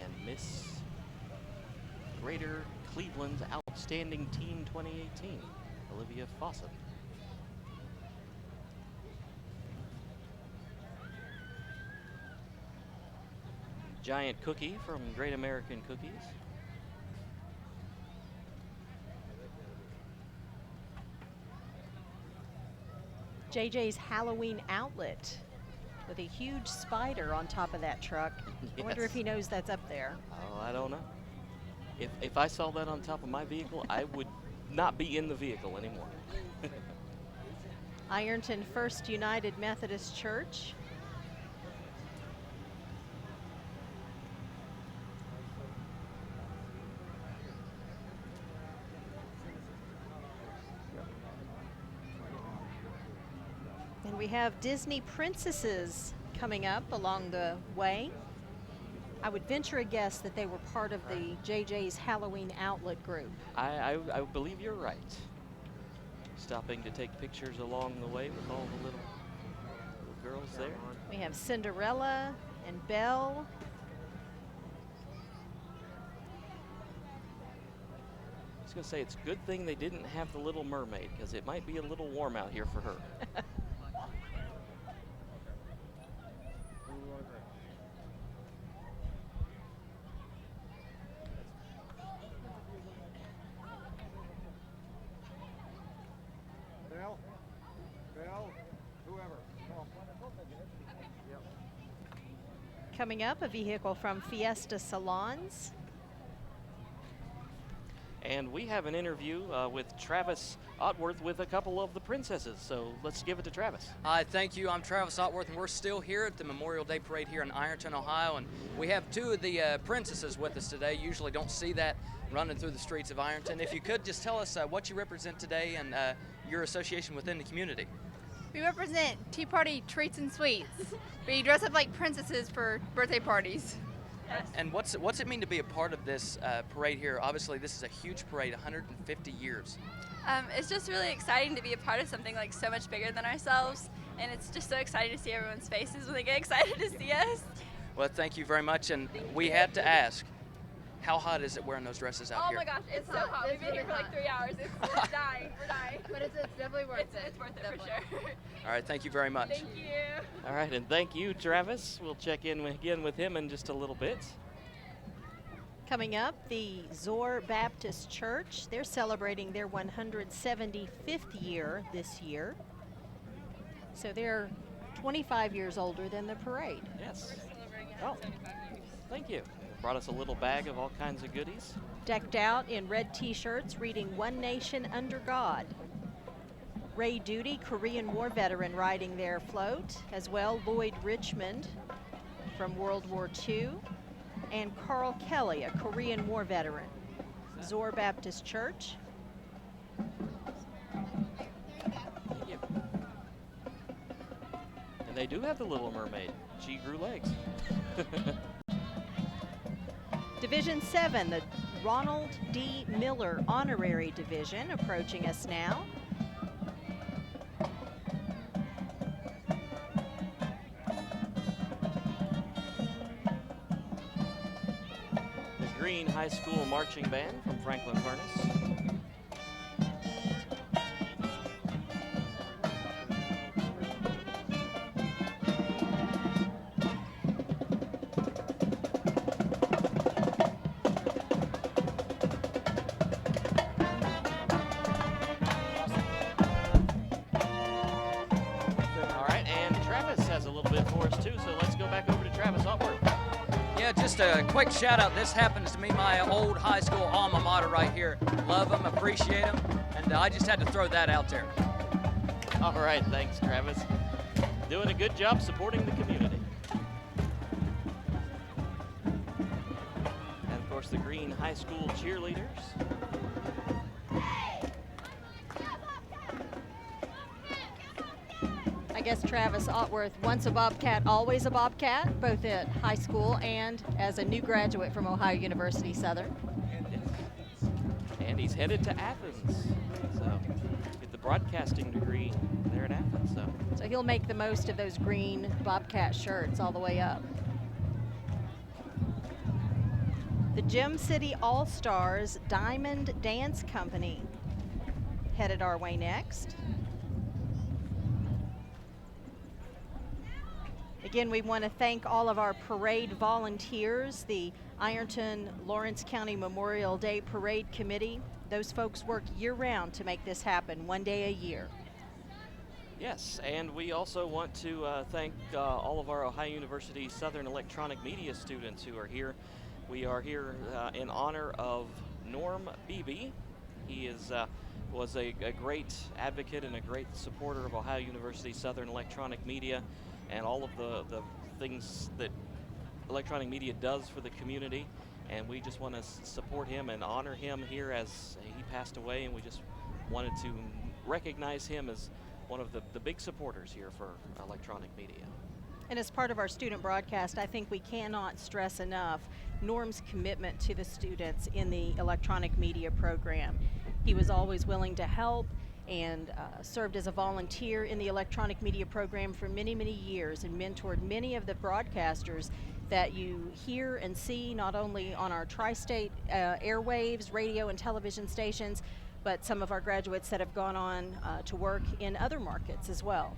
and Miss Greater Cleveland's Outstanding Team 2018. Olivia Fawcett. Giant cookie from Great American Cookies. JJ's Halloween Outlet with a huge spider on top of that truck. I wonder if he knows that's up there. Oh, I don't know. If I saw that on top of my vehicle, I would not be in the vehicle anymore. Ironton First United Methodist Church. And we have Disney princesses coming up along the way. I would venture a guess that they were part of the JJ's Halloween Outlet group. I believe you're right. Stopping to take pictures along the way with all the little girls there. We have Cinderella and Belle. I was going to say, it's a good thing they didn't have the Little Mermaid, because it might be a little warm out here for her. Coming up, a vehicle from Fiesta Salons. And we have an interview with Travis Otworth with a couple of the princesses, so let's give it to Travis. Hi, thank you. I'm Travis Otworth, and we're still here at the Memorial Day Parade here in Ironton, Ohio, and we have two of the princesses with us today. Usually don't see that running through the streets of Ironton. If you could just tell us what you represent today and your association within the community. We represent Tea Party Treats and Sweets. We dress up like princesses for birthday parties. And what's it mean to be a part of this parade here? Obviously, this is a huge parade, 150 years. It's just really exciting to be a part of something like so much bigger than ourselves, and it's just so exciting to see everyone's faces when they get excited to see us. Well, thank you very much, and we had to ask, How hot is it wearing those dresses out Oh here? my gosh, it's so hot. We've been here for like 3 hours. We're dying. We're dying. But it's definitely worth it. It's worth it for sure. All right, thank you very much. Thank you. All right, and thank you, Travis. We'll check in again with him in just a little bit. Coming up, the Zor Baptist Church. They're celebrating their 175th year this year. So they're 25 years older than the parade. Yes. Oh, thank you. Brought us a little bag of all kinds of goodies. Decked out in red t-shirts reading "One Nation Under God." Ray Duty, Korean War veteran, riding their float. As well, Lloyd Richmond from World War II. And Carl Kelly, a Korean War veteran. Zor Baptist Church. Thank you. And they do have the Little Mermaid. She grew legs. Division 7, the Ronald D. Miller Honorary Division, approaching us now. The Green High School Marching Band from Franklin Furnace. Just a quick shout out. This happens to be my old high school alma mater right here. Love them, appreciate them, and I just had to throw that out there. All right, thanks, Travis. Doing a good job supporting the community. And of course, the Green High School cheerleaders. I guess Travis Otworth, once a Bobcat, always a Bobcat, both at high school and as a new graduate from Ohio University Southern. And he's headed to Athens, so get the broadcasting degree there at Athens. So he'll make the most of those green Bobcat shirts all the way up. The Gem City All-Stars Diamond Dance Company headed our way next. Again, we want to thank all of our parade volunteers, the Ironton-Lawrence County Memorial Day Parade Committee. Those folks work year-round to make this happen, one day a year. Yes, and we also want to thank all of our Ohio University Southern Electronic Media students who are here. We are here in honor of Norm Beebe. He was a great advocate and a great supporter of Ohio University Southern Electronic Media and all of the things that electronic media does for the community, and we just want to support him and honor him here as he passed away, and we just wanted to recognize him as one of the big supporters here for electronic media. And as part of our student broadcast, I think we cannot stress enough Norm's commitment to the students in the electronic media program. He was always willing to help and served as a volunteer in the electronic media program for many, many years and mentored many of the broadcasters that you hear and see not only on our tri-state airwaves, radio and television stations, but some of our graduates that have gone on to work in other markets as well.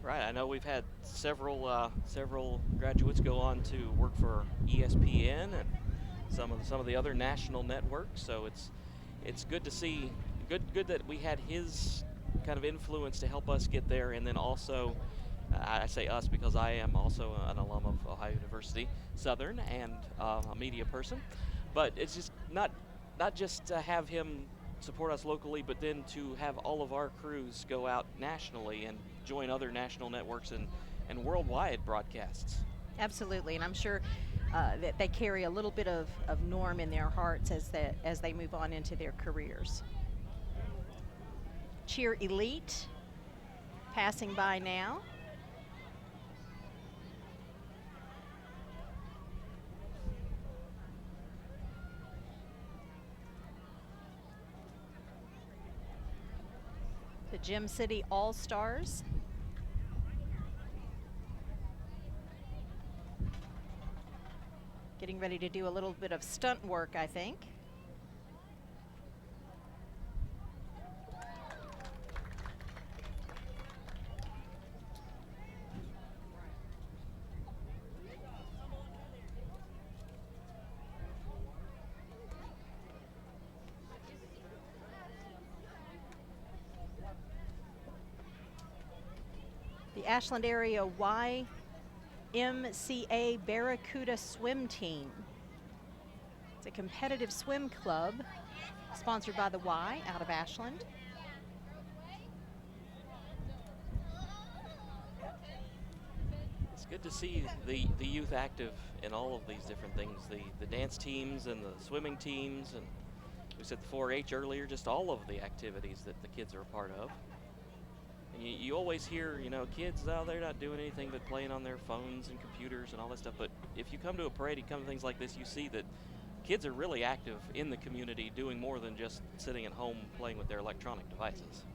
Right, I know we've had several graduates go on to work for ESPN and some of the other national networks, so it's good to see. Good that we had his kind of influence to help us get there, and then also, I say us because I am also an alum of Ohio University Southern and a media person. But it's just not just to have him support us locally, but then to have all of our crews go out nationally and join other national networks and worldwide broadcasts. Absolutely, and I'm sure that they carry a little bit of Norm in their hearts as they move on into their careers. Cheer Elite passing by now. The Gem City All-Stars. Getting ready to do a little bit of stunt work, I think. The Ashland Area YMCA Barracuda Swim Team. It's a competitive swim club sponsored by the Y out of Ashland. It's good to see the youth active in all of these different things, the dance teams and the swimming teams, and we said the 4-H earlier, just all of the activities that the kids are a part of. And you always hear, you know, kids, oh, they're not doing anything but playing on their phones and computers and all that stuff. But if you come to a parade, you come to things like this, you see that kids are really active in the community, doing more than just sitting at home playing with their electronic devices.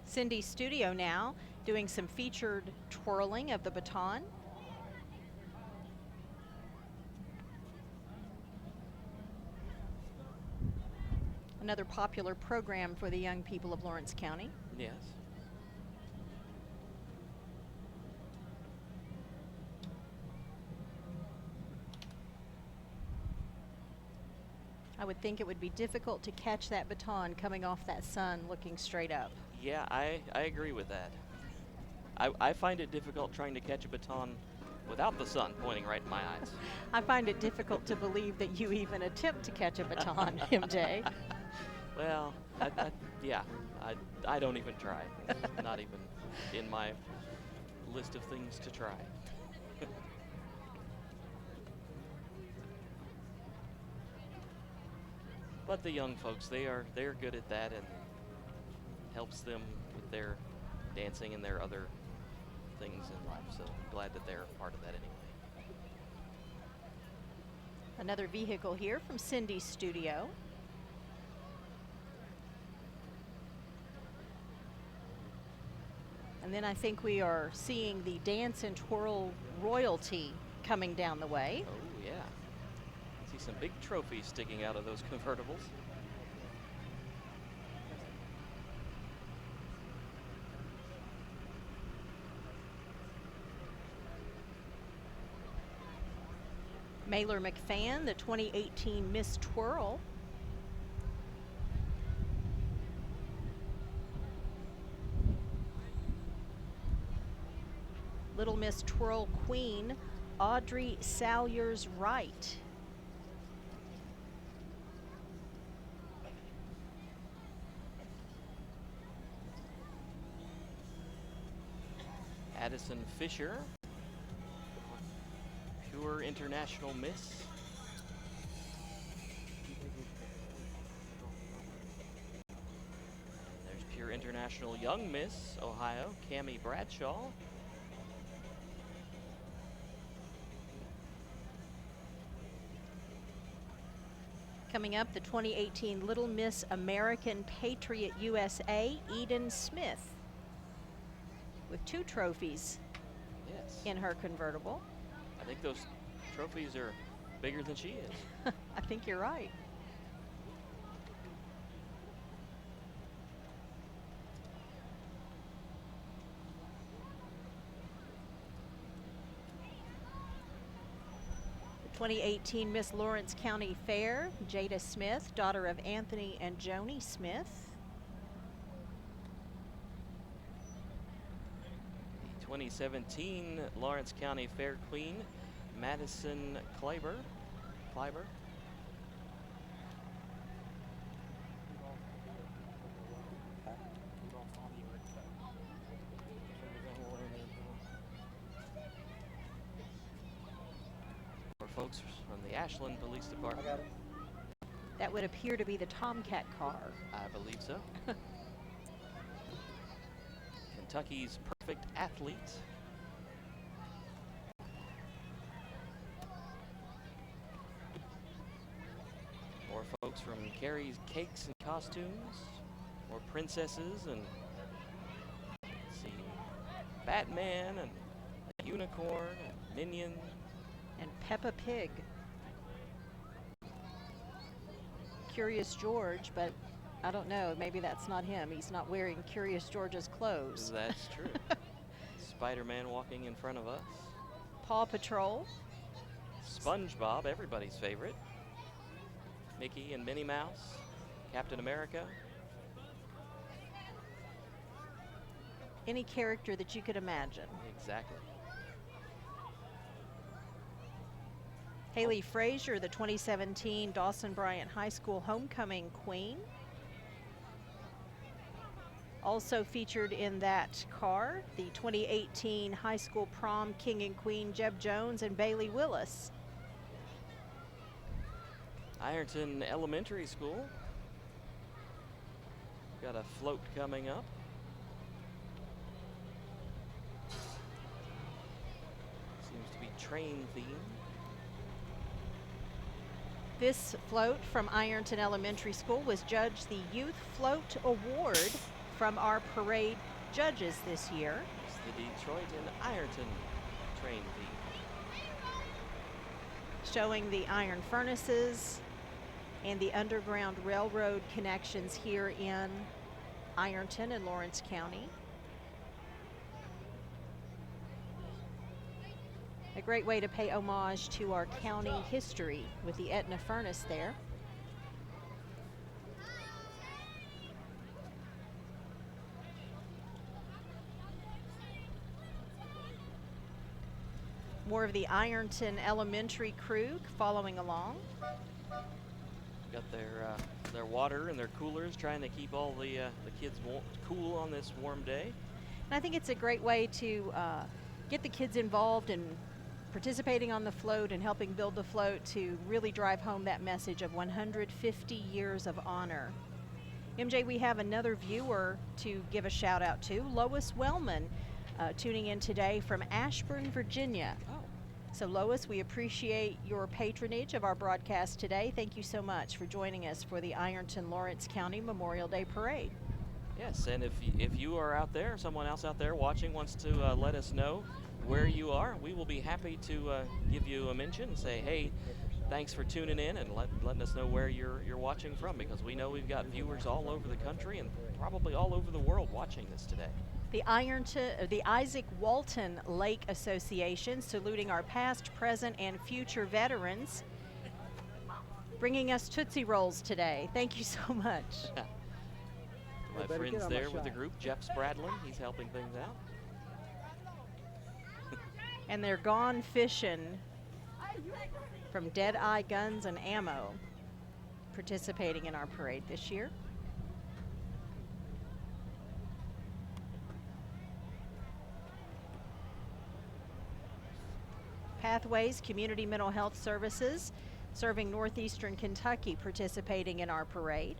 Cindy's studio now doing some featured twirling of the baton. Another popular program for the young people of Lawrence County. Yes. I would think it would be difficult to catch that baton coming off that sun looking straight up. Yeah, I agree with that. I find it difficult trying to catch a baton without the sun pointing right in my eyes. I find it difficult to believe that you even attempt to catch a baton, MJ. Well, I don't even try. Not even in my list of things to try. But the young folks, they're good at that, and helps them with their dancing and their other things in life. So I'm glad that they're a part of that anyway. Another vehicle here from Cindy's studio. And then I think we are seeing the dance and twirl royalty coming down the way. Oh yeah. See some big trophies sticking out of those convertibles. Mailer McFan, the 2018 Miss Twirl. Little Miss Twirl Queen, Audrey Salyers-Wright. Addison Fisher, Pure International Miss. There's Pure International Young Miss Ohio, Cammie Bradshaw. Coming up, the 2018 Little Miss American Patriot USA, Eden Smith, with 2 trophies in her convertible. I think those trophies are bigger than she is. I think you're right. The 2018 Miss Lawrence County Fair, Jada Smith, daughter of Anthony and Joni Smith. 2017 Lawrence County Fair Queen, Madison Kleiber. For folks from the Ashland Police Department. That would appear to be the Tomcat car. I believe so. Kentucky's Perfect Athlete. More folks from Carrie's Cakes and Costumes. More princesses and, let's see, Batman and Unicorn and Minion. And Peppa Pig. Curious George, but I don't know, maybe that's not him. He's not wearing Curious George's clothes. That's true. Spider-Man walking in front of us. Paw Patrol. SpongeBob, everybody's favorite. Mickey and Minnie Mouse. Captain America. Any character that you could imagine. Exactly. Haley Frazier, the 2017 Dawson Bryant High School Homecoming Queen. Also featured in that car, the 2018 High School Prom King and Queen Jeb Jones and Bailey Willis. Ironton Elementary School. Got a float coming up. Seems to be train themed. This float from Ironton Elementary School was judged the Youth Float Award from our parade judges this year. It's the Detroit and Ironton train theme. Showing the iron furnaces and the Underground Railroad connections here in Ironton and Lawrence County. A great way to pay homage to our county history with the Etna furnace there. More of the Ironton Elementary crew following along. Got their water and their coolers, trying to keep all the kids cool on this warm day. And I think it's a great way to get the kids involved in participating on the float and helping build the float to really drive home that message of 150 years of honor. MJ, we have another viewer to give a shout out to, Lois Wellman, tuning in today from Ashburn, Virginia. So Lois, we appreciate your patronage of our broadcast today. Thank you so much for joining us for the Ironton-Lawrence County Memorial Day Parade. Yes, and if you are out there, someone else out there watching wants to let us know where you are, we will be happy to give you a mention and say, hey, thanks for tuning in and letting us know where you're watching from, because we know we've got viewers all over the country and probably all over the world watching this today. The Isaac Walton Lake Association, saluting our past, present, and future veterans, bringing us Tootsie Rolls today. Thank you so much. My friends there with the group, Jeff Spradlin, he's helping things out. And they're gone fishing from Dead Eye Guns and Ammo, participating in our parade this year. Pathways Community Mental Health Services, serving Northeastern Kentucky, participating in our parade.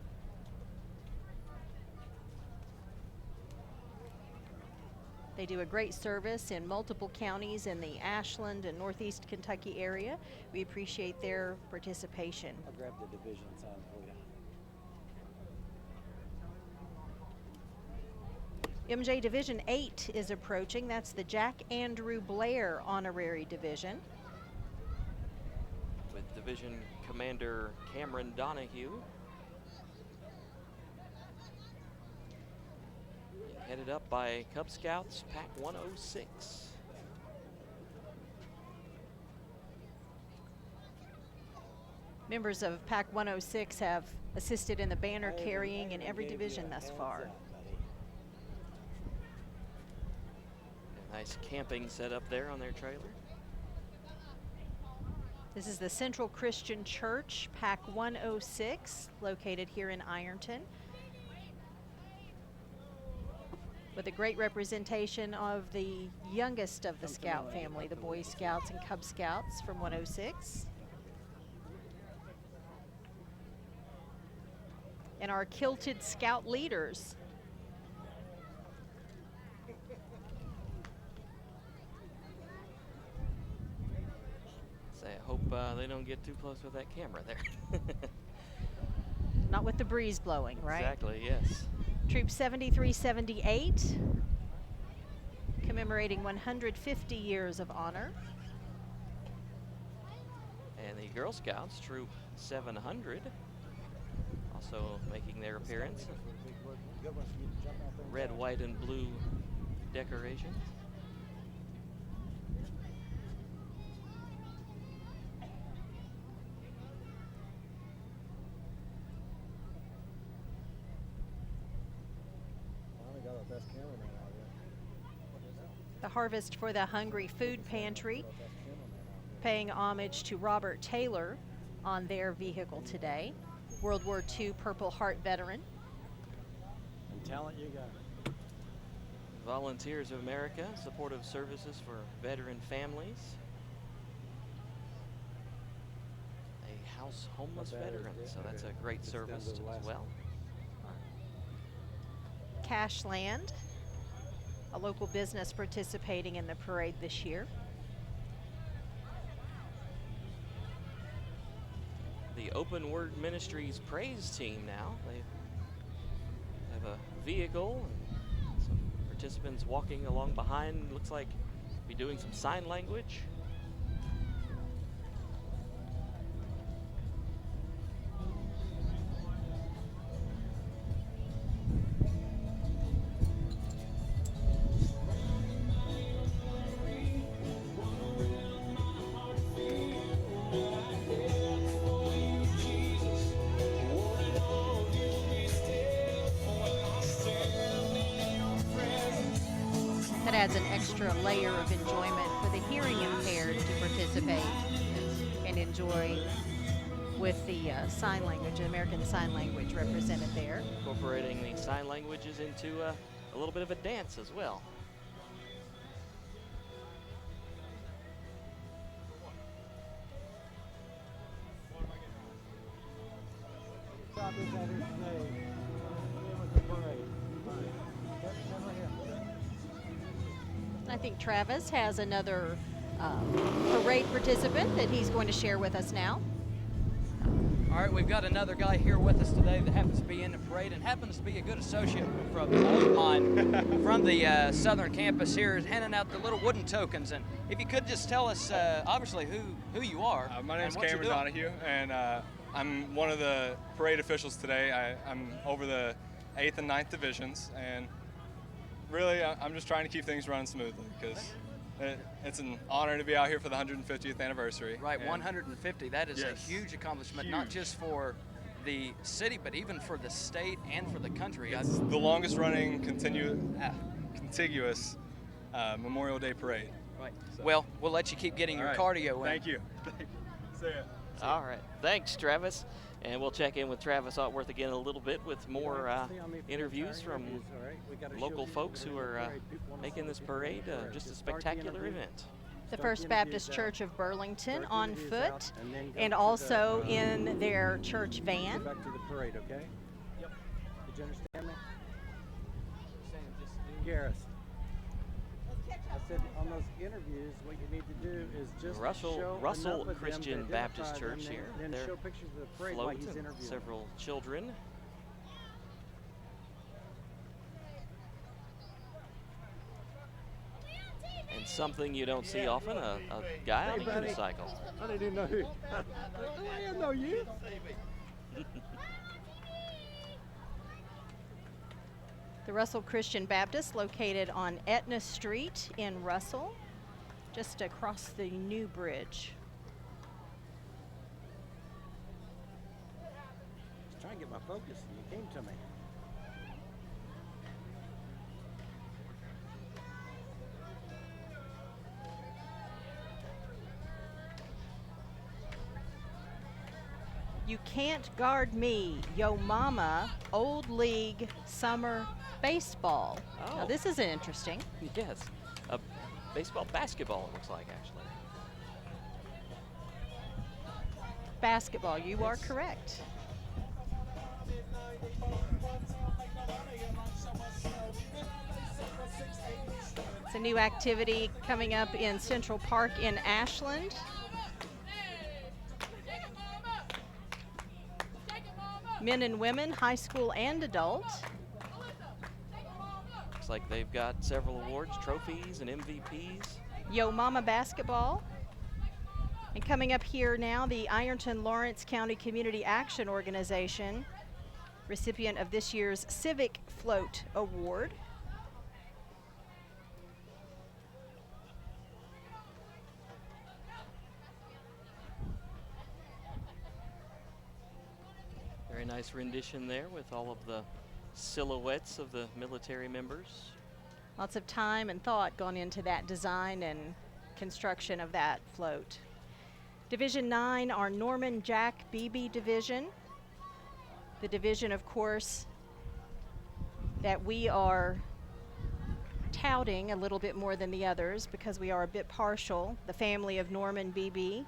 They do a great service in multiple counties in the Ashland and Northeast Kentucky area. We appreciate their participation. I'll grab the division sign for you. MJ Division 8 is approaching. That's the Jack Andrew Blair Honorary Division. With Division Commander Cameron Donahue. Headed up by Cub Scouts, Pack 106. Members of Pack 106 have assisted in the banner carrying in every division thus far. A nice camping setup there on their trailer. This is the Central Christian Church, Pack 106, located here in Ironton, with a great representation of the youngest of the Scout family, the Boy Scouts and Cub Scouts from 106. And our kilted Scout leaders. Say, I hope they don't get too close with that camera there. Not with the breeze blowing, right? Exactly, yes. Troop 7378, commemorating 150 years of honor. And the Girl Scouts, Troop 700. also making their appearance. Red, white, and blue decorations. The Harvest for the Hungry Food Pantry paying homage to Robert Taylor on their vehicle today. World War II Purple Heart veteran. And talent you got. Volunteers of America, supportive services for veteran families. A house homeless veteran, so that's a great service as well. Cashland, a local business participating in the parade this year. The Open Word Ministries praise team now. They have a vehicle and some participants walking along behind. Looks like be doing some sign language. That adds an extra layer of enjoyment for the hearing impaired to participate and enjoy with the sign language, American Sign Language represented there. Incorporating the sign languages into a little bit of a dance as well. I think Travis has another parade participant that he's going to share with us now. All right, we've got another guy here with us today that happens to be in the parade and happens to be a good associate from mine from the southern campus here, is handing out the little wooden tokens. And if you could just tell us, obviously, who you are. My name's and what Cameron you're doing. Donahue, and I'm one of the parade officials today. I'm over the 8th and 9th divisions, and really I'm just trying to keep things running smoothly because it's an honor to be out here for the 150th anniversary. Right, and 150. That is a Yes. huge accomplishment, Huge. not just for the city, but even for the state and for the country. It's the longest running contiguous Memorial Day parade. Right. So. Well, we'll let you keep getting your All right. cardio in. Thank you. See ya. All right, thanks, Travis. And we'll check in with Travis Otworth again in a little bit with more interviews from local folks who are making this parade just a spectacular event. The First Baptist Church of Burlington on foot and also in their church van. Back to the parade, okay? Yep. Did you understand me? Garris. I said on those interviews, what you need to do is just show Russell enough of them to Christian identify Baptist them, Church here. Then They're show pictures of the parade while float he's and interviewing. several children. And something you don't see often, a guy on a unicycle. I didn't even know who. I didn't know you. The Russell Christian Baptist, located on Etna Street in Russell, just across the new bridge. I was trying to get my focus and you came to me. You Can't Guard Me, Yo Mama, Old League Summer Baseball. Now Oh. this is interesting. Yes, a basketball it looks like actually. Basketball, you are correct. It's a new activity coming up in Central Park in Ashland. Men and women, high school and adult. Looks like they've got several awards, trophies, and MVPs. Yo Mama basketball. And coming up here now, the Ironton-Lawrence County Community Action Organization recipient of this year's Civic Float Award. Very nice rendition there with all of the silhouettes of the military members. Lots of time and thought gone into that design and construction of that float. Division 9, our Norman Jack Beebe division. The division, of course, that we are touting a little bit more than the others because we are a bit partial. The family of Norman Beebe,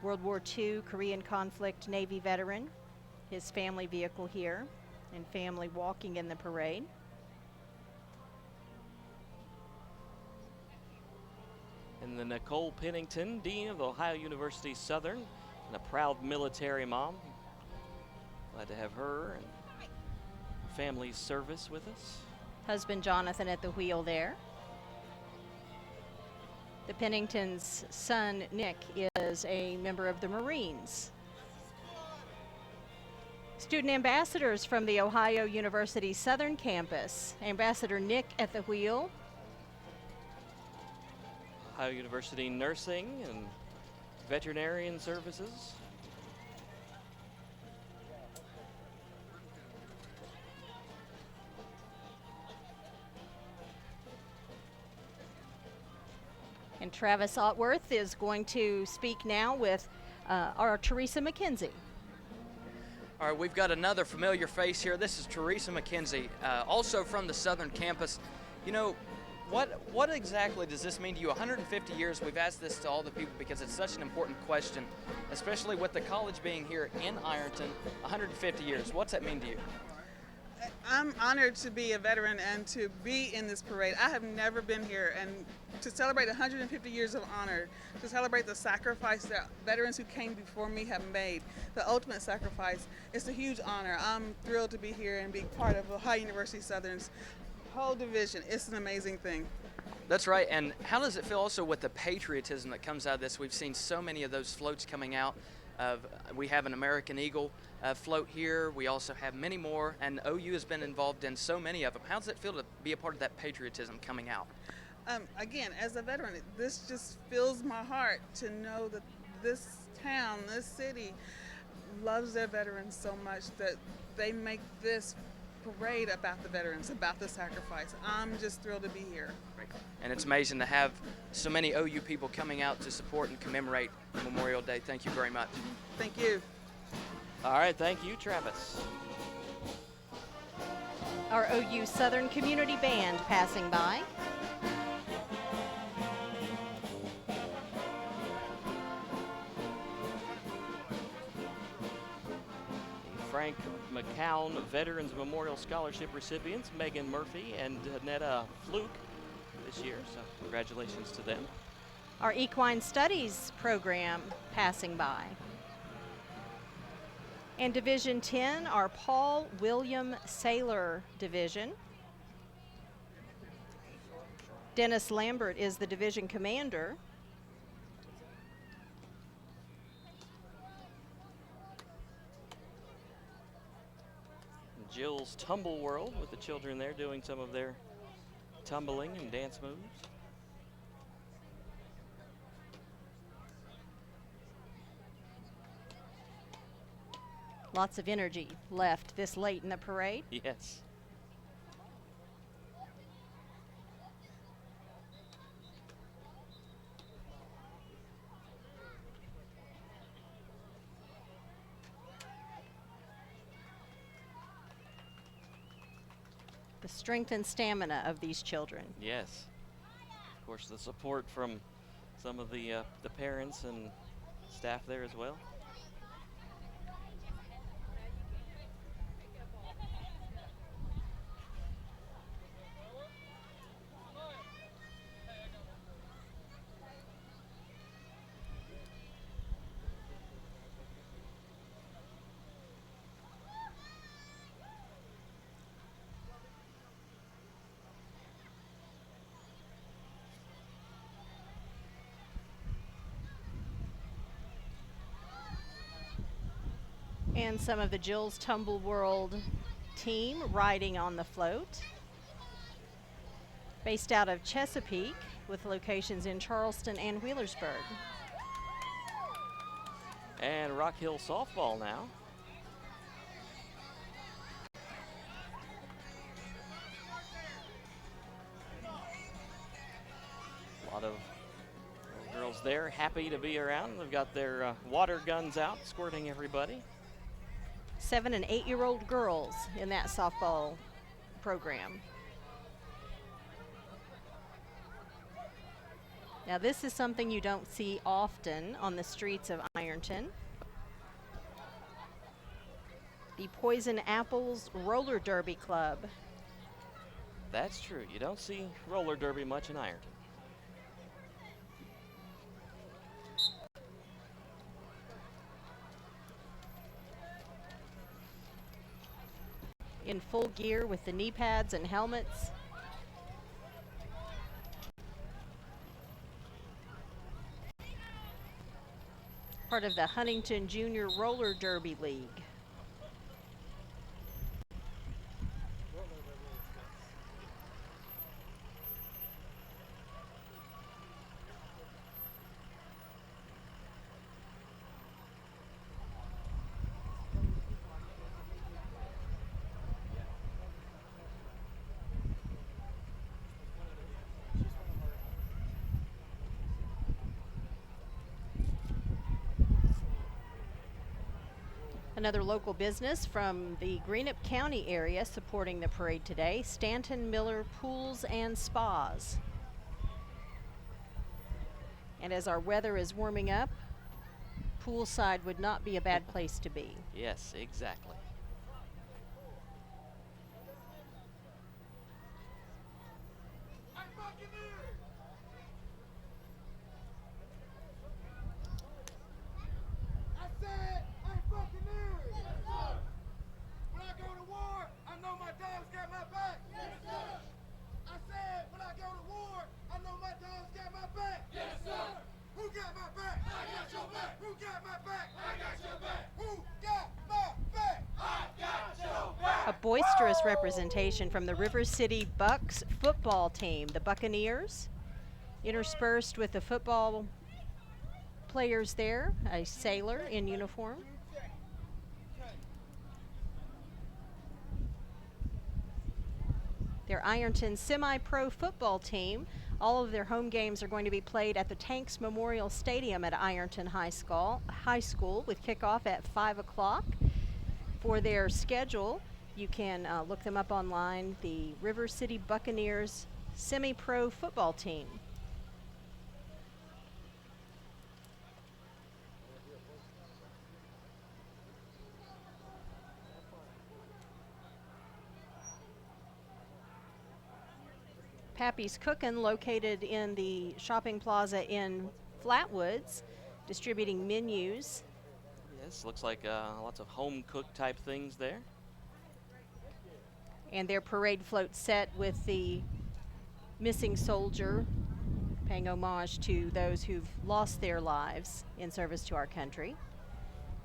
World War II, Korean conflict Navy veteran. His family vehicle here and family walking in the parade. And then Nicole Pennington, Dean of Ohio University Southern, and a proud military mom. Glad to have her and family service with us. Husband Jonathan at the wheel there. The Pennington's son Nick is a member of the Marines. Student ambassadors from the Ohio University Southern Campus. Ambassador Nick at the wheel. Ohio University Nursing and Veterinarian Services. And Travis Otworth is going to speak now with our Teresa McKenzie. All right, we've got another familiar face here. This is Teresa McKenzie, also from the Southern Campus. You know, what exactly does this mean to you? 150 years, we've asked this to all the people because it's such an important question, especially with the college being here in Ironton, 150 years. What's that mean to you? I'm honored to be a veteran and to be in this parade. I have never been here, and to celebrate 150 years of honor, to celebrate the sacrifice that veterans who came before me have made, the ultimate sacrifice, it's a huge honor. I'm thrilled to be here and be part of Ohio University Southern's whole division. It's an amazing thing. That's right, and how does it feel also with the patriotism that comes out of this? We've seen so many of those floats coming out. We have an American Eagle float here. We also have many more, and OU has been involved in so many of them. How does it feel to be a part of that patriotism coming out? Again, as a veteran, this just fills my heart to know that this town, this city, loves their veterans so much that they make this parade about the veterans, about the sacrifice. I'm just thrilled to be here. And it's amazing to have so many OU people coming out to support and commemorate Memorial Day. Thank you very much. Thank you. All right, thank you, Travis. Our OU Southern Community Band passing by. Frank McCown Veterans Memorial Scholarship recipients, Megan Murphy and Netta Fluke this year, so congratulations to them. Our Equine Studies program passing by. And Division 10, our Paul William Sailor Division. Dennis Lambert is the division commander. Jill's Tumble World with the children there doing some of their tumbling and dance moves. Lots of energy left this late in the parade. Yes. The strength and stamina of these children. Yes. Of course, the support from some of the parents and staff there as well. And some of the Jill's Tumble World team riding on the float. Based out of Chesapeake with locations in Charleston and Wheelersburg. And Rock Hill softball now. A lot of girls there happy to be around. They've got their water guns out, squirting everybody. 7 and 8-year-old girls in that softball program. Now this is something you don't see often on the streets of Ironton. The Poison Apples Roller Derby Club. That's true. You don't see roller derby much in Ironton. In full gear with the knee pads and helmets. Part of the Huntington Junior Roller Derby League. Another local business from the Greenup County area supporting the parade today, Stanton Miller Pools and Spas. And as our weather is warming up, poolside would not be a bad place to be. Yes, exactly. A boisterous representation from the River City Bucks football team, the Buccaneers, interspersed with the football players there, a sailor in uniform. Their Ironton semi-pro football team, all of their home games are going to be played at the Tanks Memorial Stadium at Ironton High School with kickoff at 5 o'clock. For their schedule, you can look them up online, the River City Buccaneers semi-pro football team. Pappy's Cookin', located in the shopping plaza in Flatwoods, distributing menus. Yes, looks like lots of home cooked type things there. And their parade float set with the missing soldier, paying homage to those who've lost their lives in service to our country.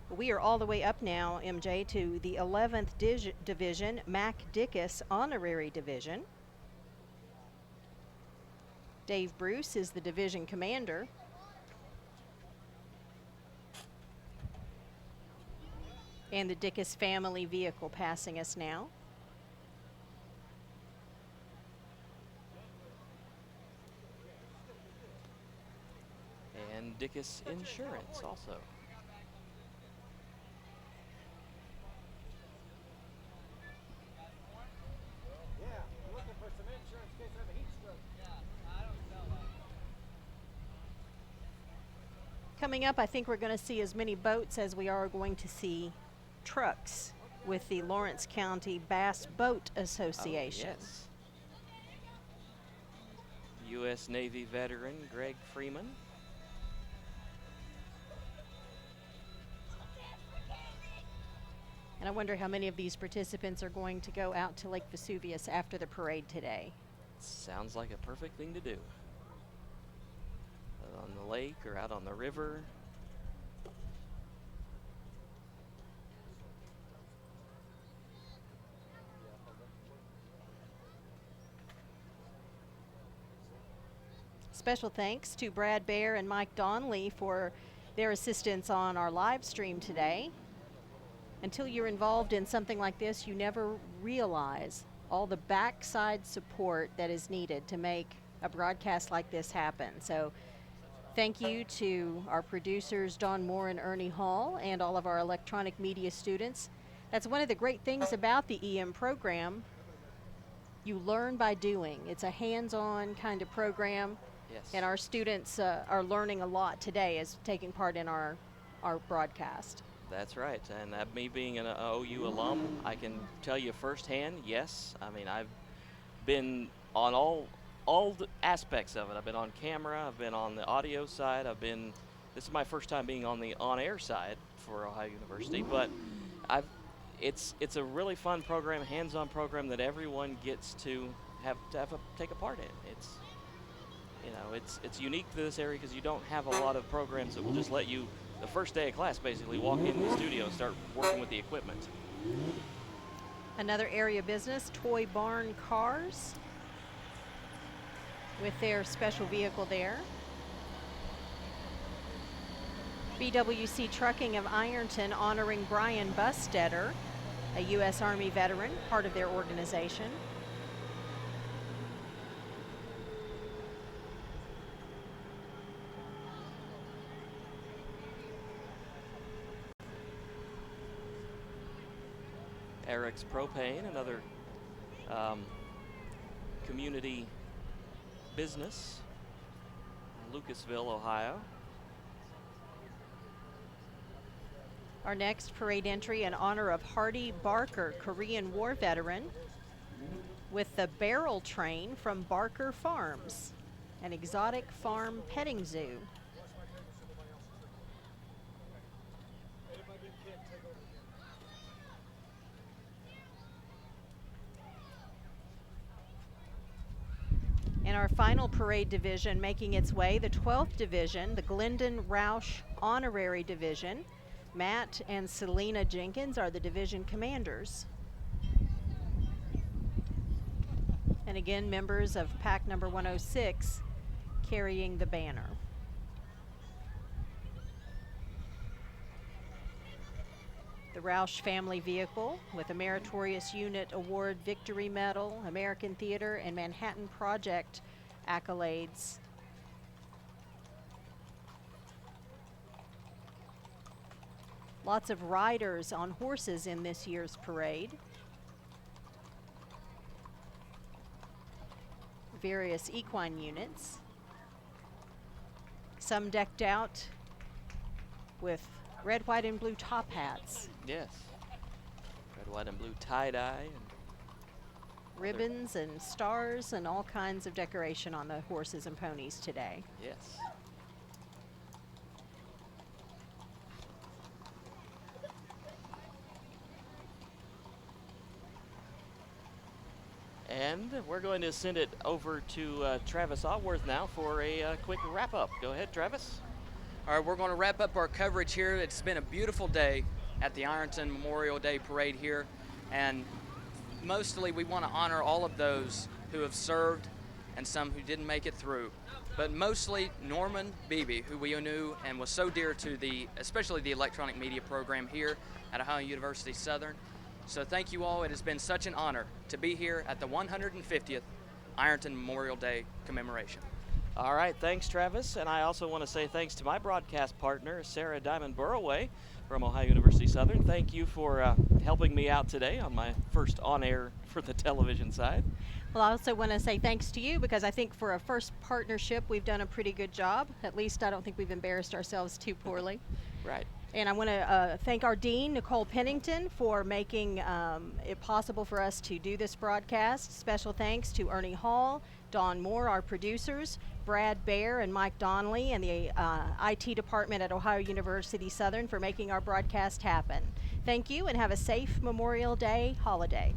We are all the way up now, MJ, to the 11th Division, Mac Dickus Honorary Division. Dave Bruce is the division commander. And the Dickus family vehicle passing us now. And Dickus Insurance also. Coming up, I think we're going to see as many boats as we are going to see trucks with the Lawrence County Bass Boat Association. Oh, yes. U.S. Navy veteran Greg Freeman. And I wonder how many of these participants are going to go out to Lake Vesuvius after the parade today. Sounds like a perfect thing to do. On the lake or out on the river. Special thanks to Brad Baer and Mike Donnelly for their assistance on our live stream today. Until you're involved in something like this, you never realize all the backside support that is needed to make a broadcast like this happen. So thank you to our producers, Don Moore and Ernie Hall, and all of our electronic media students. That's one of the great things about the EM program. You learn by doing. It's a hands-on kind of program. Yes. And our students are learning a lot today as taking part in our broadcast. That's right, and me being an OU alum, I can tell you firsthand, yes. I mean, I've been on all the aspects of it. I've been on camera, I've been on the audio side, this is my first time being on the on-air side for Ohio University, but it's a really fun program, hands-on program that everyone gets to take a part in. It's unique to this area because you don't have a lot of programs that will just let you, the first day of class basically, walk in the studio and start working with the equipment. Another area business, Toy Barn Cars, with their special vehicle there. BWC Trucking of Ironton honoring Brian Bustetter, a U.S. Army veteran, part of their organization. Eric's Propane, another community business in Lucasville, Ohio. Our next parade entry in honor of Hardy Barker, Korean War veteran, with the barrel train from Barker Farms, an exotic farm petting zoo. In our final parade division making its way, the 12th Division, the Glendon Roush Honorary Division. Matt and Selena Jenkins are the division commanders. And again, members of pack number 106 carrying the banner. The Roush family vehicle with a Meritorious Unit Award Victory Medal, American Theater and Manhattan Project accolades. Lots of riders on horses in this year's parade. Various equine units. Some decked out with red, white, and blue top hats. Yes. Red, white, and blue tie-dye. And ribbons and stars and all kinds of decoration on the horses and ponies today. Yes. And we're going to send it over to Travis Otworth now for a quick wrap-up. Go ahead, Travis. All right, we're going to wrap up our coverage here. It's been a beautiful day at the Ironton Memorial Day Parade here, and mostly we want to honor all of those who have served and some who didn't make it through. But mostly Norman Beebe, who we knew and was so dear to especially the electronic media program here at Ohio University Southern. So thank you all. It has been such an honor to be here at the 150th Ironton Memorial Day commemoration. All right, thanks, Travis. And I also want to say thanks to my broadcast partner, Sarah Diamond Burroway from Ohio University Southern. Thank you for helping me out today on my first on-air for the television side. Well, I also want to say thanks to you because I think for a first partnership, we've done a pretty good job. At least I don't think we've embarrassed ourselves too poorly. Right. And I want to thank our dean, Nicole Pennington, for making it possible for us to do this broadcast. Special thanks to Ernie Hall, Don Moore, our producers, Brad Baer and Mike Donnelly, and the IT department at Ohio University Southern for making our broadcast happen. Thank you and have a safe Memorial Day holiday.